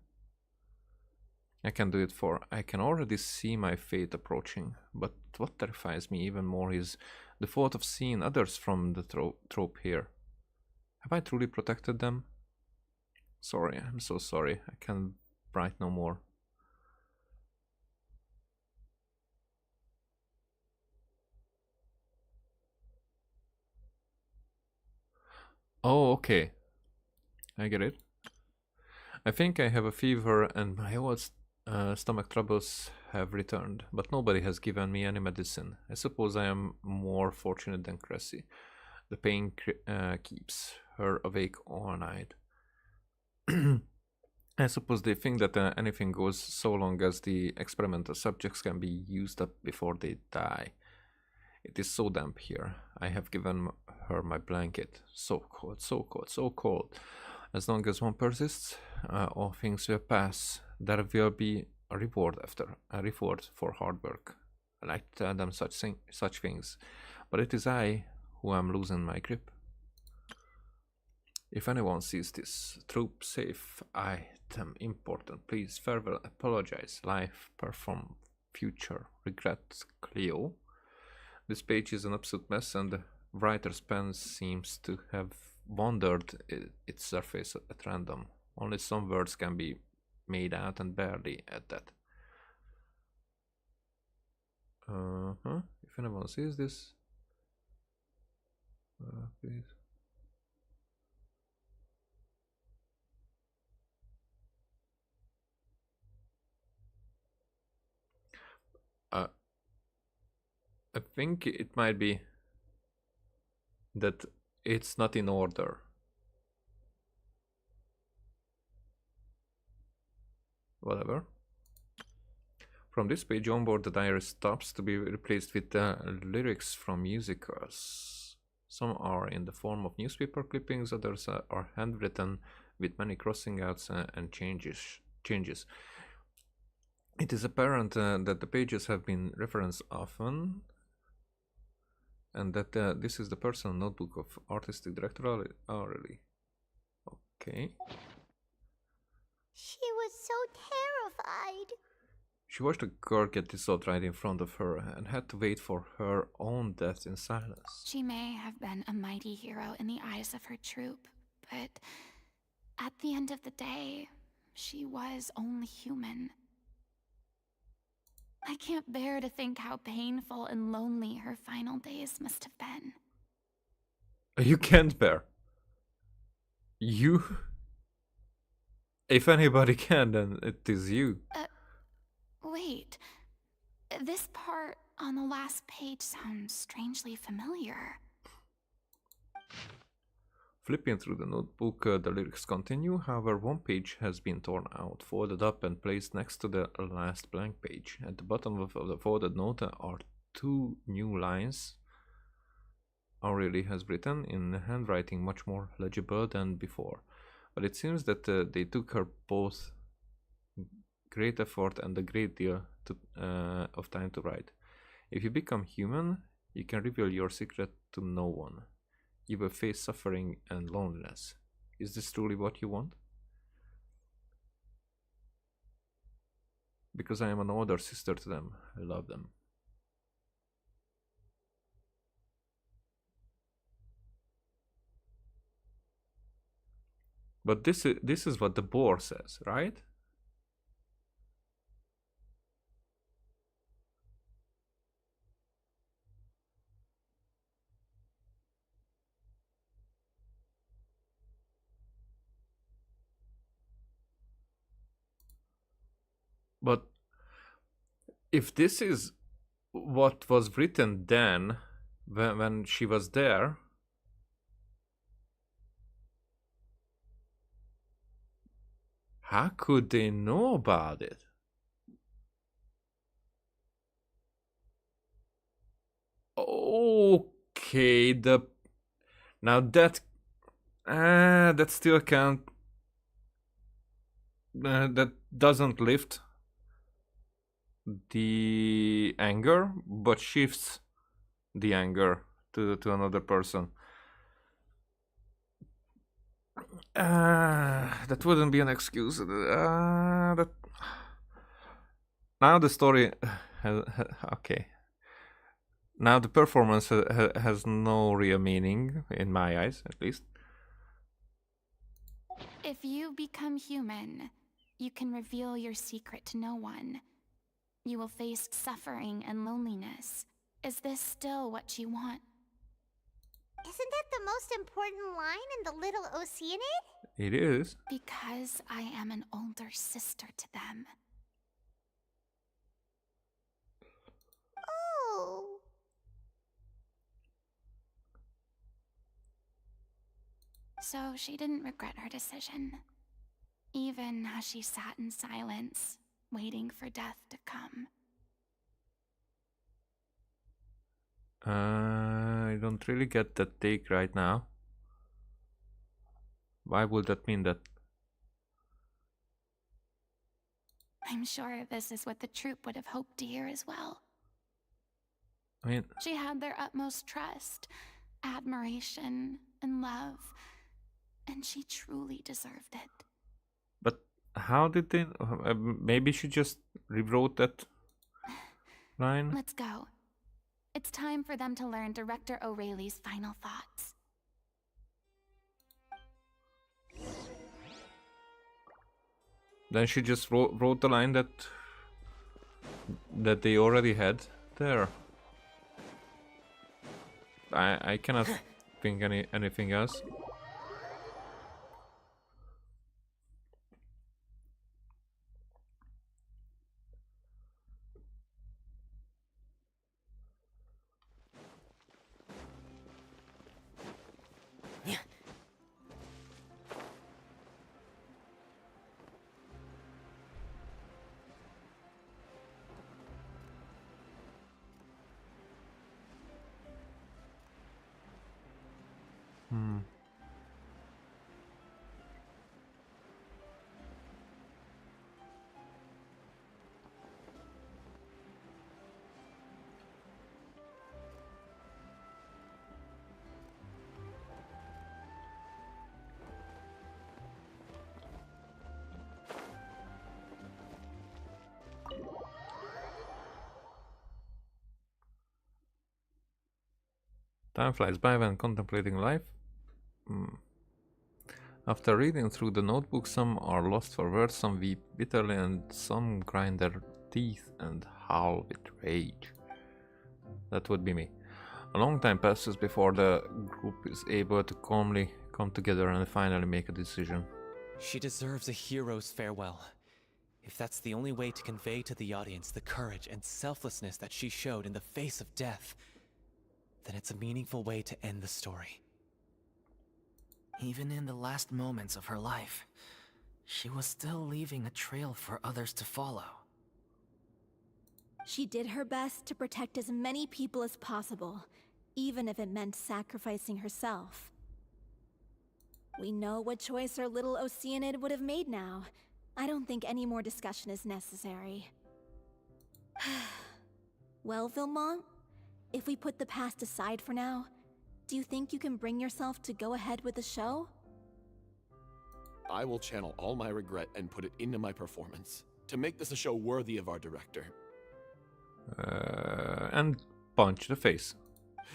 do it for. I can already see my fate approaching, but what terrifies me even more is the thought of seeing others from the trope here. Have I truly protected them? Sorry, I'm so sorry. I can't write no more. Oh, okay. I get it. I think I have a fever and my old stomach troubles have returned, but nobody has given me any medicine. I suppose I am more fortunate than Cressy. The pain keeps her awake all night. I suppose they think that anything goes so long as the experimental subjects can be used up before they die. It is so damp here. I have given her my blanket. So cold, so cold, so cold. As long as one persists, all things will pass. There will be a reward for hard work. I like to tell them such things, but it is I who am losing my grip. If anyone sees this troop safe item important, please farewell, apologize, life, perform, future, regret, Cleo. This page is an absolute mess and the writer's pen seems to have wandered its surface at random. Only some words can be made out and barely at that. If anyone sees this, please. I think it might be that it's not in order. Whatever. From this page onward, the diary stops to be replaced with lyrics from musicals. Some are in the form of newspaper clippings, others are handwritten with many crossing outs and changes. It is apparent that the pages have been referenced often, and that this is the personal notebook of artistic director Aurelie. Okay. She was so terrified. She watched a girl get dissolved right in front of her and had to wait for her own death in silence. She may have been a mighty hero in the eyes of her troop, but at the end of the day, she was only human. I can't bear to think how painful and lonely her final days must have been. You can't bear. You? If anybody can, then it is you. Wait. This part on the last page sounds strangely familiar. Flipping through the notebook, the lyrics continue. However, one page has been torn out, folded up, and placed next to the last blank page. At the bottom of the folded note are 2 new lines Aurelie has written in handwriting much more legible than before. But it seems that they took her both great effort and a great deal of time to write. If you become human, you can reveal your secret to no one. You will face suffering and loneliness. Is this truly what you want? Because I am an older sister to them, I love them. But this is what the boar says, right? But if this is what was written then, when she was there, how could they know about it? Okay, now that still can't, that doesn't lift the anger, but shifts the anger to another person. That wouldn't be an excuse. That now the story okay. Now the performance has no real meaning in my eyes, at least. If you become human, you can reveal your secret to no one. You will face suffering and loneliness. Is this still what you want? Isn't that the most important line in the Little Oceanid? It is. Because I am an older sister to them. Oh. So she didn't regret her decision, even as she sat in silence, waiting for death to come. I don't really get that take right now. Why would that mean that? I'm sure this is what the troupe would have hoped to hear as well. I mean, she had their utmost trust, admiration, and love, and she truly deserved it. But how did they? Maybe she just rewrote that line. Let's go. It's time for them to learn Director O'Reilly's final thoughts. Then she just wrote the line that they already had there. I cannot think anything else. Time flies by when contemplating life. After reading through the notebook, some are lost for words, some weep bitterly, and some grind their teeth and howl with rage. That would be me. A long time passes before the group is able to calmly come together and finally make a decision. She deserves a hero's farewell. If that's the only way to convey to the audience the courage and selflessness that she showed in the face of death, then it's a meaningful way to end the story. Even in the last moments of her life, she was still leaving a trail for others to follow. She did her best to protect as many people as possible, even if it meant sacrificing herself. We know what choice our little Oceanid would have made now. I don't think any more discussion is necessary. Well, Vilmont, if we put the past aside for now, do you think you can bring yourself to go ahead with the show? I will channel all my regret and put it into my performance to make this a show worthy of our director. And punch the face.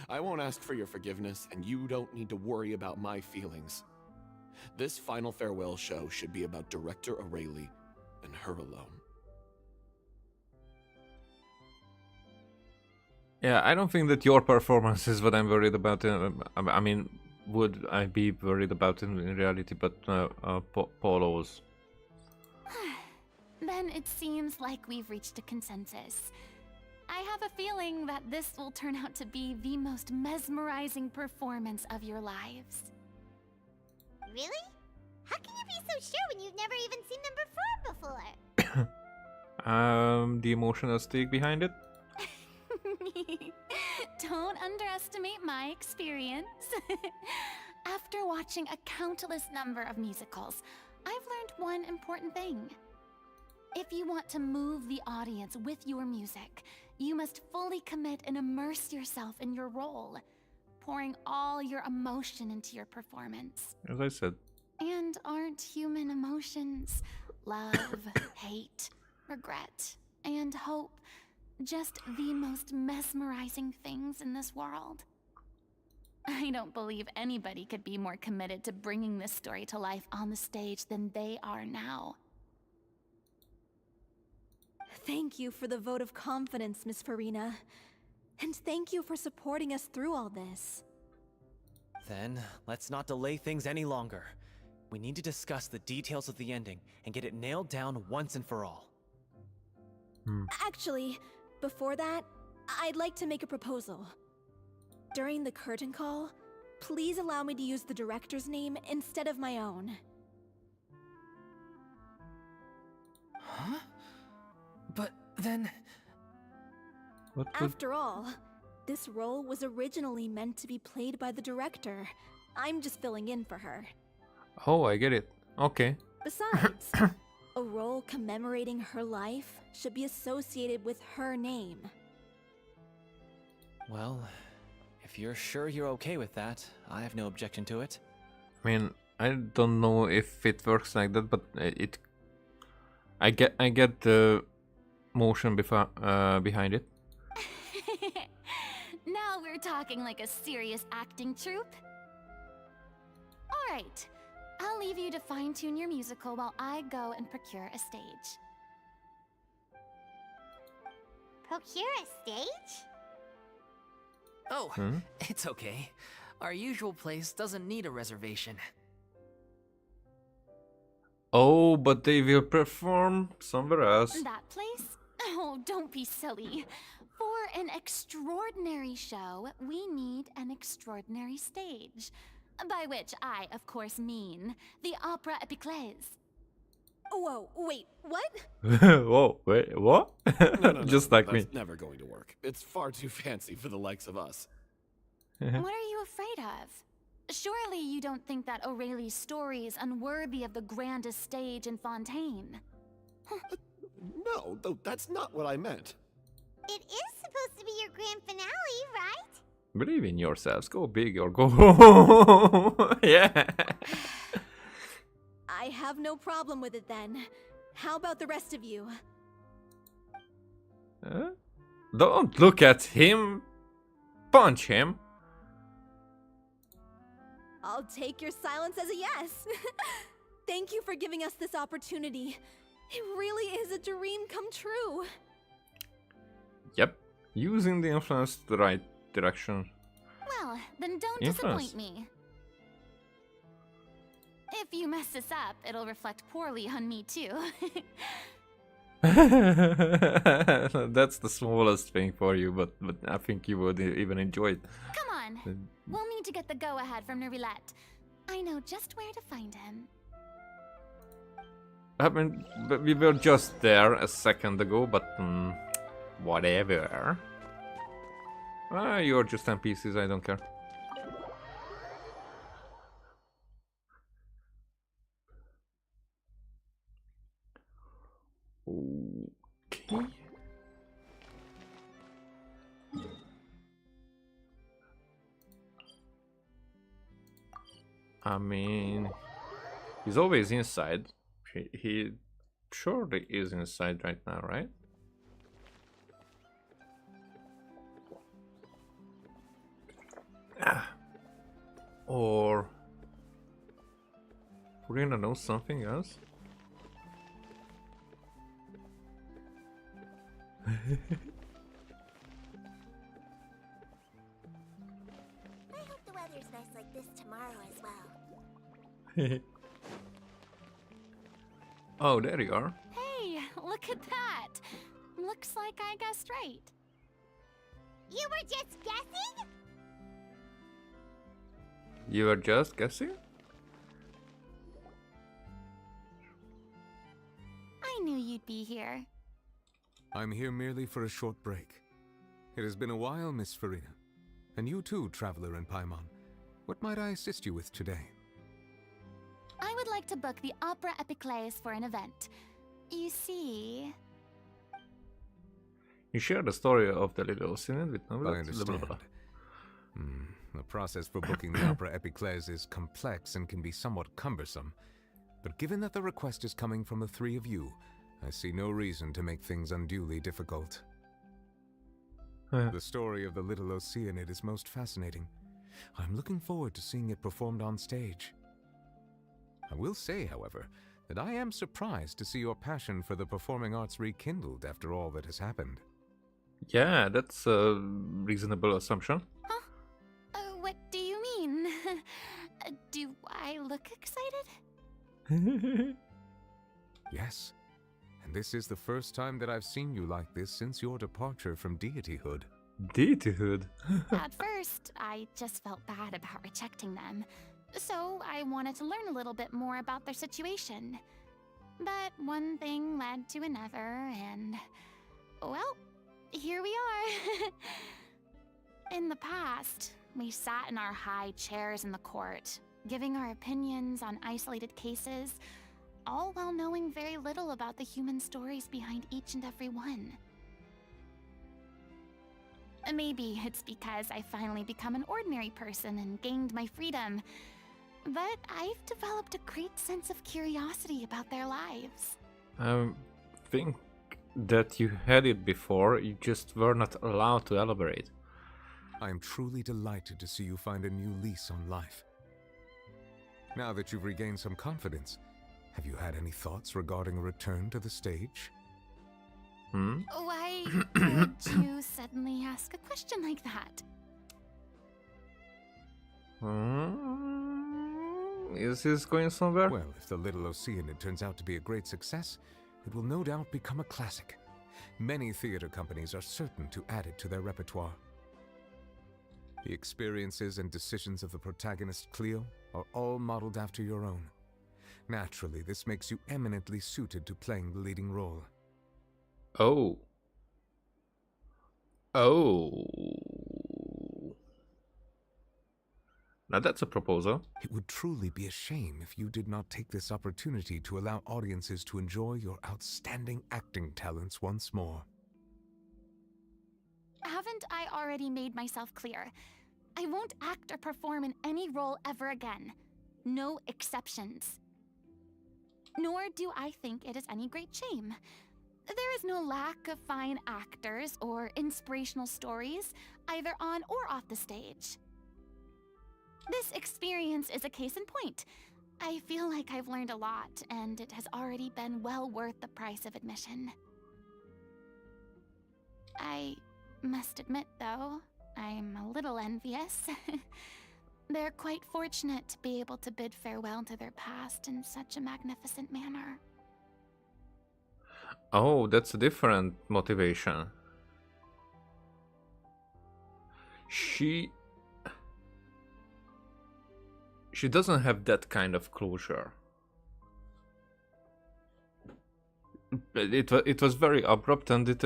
I won't ask for your forgiveness, and you don't need to worry about my feelings. This final farewell show should be about Director Aurelie and her alone. Yeah, I don't think that your performance is what I'm worried about. I mean, would I be worried about in reality, but Polo's. Then it seems like we've reached a consensus. I have a feeling that this will turn out to be the most mesmerizing performance of your lives. Really? How can you be so sure when you've never even seen them perform before? The emotional stake behind it? Don't underestimate my experience. After watching a countless number of musicals, I've learned one important thing. If you want to move the audience with your music, you must fully commit and immerse yourself in your role, pouring all your emotion into your performance. As I said. And aren't human emotions love, hate, regret, and hope just the most mesmerizing things in this world? I don't believe anybody could be more committed to bringing this story to life on the stage than they are now. Thank you for the vote of confidence, Miss Furina. And thank you for supporting us through all this. Then, let's not delay things any longer. We need to discuss the details of the ending and get it nailed down once and for all. Actually, before that, I'd like to make a proposal. During the curtain call, please allow me to use the director's name instead of my own. Huh? But then... After all, this role was originally meant to be played by the director. I'm just filling in for her. Oh, I get it. Okay. Besides, a role commemorating her life should be associated with her name. Well, if you're sure you're okay with that, I have no objection to it. I mean, I don't know if it works like that, but I get the motion behind it. Now we're talking like a serious acting troupe. All right, I'll leave you to fine-tune your musical while I go and procure a stage. Procure a stage? Oh, it's okay. Our usual place doesn't need a reservation. Oh, but they will perform somewhere else. That place? Oh, don't be silly. For an extraordinary show, we need an extraordinary stage. By which I, of course, mean the Opera Epiclese. Whoa, wait, what? Whoa, wait, what? No, Just like me. That's never going to work. It's far too fancy for the likes of us. What are you afraid of? Surely you don't think that Aurelie's story is unworthy of the grandest stage in Fontaine. No, though that's not what I meant. It is supposed to be your grand finale, right? Believe in yourselves. Go big or go home. Yeah. I have no problem with it then. How about the rest of you? Don't look at him. Punch him. I'll take your silence as a yes. Thank you for giving us this opportunity. It really is a dream come true. Yep. Using the influence the right direction. Well, then don't Influence. disappoint me. If you mess this up, it'll reflect poorly on me too. That's the smallest thing for you, but I think you would even enjoy it. Come on. We'll need to get the go-ahead from Nerilette. I know just where to find him. I mean, we were just there a second ago, but whatever. You're just NPCs, I don't care. Okay. I mean, he's always inside. He surely is inside right now, right? Or Furina knows something else? I hope the weather's nice like this tomorrow as well. Oh, there you are. Hey, look at that! Looks like I guessed right. You were just guessing? You were just guessing? I knew you'd be here. I'm here merely for a short break. It has been a while, Miss Furina. And you too, traveler in Paimon. What might I assist you with today? I would like to book the Opera Epiclese for an event. You see... You share the story of the little Synod with no. I understand. The process for booking the Opera Epiclese is complex and can be somewhat cumbersome. But given that the request is coming from the three of you, I see no reason to make things unduly difficult. The story of the little Oceanid is most fascinating. I'm looking forward to seeing it performed on stage. I will say, however, that I am surprised to see your passion for the performing arts rekindled after all that has happened. Yeah, that's a reasonable assumption. Huh? What do you mean? Do I look excited? Yes, and this is the first time that I've seen you like this since your departure from deityhood. Deityhood? At first, I just felt bad about rejecting them. So I wanted to learn a little bit more about their situation. But one thing led to another, and... well, here we are. In the past, we sat in our high chairs in the court, giving our opinions on isolated cases, all while knowing very little about the human stories behind each and every one. Maybe it's because I finally become an ordinary person and gained my freedom, but I've developed a great sense of curiosity about their lives. I think that you had it before, you just were not allowed to elaborate. I am truly delighted to see you find a new lease on life. Now that you've regained some confidence, have you had any thoughts regarding a return to the stage? Why would you suddenly ask a question like that? Is this going somewhere? Well, if the Little Oceanid turns out to be a great success, it will no doubt become a classic. Many theater companies are certain to add it to their repertoire. The experiences and decisions of the protagonist Cleo are all modeled after your own. Naturally, this makes you eminently suited to playing the leading role. Oh. Oh. Now that's a proposal. It would truly be a shame if you did not take this opportunity to allow audiences to enjoy your outstanding acting talents once more. Haven't I already made myself clear? I won't act or perform in any role ever again. No exceptions. Nor do I think it is any great shame. There is no lack of fine actors or inspirational stories, either on or off the stage. This experience is a case in point. I feel like I've learned a lot, and it has already been well worth the price of admission. I must admit, though, I'm a little envious. They're quite fortunate to be able to bid farewell to their past in such a magnificent manner. Oh, that's a different motivation. she doesn't have that kind of closure. It was very abrupt, and it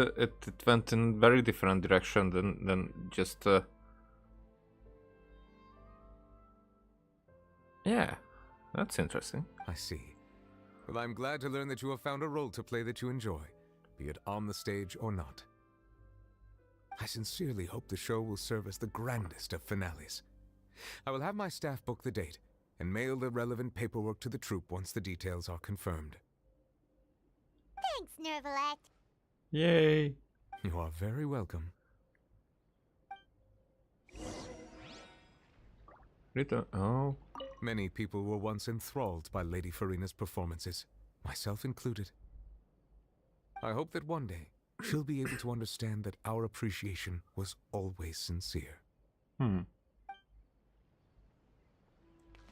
went in very different direction than just yeah, that's interesting. I see. Well, I'm glad to learn that you have found a role to play that you enjoy, be it on the stage or not. I sincerely hope the show will serve as the grandest of finales. I will have my staff book the date and mail the relevant paperwork to the troupe once the details are confirmed. Thanks, Nervalette. Yay! You are very welcome. Oh. Many people were once enthralled by Lady Furina's performances, myself included. I hope that one day she'll be able to understand that our appreciation was always sincere.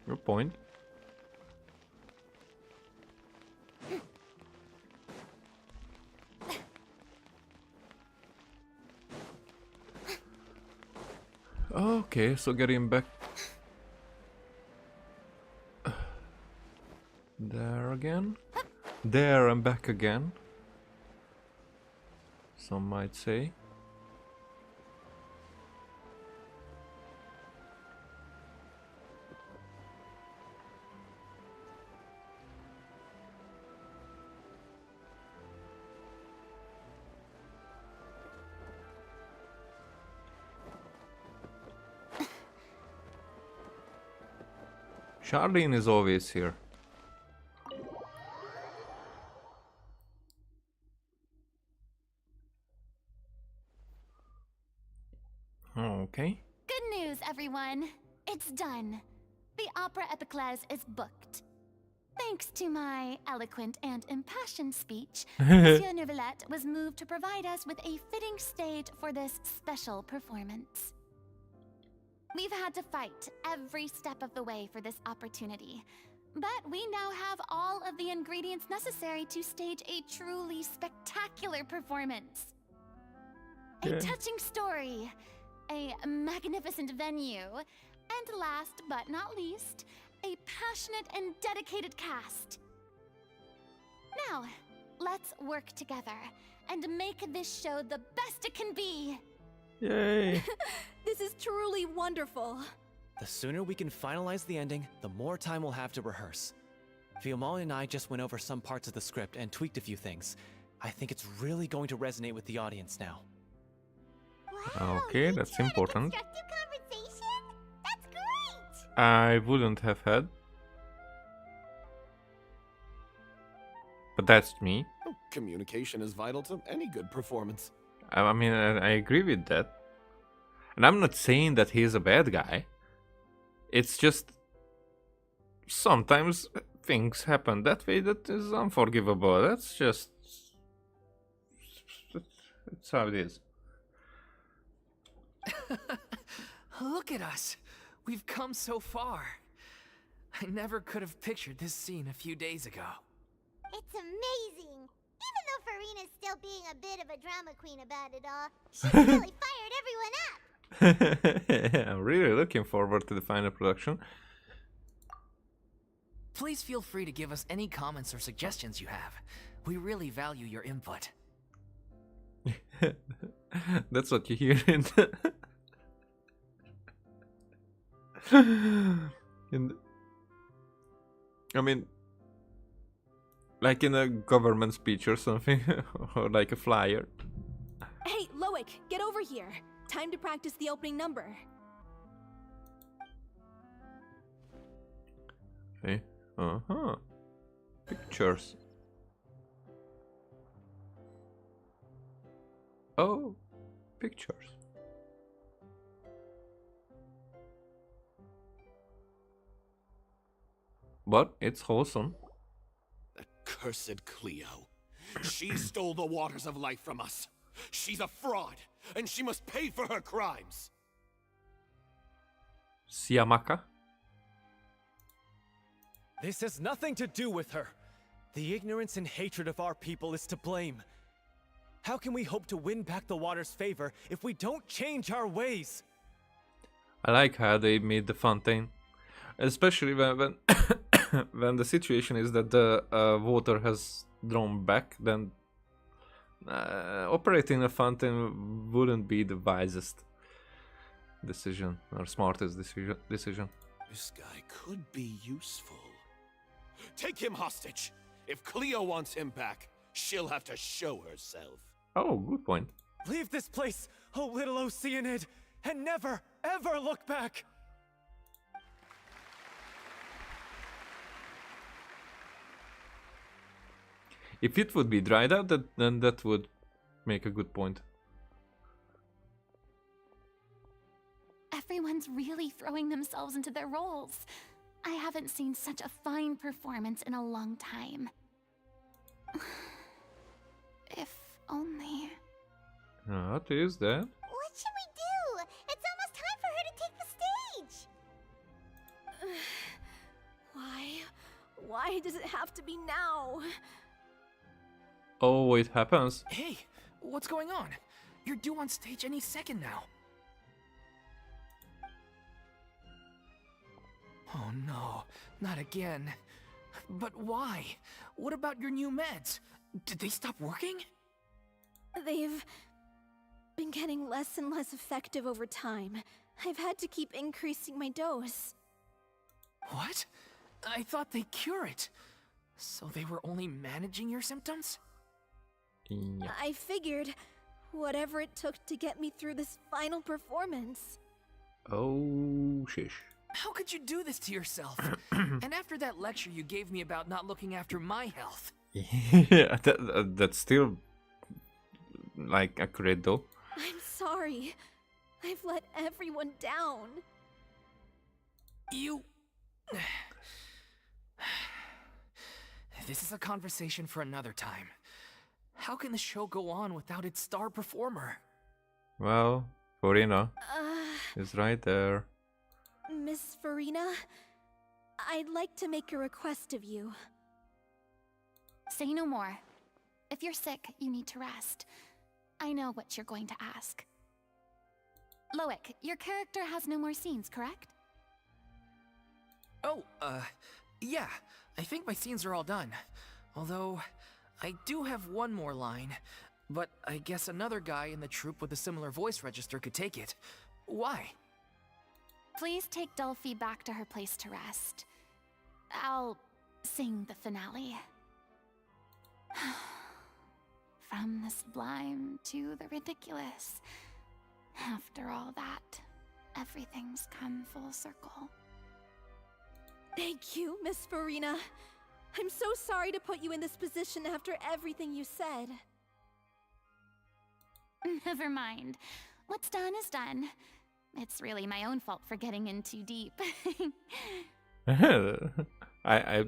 Good point. Okay, so getting back there again. There and back again. Some might say. Charlene is always here. Okay. Good news, everyone. It's done. The Opera Epiclese is booked. Thanks to my eloquent and impassioned speech, Monsieur Nervalette was moved to provide us with a fitting stage for this special performance. We've had to fight every step of the way for this opportunity, but we now have all of the ingredients necessary to stage a truly spectacular performance. A touching story, a magnificent venue, and last but not least, a passionate and dedicated cast. Now, let's work together and make this show the best it can be. Yay! This is truly wonderful. The sooner we can finalize the ending, the more time we'll have to rehearse. Fiamma and I just went over some parts of the script and tweaked a few things. I think it's really going to resonate with the audience now. Wow, Okay, you that's two had a important. constructive conversation? That's great! I wouldn't have had. But that's me. Oh, communication is vital to any good performance. I mean, I agree with that. And I'm not saying that he's a bad guy. It's just sometimes things happen that way that is unforgivable. That's just... It's how it is. Look at us. We've come so far. I never could have pictured this scene a few days ago. It's amazing! Even though Furina's still being a bit of a drama queen about it all, she's really fired everyone up! I'm really looking forward to the final production. Please feel free to give us any comments or suggestions you have. We really value your input. That's what you hear in I mean, like in a government speech or something, or like a flyer. Hey, Loic, get over here. Time to practice the opening number. Okay. Pictures. Oh, pictures. But it's wholesome. That cursed Cleo. She stole the waters of life from us. She's a fraud, and she must pay for her crimes. Siamaka. This has nothing to do with her. The ignorance and hatred of our people is to blame. How can we hope to win back the water's favor if we don't change our ways? I like how they made the fontaine. Especially when when the situation is that the water has drawn back, then operating a fountain wouldn't be the wisest decision or smartest decision. This guy could be useful. Take him hostage. If Cleo wants him back, she'll have to show herself. Oh, good point. Leave this place, oh little Oceanid, and never, ever look back! If it would be dried out, then that would make a good point. Everyone's really throwing themselves into their roles. I haven't seen such a fine performance in a long time. If only. What is that? What should we do? It's almost time for her to take the stage. Why? Why does it have to be now? Oh, it happens. Hey, what's going on? You're due on stage any second now. Oh no, not again. But why? What about your new meds? Did they stop working? They've been getting less and less effective over time. I've had to keep increasing my dose. What? I thought they cure it. So they were only managing your symptoms? Yeah. I figured whatever it took to get me through this final performance. Oh, shish. How could you do this to yourself? And after that lecture you gave me about not looking after my health. Yeah, that's still like accurate though. I'm sorry. I've let everyone down. You... This is a conversation for another time. How can the show go on without its star performer? Well, Furina is right there. Miss Furina, I'd like to make a request of you. Say no more. If you're sick, you need to rest. I know what you're going to ask. Loic, your character has no more scenes, correct? Oh, yeah. I think my scenes are all done. Although, I do have one more line. But I guess another guy in the troupe with a similar voice register could take it. Why? Please take Delphi back to her place to rest. I'll sing the finale. From the sublime to the ridiculous. After all that, everything's come full circle. Thank you, Miss Furina. I'm so sorry to put you in this position after everything you said. Never mind. What's done is done. It's really my own fault for getting in too deep. I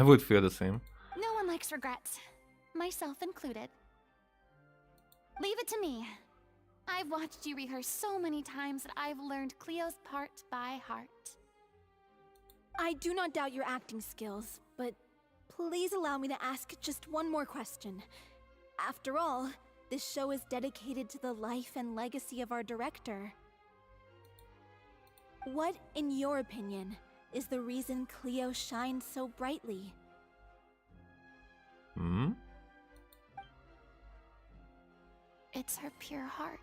would feel the same. No one likes regrets, myself included. Leave it to me. I've watched you rehearse so many times that I've learned Cleo's part by heart. I do not doubt your acting skills, but please allow me to ask just one more question. After all, this show is dedicated to the life and legacy of our director. What, in your opinion, is the reason Cleo shines so brightly? It's her pure heart.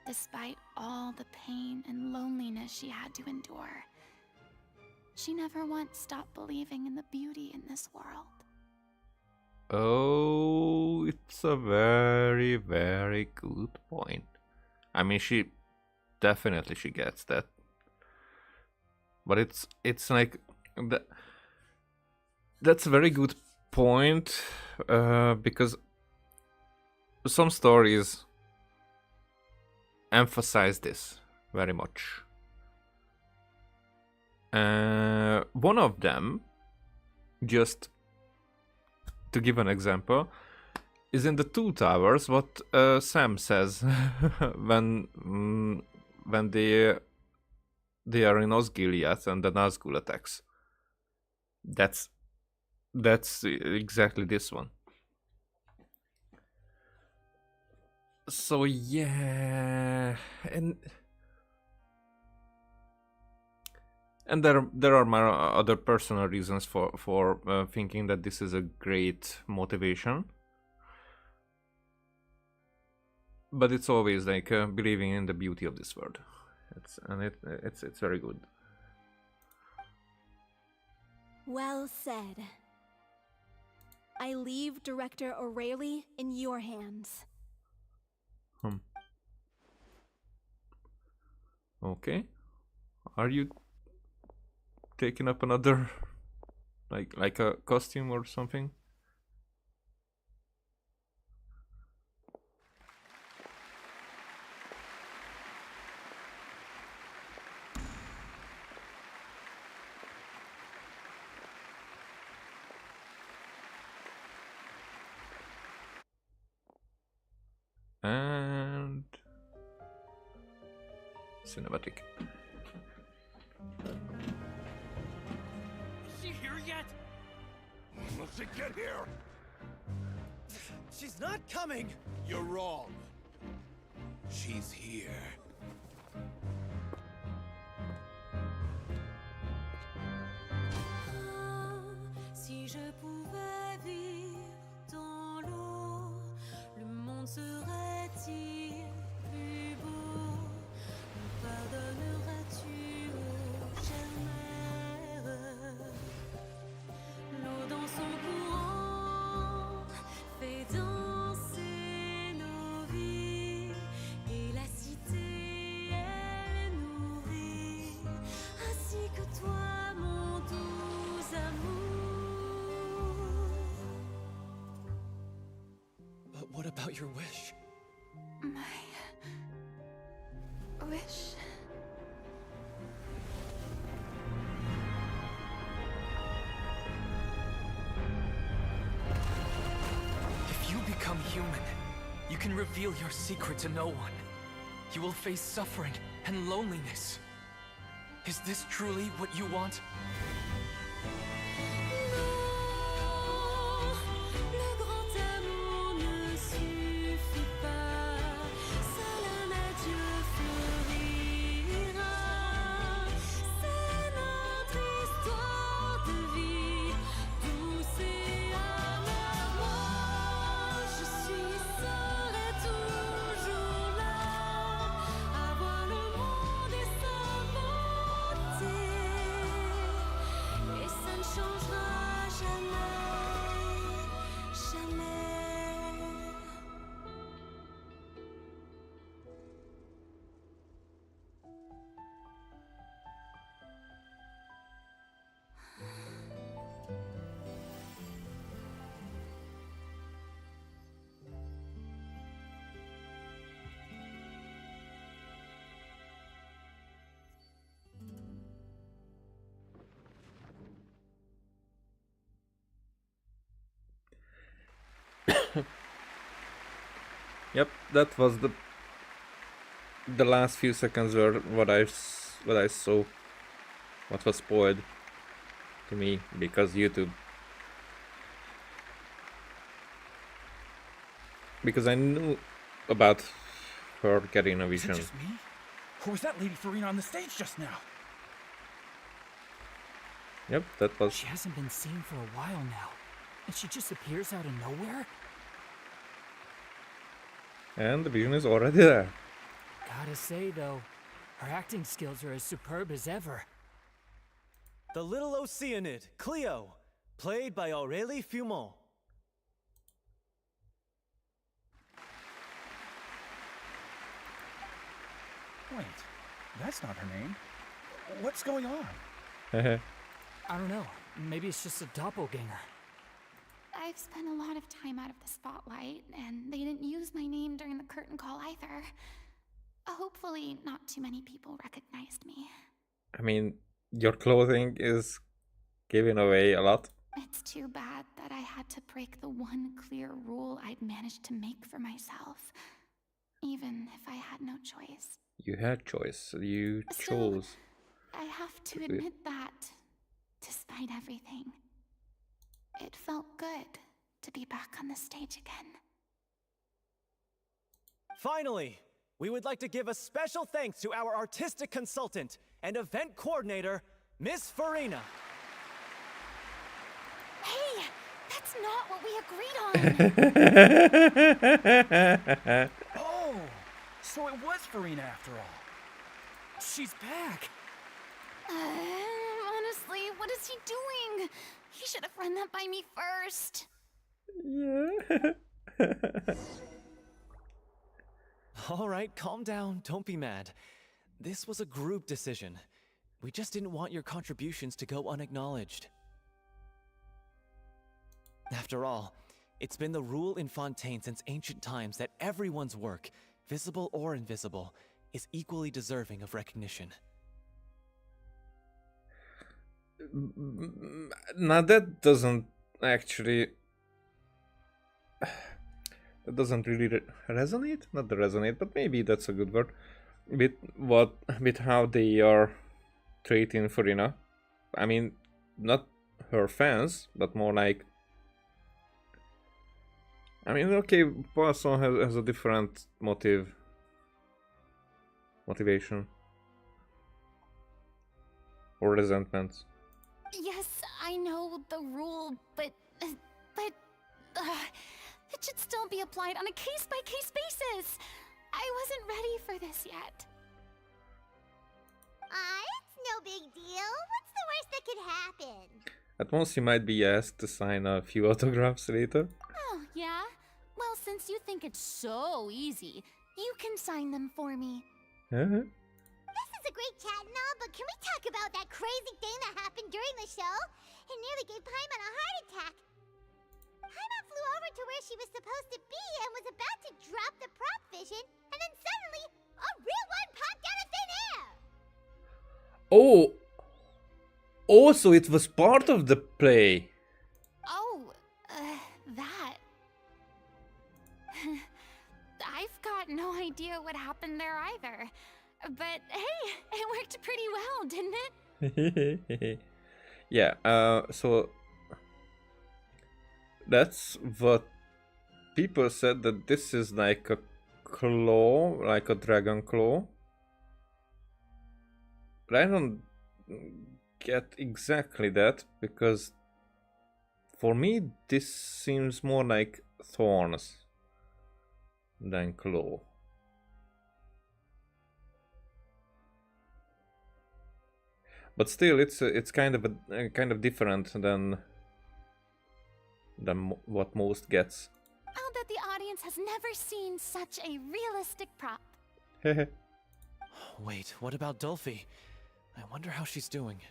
Despite all the pain and loneliness she had to endure, she never once stopped believing in the beauty in this world. Oh, it's a very, very good point. I mean, she gets that, but it's like that's a very good point because some stories emphasize this very much. One of them, just to give an example, is in the Two Towers. What Sam says when they are in Osgiliath and the Nazgul attacks. That's exactly this one. So yeah, and And there are my other personal reasons for thinking that this is a great motivation. But it's always like believing in the beauty of this world. It's very good. Well said. I leave Director O'Reilly in your hands. Okay. Are you taking up another like a costume or something? And cinematic. Is she here yet? Will she get here? She's not coming! You're wrong. She's here. Si je pouvais vivre dans l'eau, le monde serait-il plus beau? Me pardonneras-tu, ô chère mère? L'eau dans son courant fait danser nos vies, et la cité elle nourrit, ainsi que toi, mon doux amour. But what about your wish? My wish. If you become human, you can reveal your secret to no one. You will face suffering and loneliness. Is this truly what you want? Le grand amour ne suffit pas, seul un adieu fleurira. C'est notre histoire de vie, douce et amère. Moi, je suis serai toujours là, à voir le monde et s'inventer. Et ça ne changera jamais, jamais. Yep, that was the last few seconds were what I saw, what was spoiled to me because YouTube. Because I knew about her getting a Is it vision. just me? Or was that Lady Furina on the stage just now? Yep, that was. She hasn't been seen for a while now, and she just appears out of nowhere? And the vision is already there. Gotta say, though, her acting skills are as superb as ever. The little Oceanid, Cleo, played by Aurélie Fumont. Wait, that's not her name. What's going on? I don't know. Maybe it's just a doppelganger. I've spent a lot of time out of the spotlight, and they didn't use my name during the curtain call either. Hopefully, not too many people recognized me. I mean, your clothing is giving away a lot. It's too bad that I had to break the one clear rule I'd managed to make for myself, even if I had no choice. You had choice. You Still, chose. I have to to- admit that, despite everything, it felt good to be back on the stage again. Finally, we would like to give a special thanks to our artistic consultant and event coordinator, Miss Furina! Hey, that's not what we agreed on. Oh, so it was Furina after all. She's back. Honestly, what is he doing? He should have run that by me first. Yeah. Alright, calm down, don't be mad. This was a group decision. We just didn't want your contributions to go unacknowledged. After all, it's been the rule in Fontaine since ancient times that everyone's work, visible or invisible, is equally deserving of recognition. Now that doesn't actually... That doesn't really resonate? Not resonate, but maybe that's a good word. With how they are treating Furina. I mean, not her fans, but more like... I mean, okay, person has a different motivation. Or resentment. Yes, I know the rule, but it should still be applied on a case-by-case basis. I wasn't ready for this yet. It's no big deal. What's the worst that could happen? At most you might be asked to sign a few autographs later. Oh, yeah? Well, since you think it's so easy, you can sign them for me. Uh-huh. This is a great chat and all, but can we talk about that crazy thing that happened during the show? It nearly gave Paimon a heart attack. Paimon flew over to where she was supposed to be and was about to drop the prop vision, and then suddenly, a real one popped out of thin air! Oh, so it was part of the play. Oh, that. I've got no idea what happened there either. But hey, it worked pretty well, didn't it? Yeah, so that's what people said, that this is like a claw, like a dragon claw. But I don't get exactly that, because for me this seems more like thorns than claw. But still, it's kind of different than what most gets. I'll bet the audience has never seen such a realistic prop. Wait, what about Dolphy? I wonder how she's doing.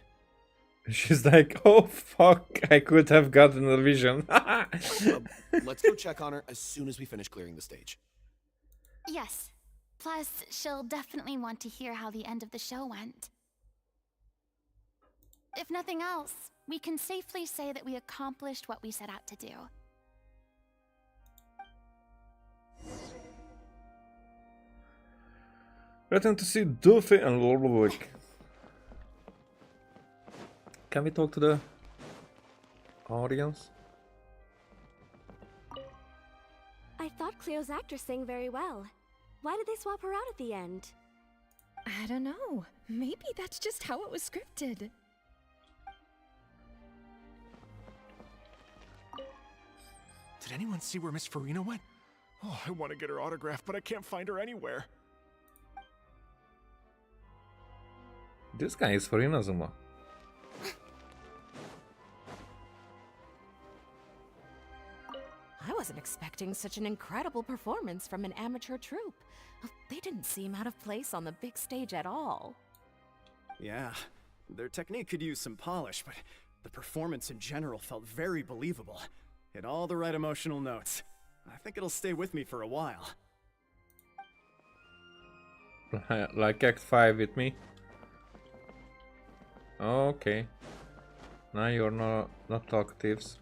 She's like, oh fuck, I could have gotten a vision. Let's go check on her as soon as we finish clearing the stage. Yes. Plus, she'll definitely want to hear how the end of the show went. If nothing else, we can safely say that we accomplished what we set out to do. Return to see Dolphy and Lorlowick. Can we talk to the audience? I thought Cleo's actress sang very well. Why did they swap her out at the end? I don't know. Maybe that's just how it was scripted. Did anyone see where Miss Furina went? Oh, I want to get her autograph, but I can't find her anywhere. This guy is Furina Zuma. I wasn't expecting such an incredible performance from an amateur troupe. They didn't seem out of place on the big stage at all. Yeah, their technique could use some polish, but the performance in general felt very believable. Hit all the right emotional notes. I think it'll stay with me for a while. Like Act 5 with me. Okay. Now you're not talkatives.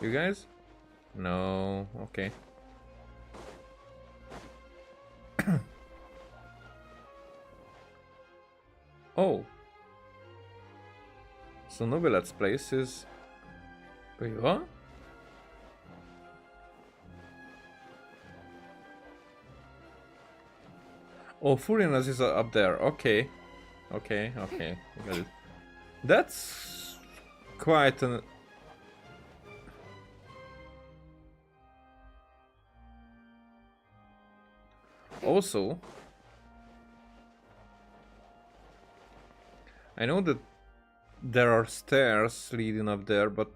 You guys? No. Okay. Oh. So Novelet's place is... Wait, what? Oh, Furina's is up there. Okay. Okay, okay. Got it. That's quite an... Also, I know that there are stairs leading up there, but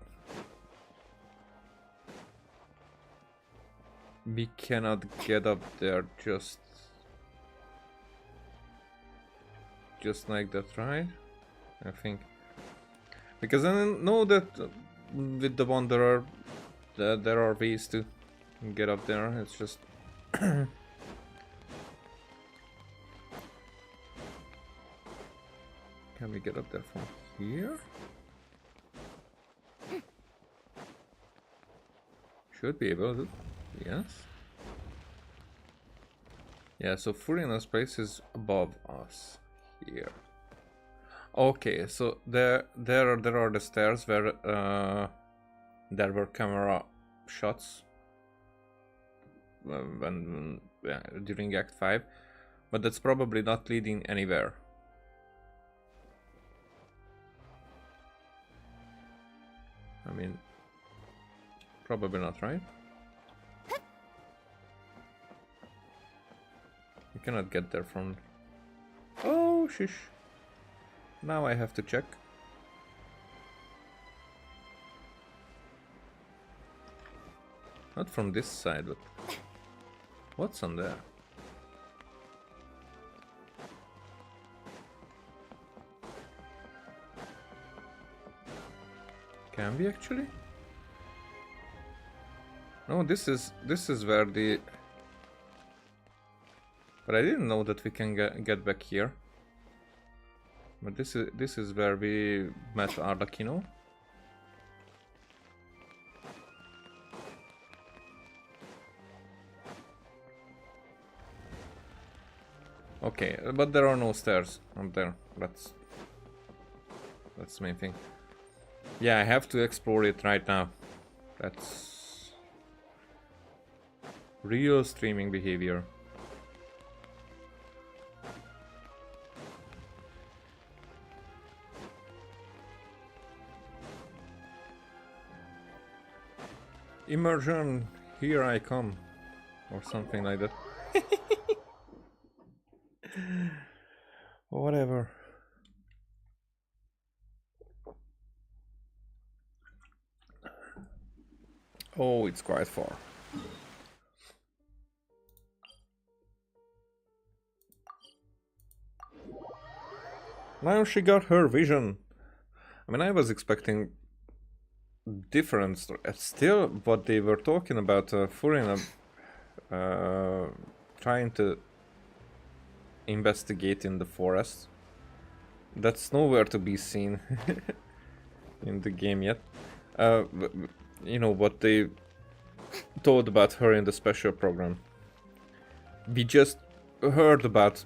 we cannot get up there just like that, right? I think. Because I know that with the Wanderer there are ways to get up there. It's just can we get up there from here? Should be able to. Yes. Yeah, so Furina's place is above us here. Okay, so there are the stairs where there were camera shots during Act 5, but that's probably not leading anywhere. I mean, probably not, right? You cannot get there from... Oh, shish. Now I have to check. Not from this side, but... What's on there? Can we actually? No, this is where the... But I didn't know that we can get back here. But this is where we met Ardakino. Okay, but there are no stairs up there. That's the main thing. Yeah, I have to explore it right now. That's real streaming behavior. Immersion, here I come, or something like that. Whatever. Oh, it's quite far. Now she got her vision. I mean, I was expecting different still what they were talking about, Furina trying to investigate in the forest. That's nowhere to be seen in the game yet. You know what they told about her in the special program. We just heard about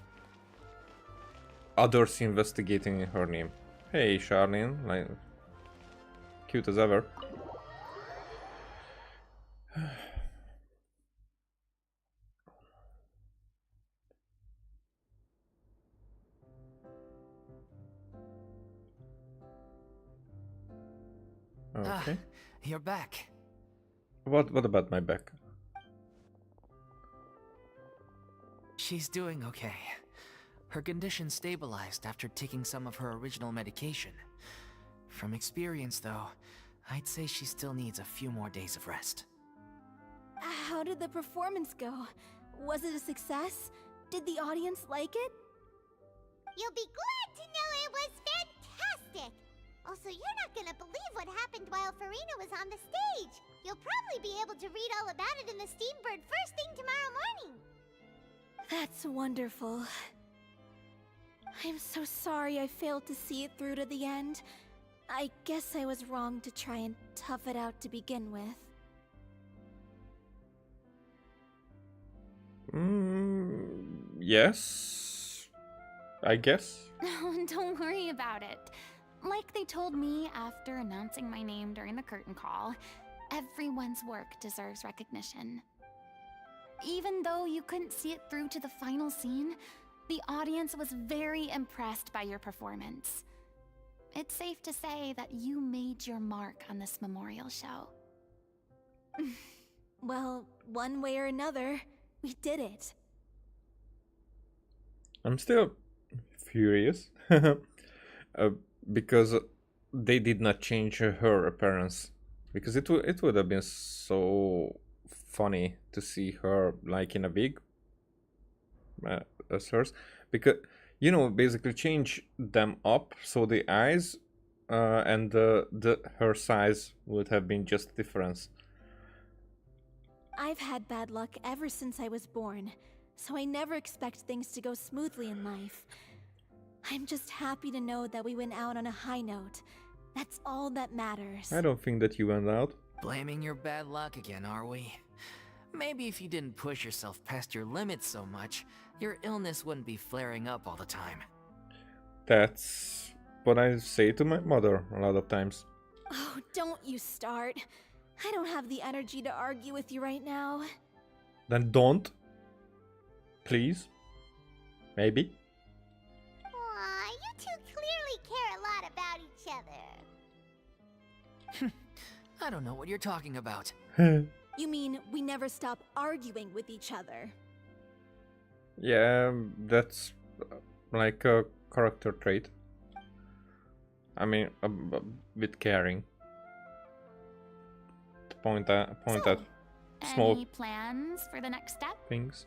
others investigating her name. Hey, Charlene, like cute as ever. Okay. You're back. What about my back? She's doing okay. Her condition stabilized after taking some of her original medication. From experience, though, I'd say she still needs a few more days of rest. How did the performance go? Was it a success? Did the audience like it? You'll be glad to know it was fantastic! Also, you're not gonna believe what happened while Furina was on the stage! You'll probably be able to read all about it in the Steambird first thing tomorrow morning! That's wonderful. I'm so sorry I failed to see it through to the end. I guess I was wrong to try and tough it out to begin with. Yes, I guess. Don't worry about it. Like they told me after announcing my name during the curtain call, everyone's work deserves recognition. Even though you couldn't see it through to the final scene, The audience was very impressed by your performance. It's safe to say that you made your mark on this memorial show. Well, one way or another, we did it. I'm still furious because they did not change her appearance. Because it would have been so funny to see her like in a wig as hers. Because, you know, basically change them up so the eyes and her size would have been just difference. I've had bad luck ever since I was born, so I never expect things to go smoothly in life. I'm just happy to know that we went out on a high note. That's all that matters. I don't think that you went out. Blaming your bad luck again, are we? Maybe if you didn't push yourself past your limits so much, your illness wouldn't be flaring up all the time. That's what I say to my mother a lot of times. Oh, don't you start. I don't have the energy to argue with you right now. Then don't. Please. Maybe. Aw, you two clearly care a lot about each other. I don't know what you're talking about. You mean we never stop arguing with each other? Yeah, that's like a character trait. I mean, a bit caring. Point at small Any plans for the next step? things.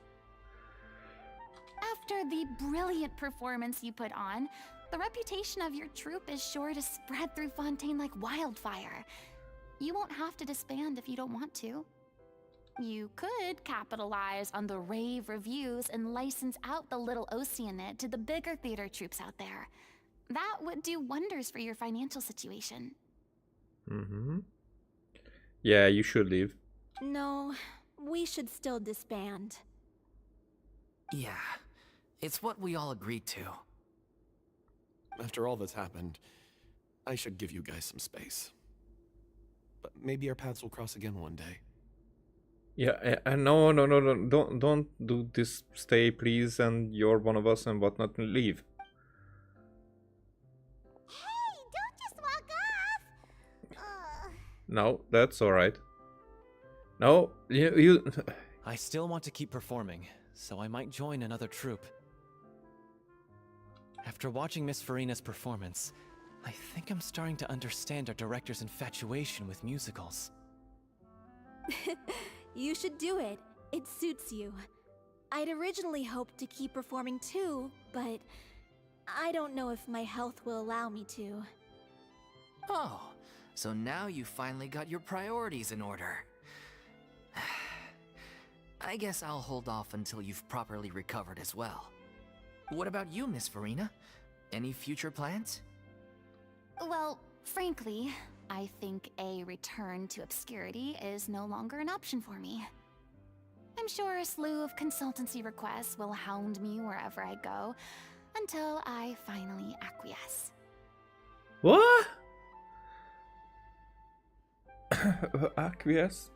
After the brilliant performance you put on, the reputation of your troupe is sure to spread through Fontaine like wildfire. You won't have to disband if you don't want to. You could capitalize on the rave reviews and license out the Little Oceanid to the bigger theater troupes out there. That would do wonders for your financial situation. Mm-hmm. Yeah, you should leave. No, we should still disband. Yeah, it's what we all agreed to. After all that's happened, I should give you guys some space. But maybe our paths will cross again one day. Yeah, no, don't do this. Stay, please, and you're one of us and whatnot. Leave. Hey, don't just walk off! No, that's all right. No, you. I still want to keep performing, so I might join another troupe. After watching Miss Furina's performance, I think I'm starting to understand our director's infatuation with musicals. You should do it. It suits you. I'd originally hoped to keep performing too, but I don't know if my health will allow me to. Oh, so now you finally got your priorities in order. I guess I'll hold off until you've properly recovered as well. What about you, Miss Furina? Any future plans? Well, frankly, I think a return to obscurity is no longer an option for me. I'm sure a slew of consultancy requests will hound me wherever I go until I finally acquiesce. What? Acquiesce?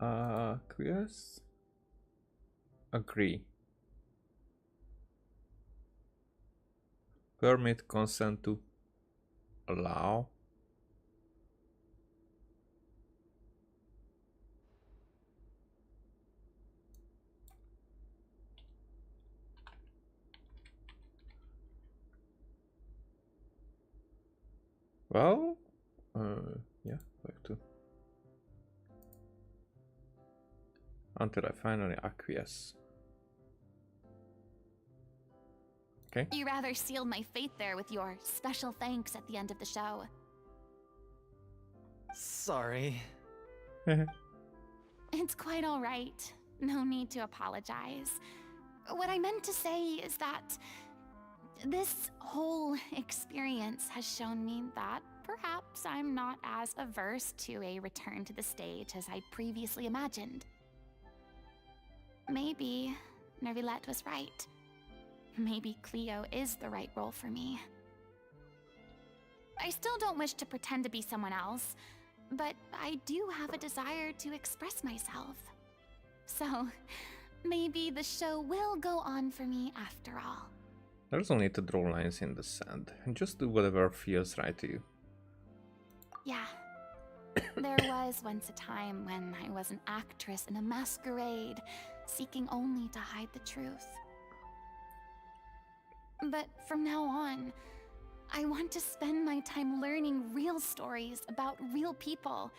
Acquiesce? Agree. Permit, consent to, allow. Well, yeah, back to. Until I finally acquiesce. Okay. You rather sealed my fate there with your special thanks at the end of the show. Sorry. It's quite all right. No need to apologize. What I meant to say is that this whole experience has shown me that perhaps I'm not as averse to a return to the stage as I'd previously imagined. Maybe Nervillette was right. Maybe Cleo is the right role for me. I still don't wish to pretend to be someone else, but I do have a desire to express myself. So, maybe the show will go on for me after all. There's no need to draw lines in the sand. Just do whatever feels right to you. Yeah. There was once a time when I was an actress in a masquerade, seeking only to hide the truth. But from now on, I want to spend my time learning real stories about real people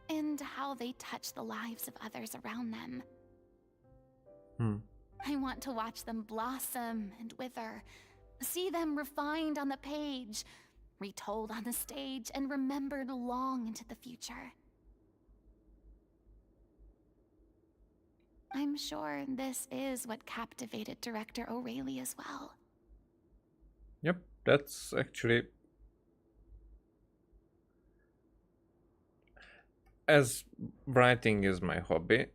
and how they touch the lives of others around them. I want to watch them blossom and wither, see them refined on the page, retold on the stage, and remembered long into the future. I'm sure this is what captivated director O'Reilly as well. Yep, that's actually... As writing is my hobby,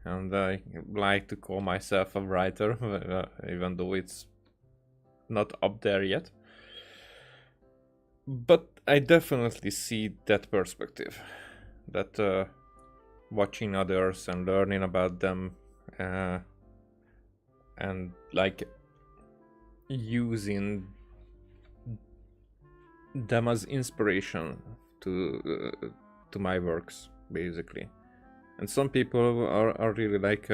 and I like to call myself a writer, even though it's not up there yet. But I definitely see that perspective, that watching others and learning about them, and like using them as inspiration to my works, basically. And some people are really like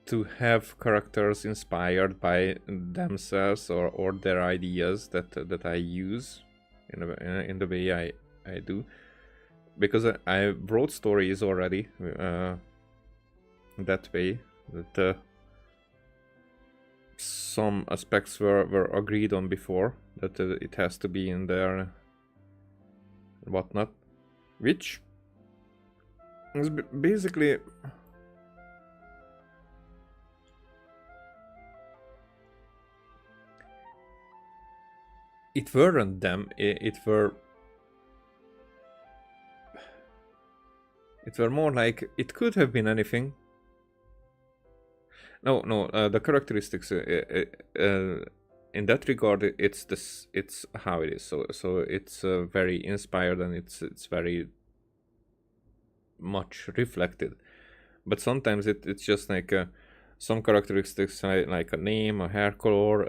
to have characters inspired by themselves or their ideas that I use in the way I do, because I wrote stories already that way, that some aspects were agreed on before, that it has to be in there and whatnot, which is basically it weren't them, it were more like it could have been anything. No, the characteristics in that regard, it's how it is. So it's very inspired, and it's very much reflected. But sometimes it's just like some characteristics, like a name, a hair color,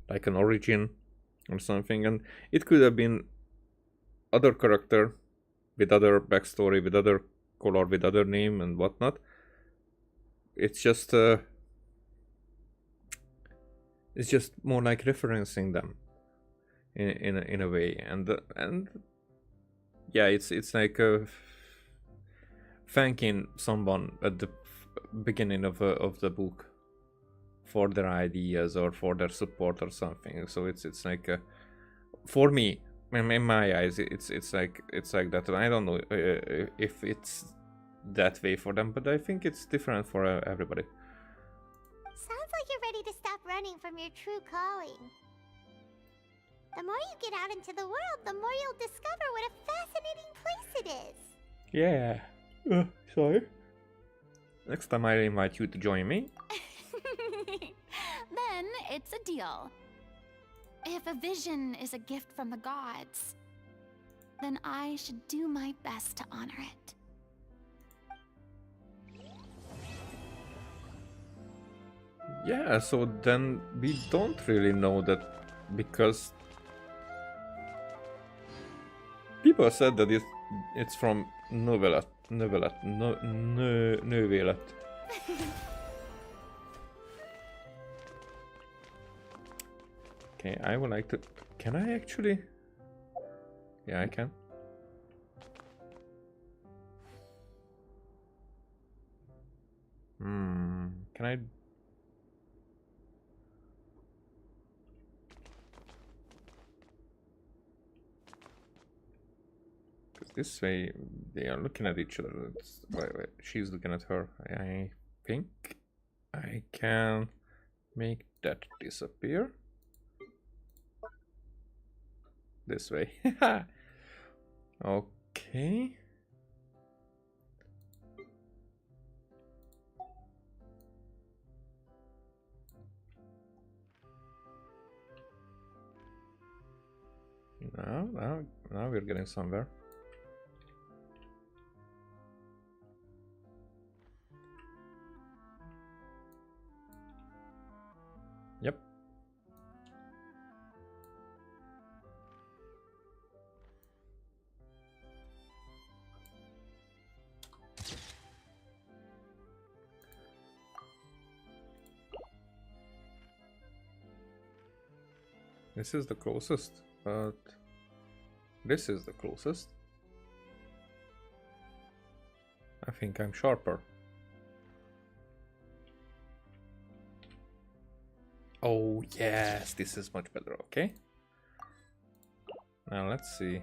like an origin or something, and it could have been other character with other backstory, with other color, with other name and whatnot. It's just more like referencing them in a way, and yeah, it's like thanking someone at the beginning of the book for their ideas or for their support or something. So it's like for me, in my eyes, it's like that. I don't know if it's that way for them, but I think it's different for everybody. Sounds like you're ready to stop running from your true calling. The more you get out into the world, the more you'll discover what a fascinating place it is. Yeah. Sorry. Next time I'll invite you to join me. Then it's a deal. If a vision is a gift from the gods, then I should do my best to honor it. Yeah, so then we don't really know that, because people said that it's from Novelat. Okay, I would like to... Can I actually... Yeah, I can. Can I... This way, they are looking at each other. Wait, she's looking at her. I think I can make that disappear. This way. Okay. Now we're getting somewhere. Yep. This is the closest, but this is the closest. I think I'm sharper. Oh yes, this is much better, okay? Now let's see.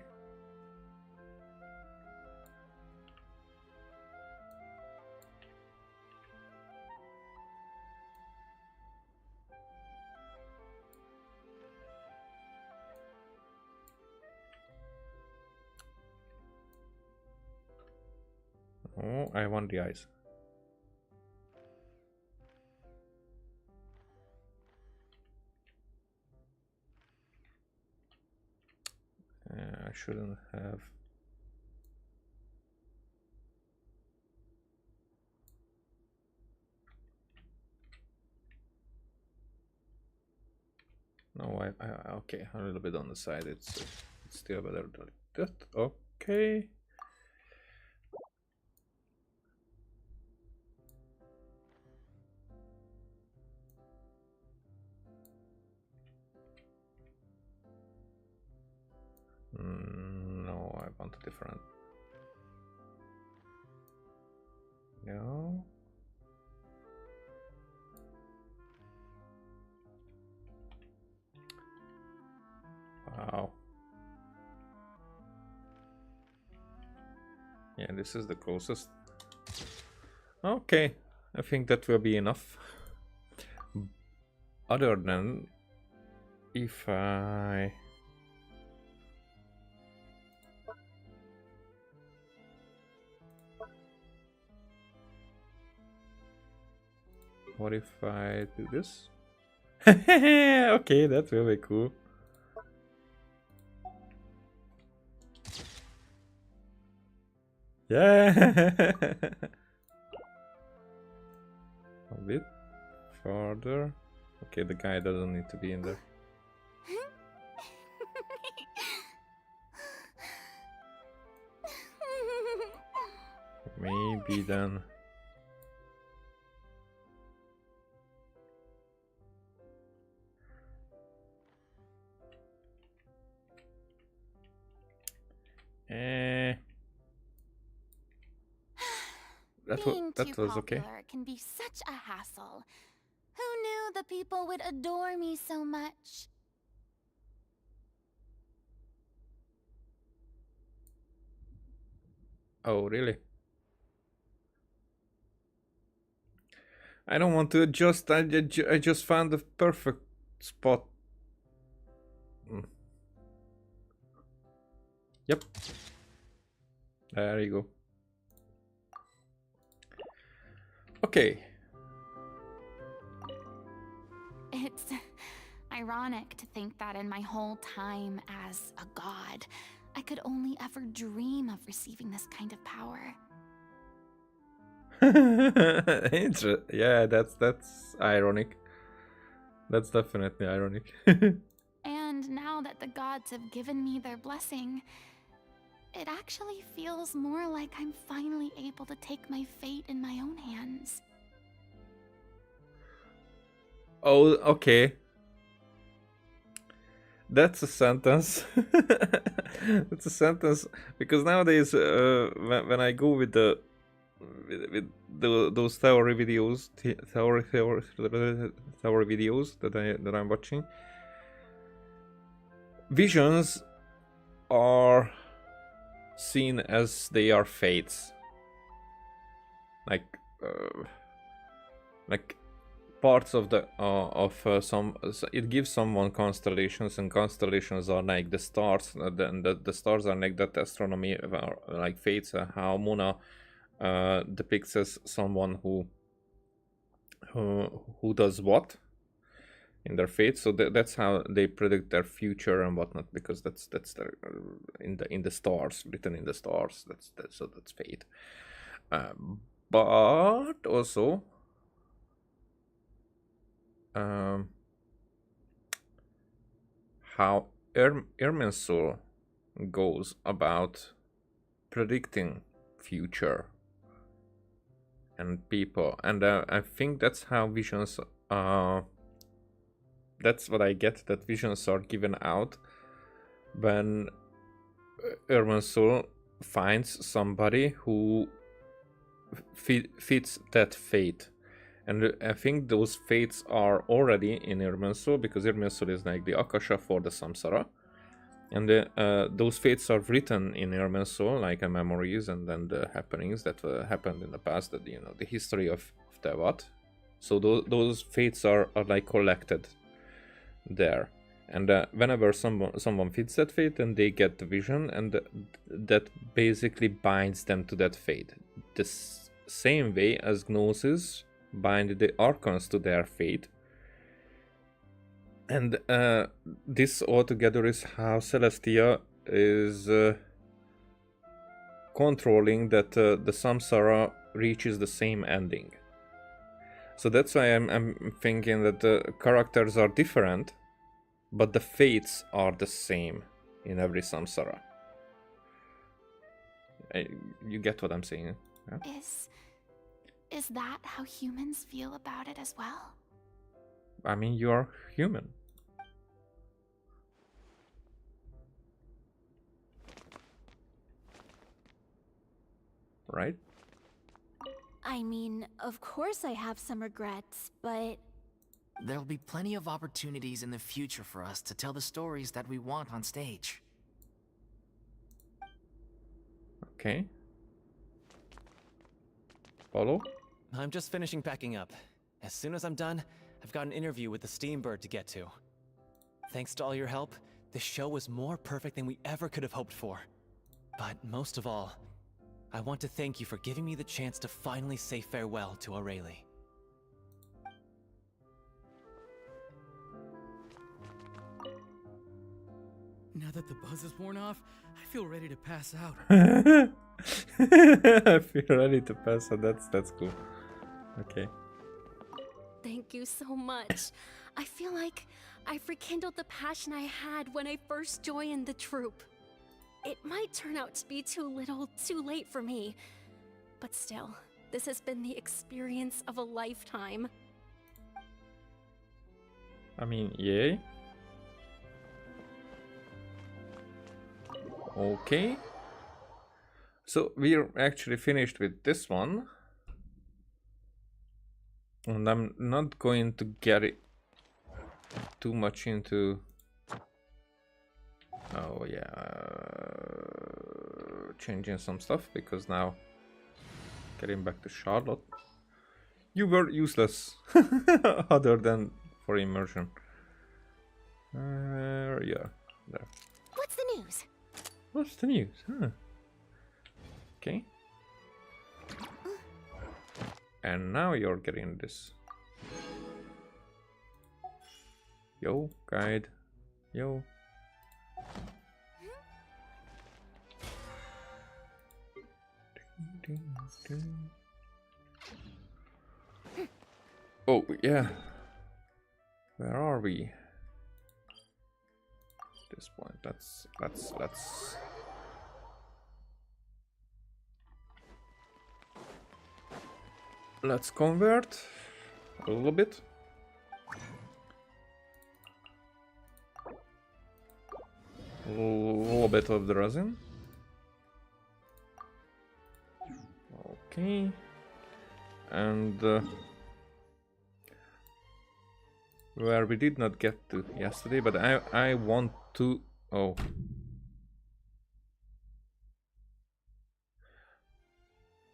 Oh, I want the eyes. I shouldn't have. No, okay, a little bit on the side. It's still better than that. Okay. No, I want a different. No. Wow. Yeah, this is the closest. Okay, I think that will be enough. Other than if I... What if I do this? Okay, that will be cool. Yeah. A bit farther. Okay, the guy doesn't need to be in there. Maybe then. That was okay. Can be such a hassle. Who knew the people would adore me so much? Oh, really? I don't want to adjust. I just found the perfect spot. Yep. There you go. Okay. It's ironic to think that in my whole time as a god, I could only ever dream of receiving this kind of power. Yeah, that's ironic. That's definitely ironic. And now that the gods have given me their blessing, it actually feels more like I'm finally able to take my fate in my own hands. Oh, okay. That's a sentence. That's a sentence because nowadays, when I go with those theory videos, theory videos that I'm watching, visions are seen as they are fates, like parts of the some. It gives someone constellations, and constellations are like the stars. The stars are like that astronomy, like fates. How Mona depicts as someone who does what. in their fate. So that's how they predict their future and whatnot, because that's their, in the stars, written in the stars. So that's fate. But also, how Irminsul goes about predicting future and people, and I think that's how visions. That's what I get. That visions are given out when Irminsul finds somebody who fits that fate. And I think those fates are already in Irminsul, because Irminsul is like the Akasha for the Samsara. And those fates are written in Irminsul, like memories and then the happenings that happened in the past, that, you know, the history of Tevat. So those fates are like collected there. And whenever someone fits that fate, then they get the vision, and that basically binds them to that fate. The same way as Gnosis bind the Archons to their fate. And this altogether is how Celestia is controlling that the Samsara reaches the same ending. So that's why I'm thinking that the characters are different, but the fates are the same in every Samsara. You get what I'm saying? Yeah? Is that how humans feel about it as well? I mean, you are human. Right? I mean, of course I have some regrets, but... There'll be plenty of opportunities in the future for us to tell the stories that we want on stage. Okay. Follow? I'm just finishing packing up. As soon as I'm done, I've got an interview with the Steambird to get to. Thanks to all your help, this show was more perfect than we ever could have hoped for. But most of all, I want to thank you for giving me the chance to finally say farewell to Aurelie. Now that the buzz is worn off, I feel ready to pass out. I feel ready to pass out. That's cool. Okay. Thank you so much. I feel like I've rekindled the passion I had when I first joined the troupe. It might turn out to be too little, too late for me. But still, this has been the experience of a lifetime. I mean, yay. Okay. So we're actually finished with this one. And I'm not going to get it too much into... Oh yeah, changing some stuff, because now getting back to Charlotte, you were useless other than for immersion. Yeah, there. What's the news? What's the news? Huh. Okay. And now you're getting this. Yo, guide. Yo. Oh, yeah. Where are we? At this point, let's convert a little bit. A little bit of the resin. Okay. And where we did not get to yesterday, but I want to... Oh.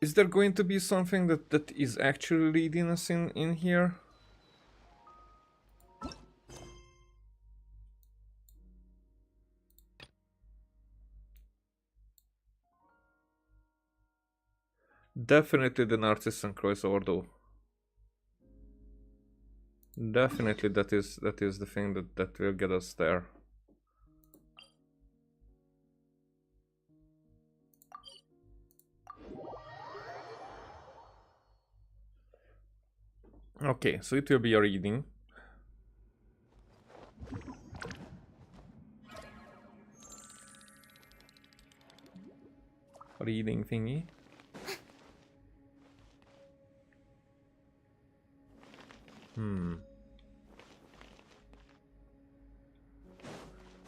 Is there going to be something that is actually leading us in here? Definitely the Narcissus and Croix Ordo. Definitely, that is the thing that will get us there. Okay, so it will be a reading. Reading thingy.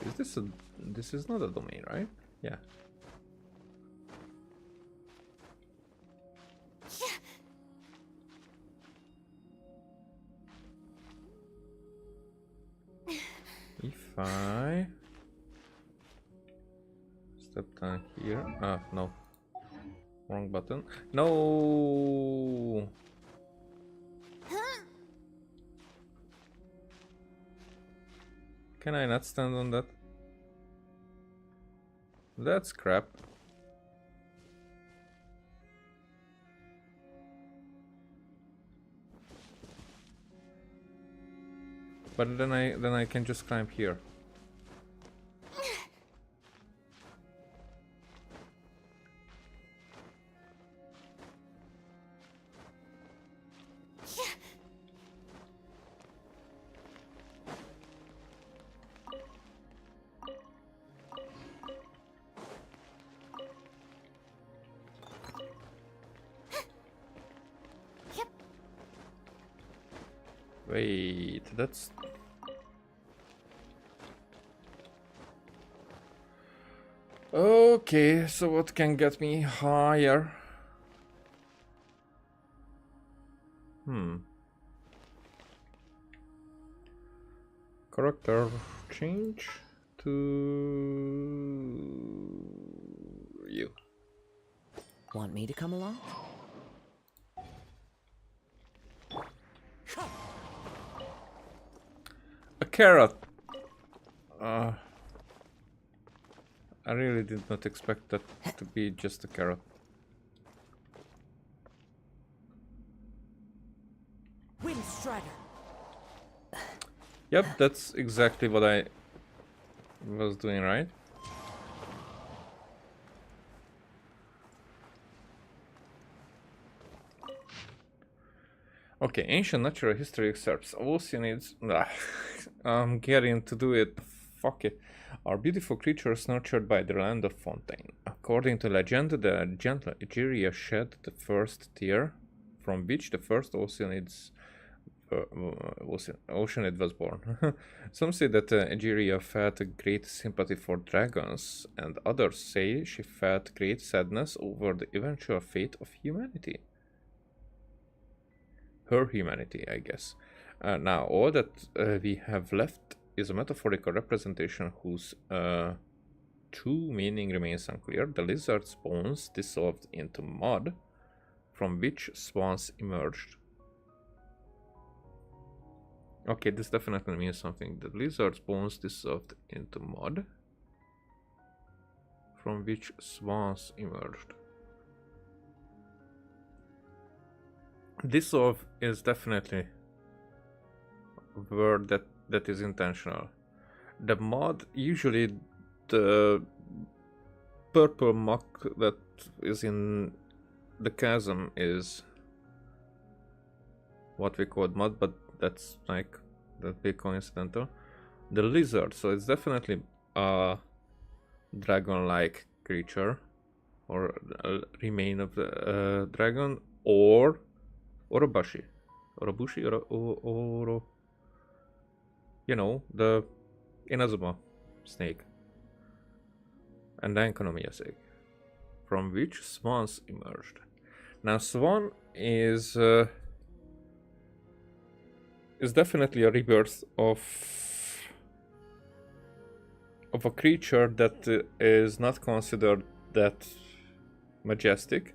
Is this a... This is not a domain, right? Yeah. If I step down here... Ah, no. Wrong button. No! Can I not stand on that? That's crap. But then I can just climb here. Wait, that's... Okay, so what can get me higher? Character change to you. Want me to come along? A carrot. I really did not expect that to be just a carrot. Windstrider. Yep, that's exactly what I was doing, right? Okay, ancient natural history excerpts. Oceanids. I'm getting to do it. Fuck it. Are beautiful creatures nurtured by the land of Fontaine. According to legend, the gentle Egeria shed the first tear, from which the first Oceanid was born. Some say that Egeria felt a great sympathy for dragons, and others say she felt great sadness over the eventual fate of humanity. Her humanity, I guess. Now, all that we have left is a metaphorical representation whose true meaning remains unclear. The lizard's bones dissolved into mud, from which swans emerged. Okay, this definitely means something. The lizard's bones dissolved into mud, from which swans emerged. Dissolve is definitely a word that is intentional. The mud, usually the purple muck that is in the chasm is what we call mud, but that's like that big coincidental. The lizard, so it's definitely a dragon-like creature or a remain of the dragon, or a bushi, or a bushi, or you know, the Inazuma snake, and then Konomiya snake, from which swans emerged. Now, swan is definitely a rebirth of a creature that is not considered that majestic,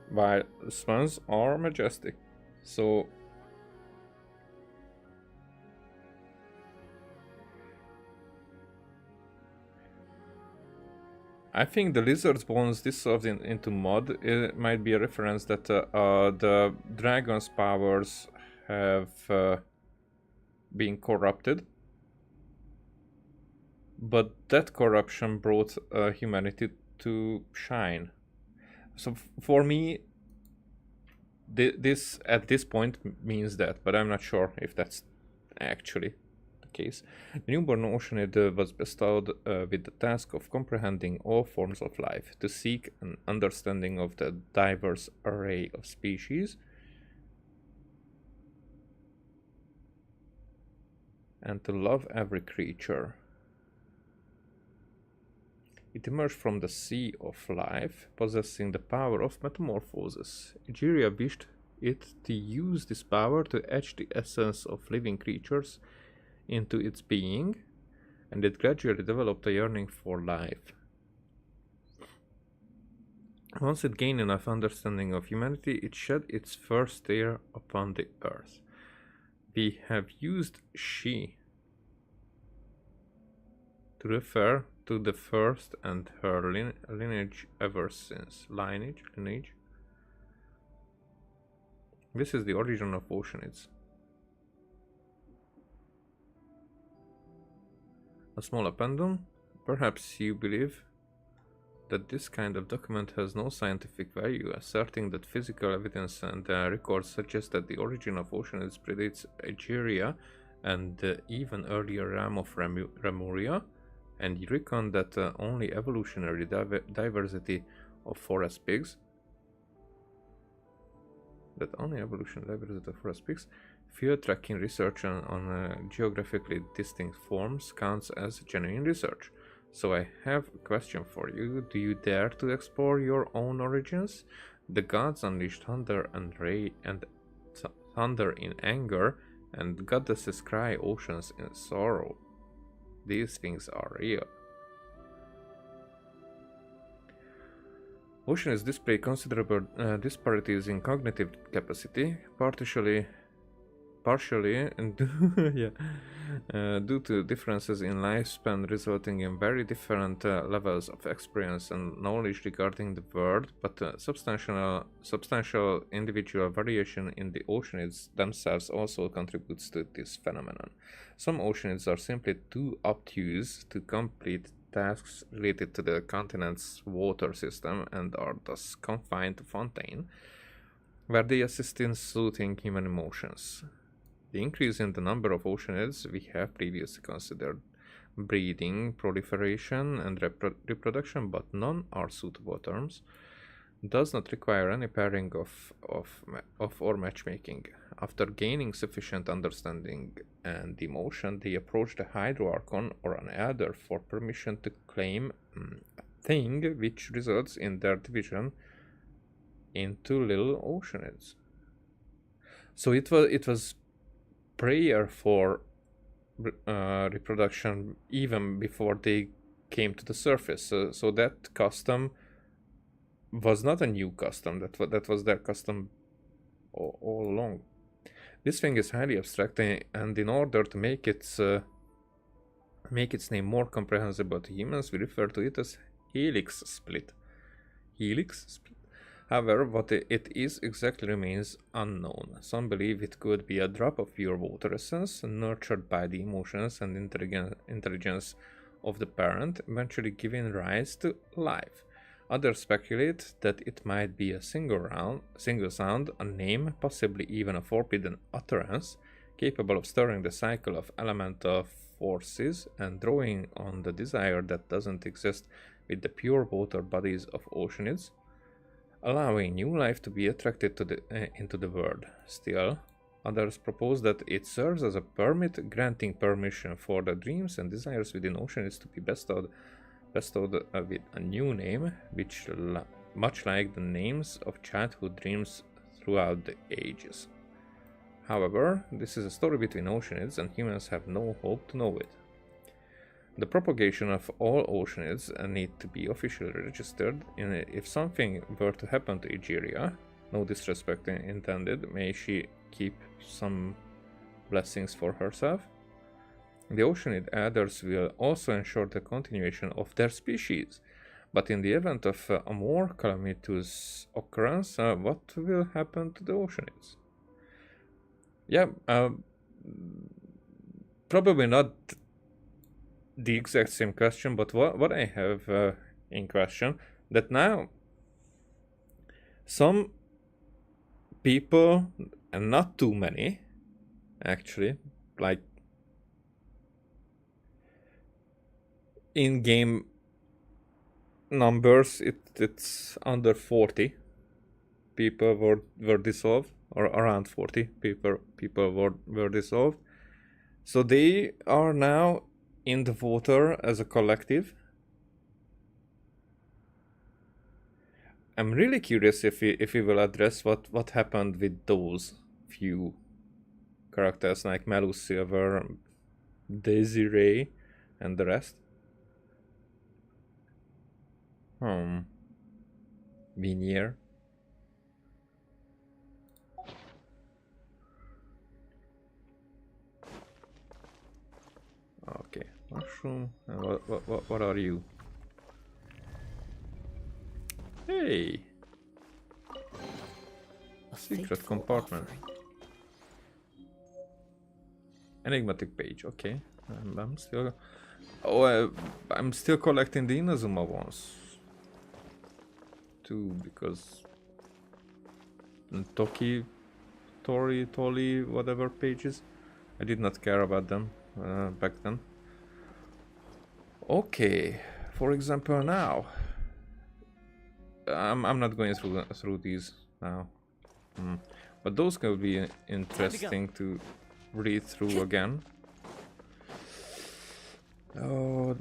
while swans are majestic. So I think the lizard's bones dissolved into mud. It might be a reference that the dragon's powers have being corrupted. But that corruption brought humanity to shine. So for me, this at this point means that, but I'm not sure if that's actually the case. The newborn Oceanid was bestowed with the task of comprehending all forms of life, to seek an understanding of the diverse array of species, and to love every creature. It emerged from the sea of life, possessing the power of metamorphosis. Egeria wished it to use this power to etch the essence of living creatures into its being, and it gradually developed a yearning for life. Once it gained enough understanding of humanity, it shed its first tear upon the earth. We have used she to refer to the first and her lineage ever since. Lineage. This is the origin of Oceanids. A small addendum. Perhaps you believe that this kind of document has no scientific value, asserting that physical evidence and records suggest that the origin of Oceanids predates Egeria and the even earlier realm of Remuria, and you reckon that only evolutionary diversity of forest pigs, field tracking research on geographically distinct forms counts as genuine research. So I have a question for you. Do you dare to explore your own origins? The gods unleashed thunder thunder in anger, and goddesses cry oceans in sorrow. These things are real. Oceans display considerable disparities in cognitive capacity, partially due to differences in lifespan, resulting in very different levels of experience and knowledge regarding the world, but substantial individual variation in the Oceanids themselves also contributes to this phenomenon. Some Oceanids are simply too obtuse to complete tasks related to the continent's water system and are thus confined to Fontaine, where they assist in soothing human emotions. The increase in the number of Oceanids we have previously considered breeding, proliferation, and reproduction, but none are suitable terms, does not require any pairing or matchmaking. After gaining sufficient understanding and emotion, they approach the Hydroarchon or an elder for permission to claim a thing, which results in their division into little Oceanids. So it was prayer for reproduction even before they came to the surface. So that custom was not a new custom. That was their custom all along. This thing is highly abstract, and in order to make its name more comprehensible to humans, we refer to it as helix split. Helix split. However, what it is exactly remains unknown. Some believe it could be a drop of pure water essence, nurtured by the emotions and intelligence of the parent, eventually giving rise to life. Others speculate that it might be a single sound, a name, possibly even a forbidden utterance, capable of stirring the cycle of elemental forces and drawing on the desire that doesn't exist with the pure water bodies of Oceanids, allowing new life to be attracted into the world. Still, others propose that it serves as a permit, granting permission for the dreams and desires within Oceanids to be bestowed with a new name, which much like the names of childhood dreams throughout the ages. However, this is a story between Oceanids, and humans have no hope to know it. The propagation of all Oceanids need to be officially registered. If something were to happen to Egeria, no disrespect intended, may she keep some blessings for herself. The Oceanid elders will also ensure the continuation of their species. But in the event of a more calamitous occurrence, what will happen to the Oceanids? Yeah, probably not the exact same question, but what I have in question, that now some people, and not too many, actually, like in-game numbers, it's under 40 people were dissolved, or around 40 people were dissolved. So they are now in the water as a collective. I'm really curious if we will address what happened with those few characters like Malus Silver, Desiree, and the rest. Vinier. Okay, mushroom. And what are you? Hey! A secret compartment. Enigmatic page. Okay, I'm still. Oh, I'm still collecting the Inazuma ones too, because Toki, Tori, whatever pages, I did not care about them back then. Okay, for example, now I'm not going through these now, but those could be interesting to read through again. Oh,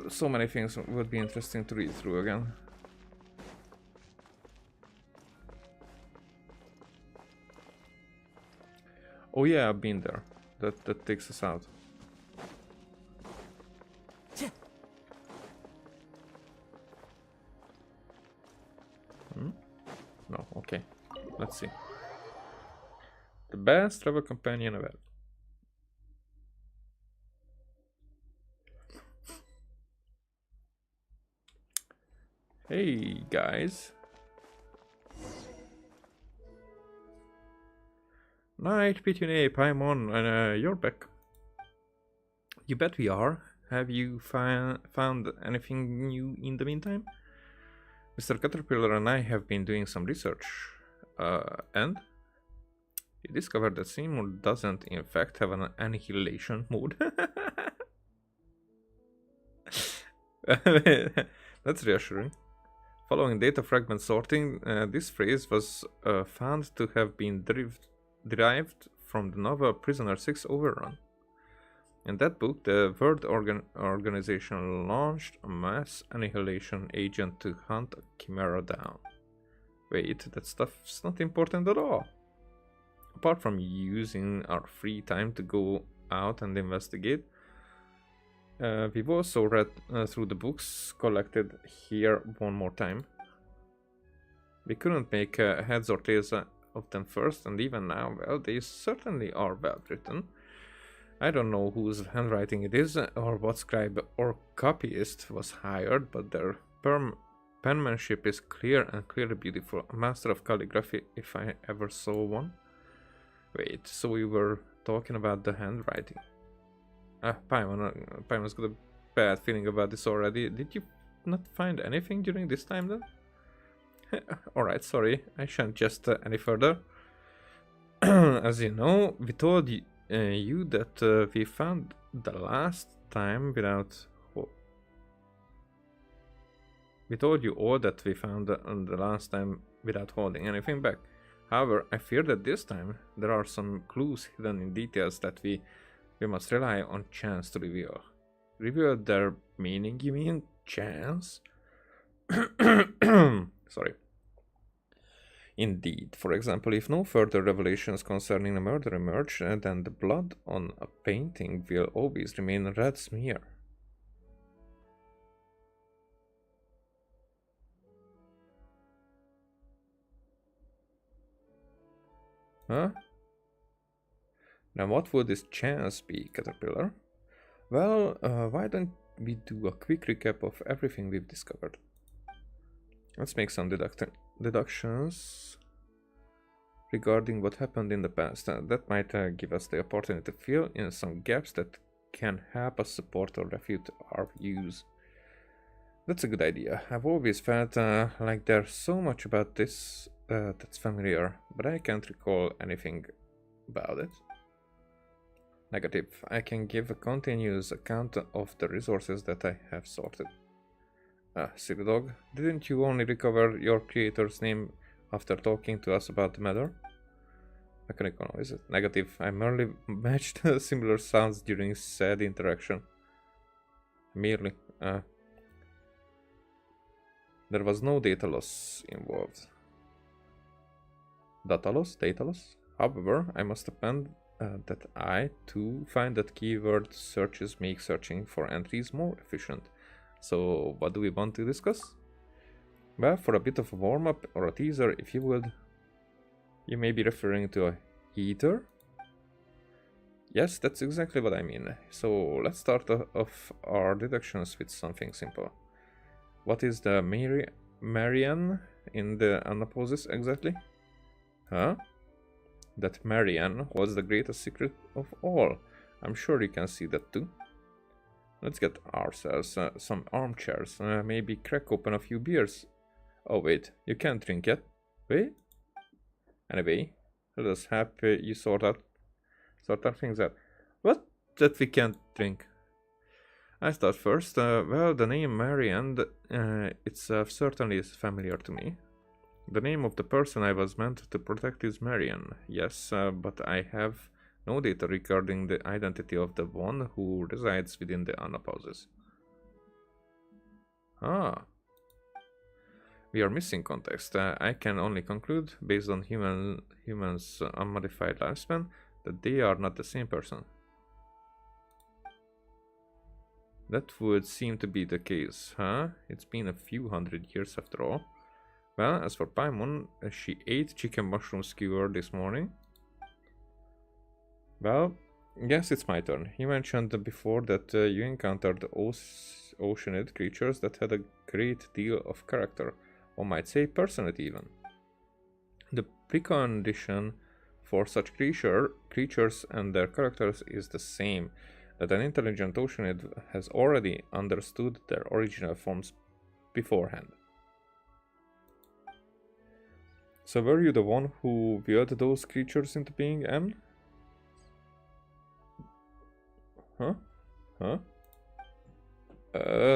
so many things would be interesting to read through again. Oh yeah, I've been there. That takes us out. No, okay. Let's see. The best travel companion ever. Hey guys. Night, Pithew, I'm on, and you're back. You bet we are. Have you found anything new in the meantime? Mr. Caterpillar and I have been doing some research. And? You discovered that Seymour doesn't in fact have an annihilation mode. That's reassuring. Following data fragment sorting, this phrase was found to have been derived from the novel Prisoner 6 Overrun. In that book, the World Organization launched a mass annihilation agent to hunt a chimera down. Wait, that stuff's not important at all. Apart from using our free time to go out and investigate, we've also read through the books collected here one more time. We couldn't make heads or tails of them first, and even now, well, they certainly are well written. I don't know whose handwriting it is, or what scribe or copyist was hired, but their penmanship is clear and clearly beautiful. A master of calligraphy, if I ever saw one. Wait, so we were talking about the handwriting. Paimon's got a bad feeling about this already. Did you not find anything during this time then? Alright, sorry, I shan't just any further. As you know, we told you that we found the last time without... We told you all that we found the last time without holding anything back. However, I fear that this time there are some clues hidden in details that we must rely on chance to reveal. Reveal their meaning, you mean? Chance? Sorry. Indeed. For example, if no further revelations concerning the murder emerge, then the blood on a painting will always remain a red smear. Huh? Now what would this chance be, Caterpillar? Well, why don't we do a quick recap of everything we've discovered? Let's make some deductions. regarding what happened in the past. That might give us the opportunity to fill in some gaps that can help us support or refute our views. That's a good idea. I've always felt like there's so much about this that's familiar, but I can't recall anything about it. Negative. I can give a continuous account of the resources that I have sorted. Silly dog, didn't you only recover your creator's name after talking to us about the matter? Mechanical noise. Negative. I merely matched similar sounds during said interaction. Merely. There was no data loss involved. Data loss? Data loss? However, I must append that I, too, find that keyword searches make searching for entries more efficient. So, what do we want to discuss? Well, for a bit of a warm-up or a teaser, if you would, you may be referring to a heater? Yes, that's exactly what I mean. So, let's start off our deductions with something simple. What is the Marianne in the anapausis exactly? Huh? That Marianne was the greatest secret of all. I'm sure you can see that too. Let's get ourselves some armchairs, maybe crack open a few beers. Oh wait, you can't drink yet. Wait? Anyway, let us help you sort out things out. What? That we can't drink? I thought first, well, the name Marianne itself certainly is familiar to me. The name of the person I was meant to protect is Marianne, yes, but I have no data regarding the identity of the one who resides within the anapausis. Ah. We are missing context. I can only conclude, based on humans' unmodified lifespan, that they are not the same person. That would seem to be the case, huh? It's been a few hundred years after all. Well, as for Paimon, she ate chicken mushroom skewer this morning. Well, yes, it's my turn. You mentioned before that you encountered oceanid creatures that had a great deal of character, one might say personality even. The precondition for such creatures and their characters is the same, that an intelligent oceanid has already understood their original forms beforehand. So were you the one who willed those creatures into being, Anne? Huh? Huh?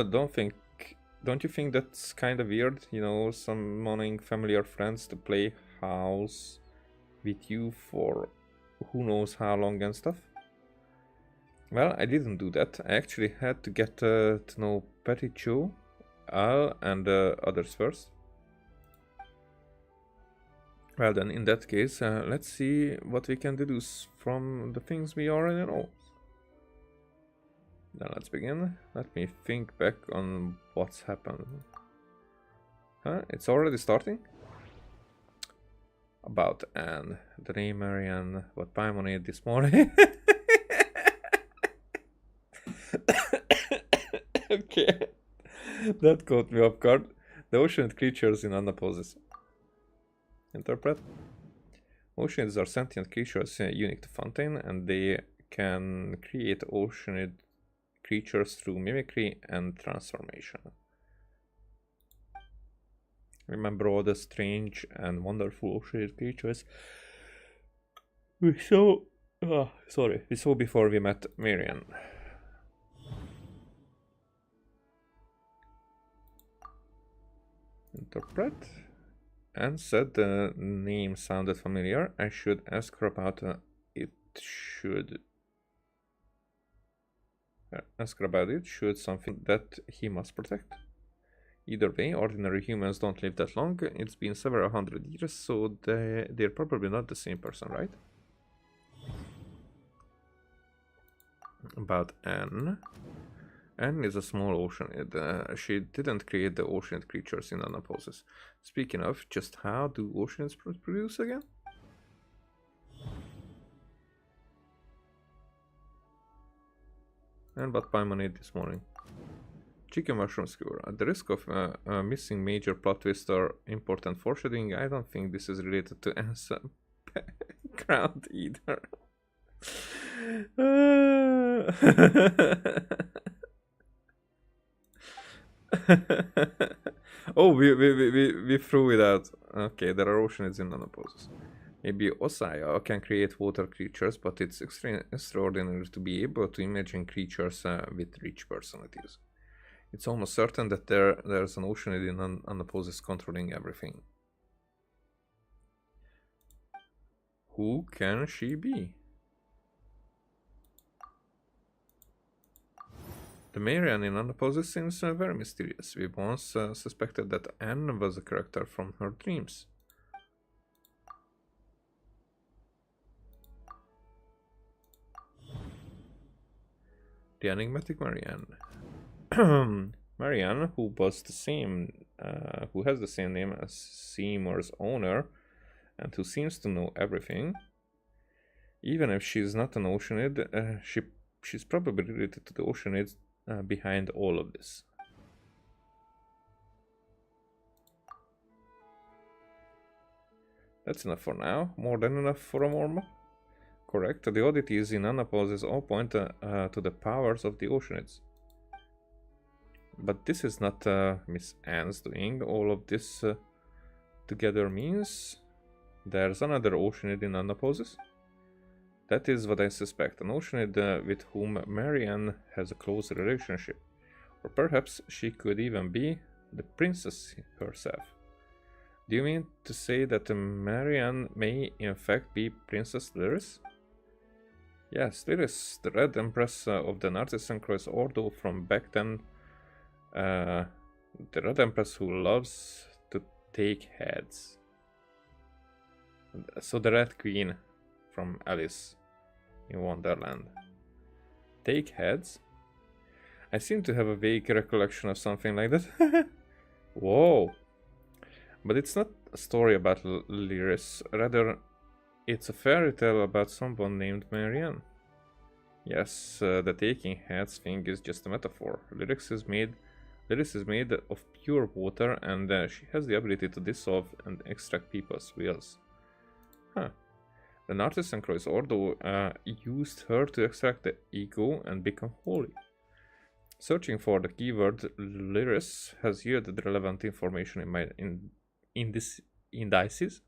Don't you think that's kind of weird? You know, summoning familiar friends to play house with you for who knows how long and stuff? Well, I didn't do that. I actually had to get to know Pithew, Al, and others first. Well then, in that case, let's see what we can deduce from the things we already know. Now let's begin. Let me think back on what's happened. Huh? It's already starting? About Anne, the name Marianne, what Paimon ate this morning. Okay, that caught me off guard. The ocean creatures in anapausis. Interpret. Oceanids are sentient creatures unique to Fontaine, and they can create oceanid creatures through mimicry and transformation. Remember all the strange and wonderful oceanid creatures we saw. We saw before we met Marianne. Interpret. Anne said the name sounded familiar. I should ask her about it. Ask her about it. Should something that he must protect. Either way, ordinary humans don't live that long. It's been several hundred years, so they're probably not the same person, right? About Anne. Anne is a small oceanid. She didn't create the oceanid creatures in anapausis. Speaking of, just how do oceanids produce again? And what Paimon ate this morning? Chicken mushroom skewer. At the risk of missing major plot twist or important foreshadowing, I don't think this is related to Anne's Ground eater. Oh, we threw it out. Okay, there are oceanids in nanoposes. Maybe Osaya can create water creatures, but it's extraordinary to be able to imagine creatures with rich personalities. It's almost certain that there's an oceanid in nanoposes controlling everything. Who can she be? The Marianne in nanoposes seems very mysterious. We once suspected that Anne was a character from her dreams. The enigmatic Marianne. Marianne, who has the same name as Seymour's owner, and who seems to know everything. Even if she's not an oceanid, she's probably related to the oceanids behind all of this. That's enough for now. More than enough for a mormon. Correct. The oddities in nanoposes all point to the powers of the oceanids. But this is not Miss Anne's doing. All of this together means there's another oceanid in nanoposes. That is what I suspect. An oceanid with whom Marianne has a close relationship. Or perhaps she could even be the princess herself. Do you mean to say that Marianne may in fact be Princess Lyris? Yes, Lyris, the Red Empress of the Narcissan Croix Ordo from back then. The Red Empress who loves to take heads. So the Red Queen from Alice in Wonderland. Take heads? I seem to have a vague recollection of something like that. Whoa! But it's not a story about Lyris, rather it's a fairy tale about someone named Marianne. Yes, the taking heads thing is just a metaphor. Lyris is made of pure water, and she has the ability to dissolve and extract people's wills. Huh. The Narcissan Croix Ordo used her to extract the ego and become holy. Searching for the keyword Lyris has yielded relevant information in this indices.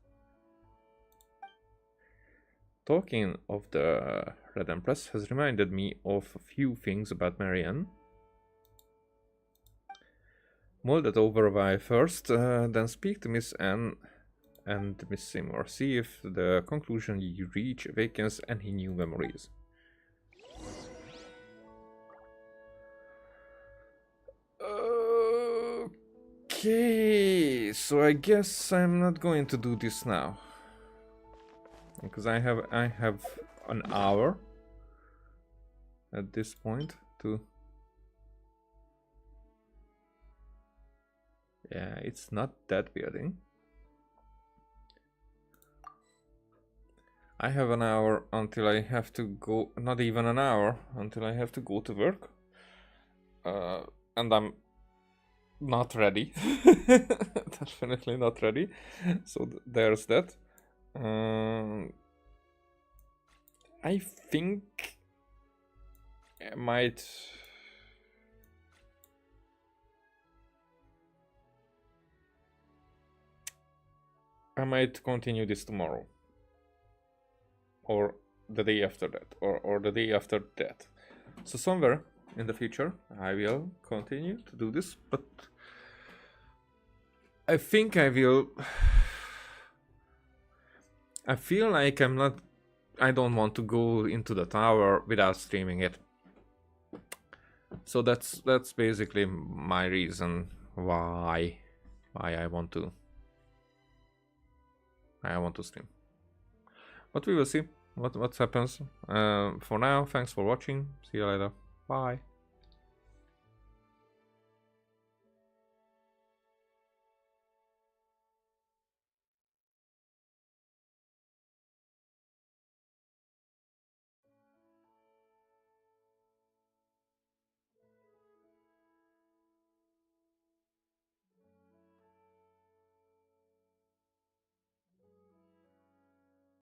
Talking of the Red Empress has reminded me of a few things about Marianne. Mull that over by first, then speak to Miss Anne and Miss Seymour. See if the conclusion you reach awakens any new memories. Okay, so I guess I'm not going to do this now. Because I have an hour at this point to... Yeah, it's not that building. I have an hour until I have to go, not even an hour, until I have to go to work. And I'm not ready. Definitely not ready. So there's that. I think I might... continue this tomorrow. Or the day after that. Or the day after that. So somewhere in the future I will continue to do this, but I think I will... I feel like I don't want to go into the tower without streaming it. So that's basically my reason why I want to stream. But we will see what happens. For now, thanks for watching. See you later. Bye.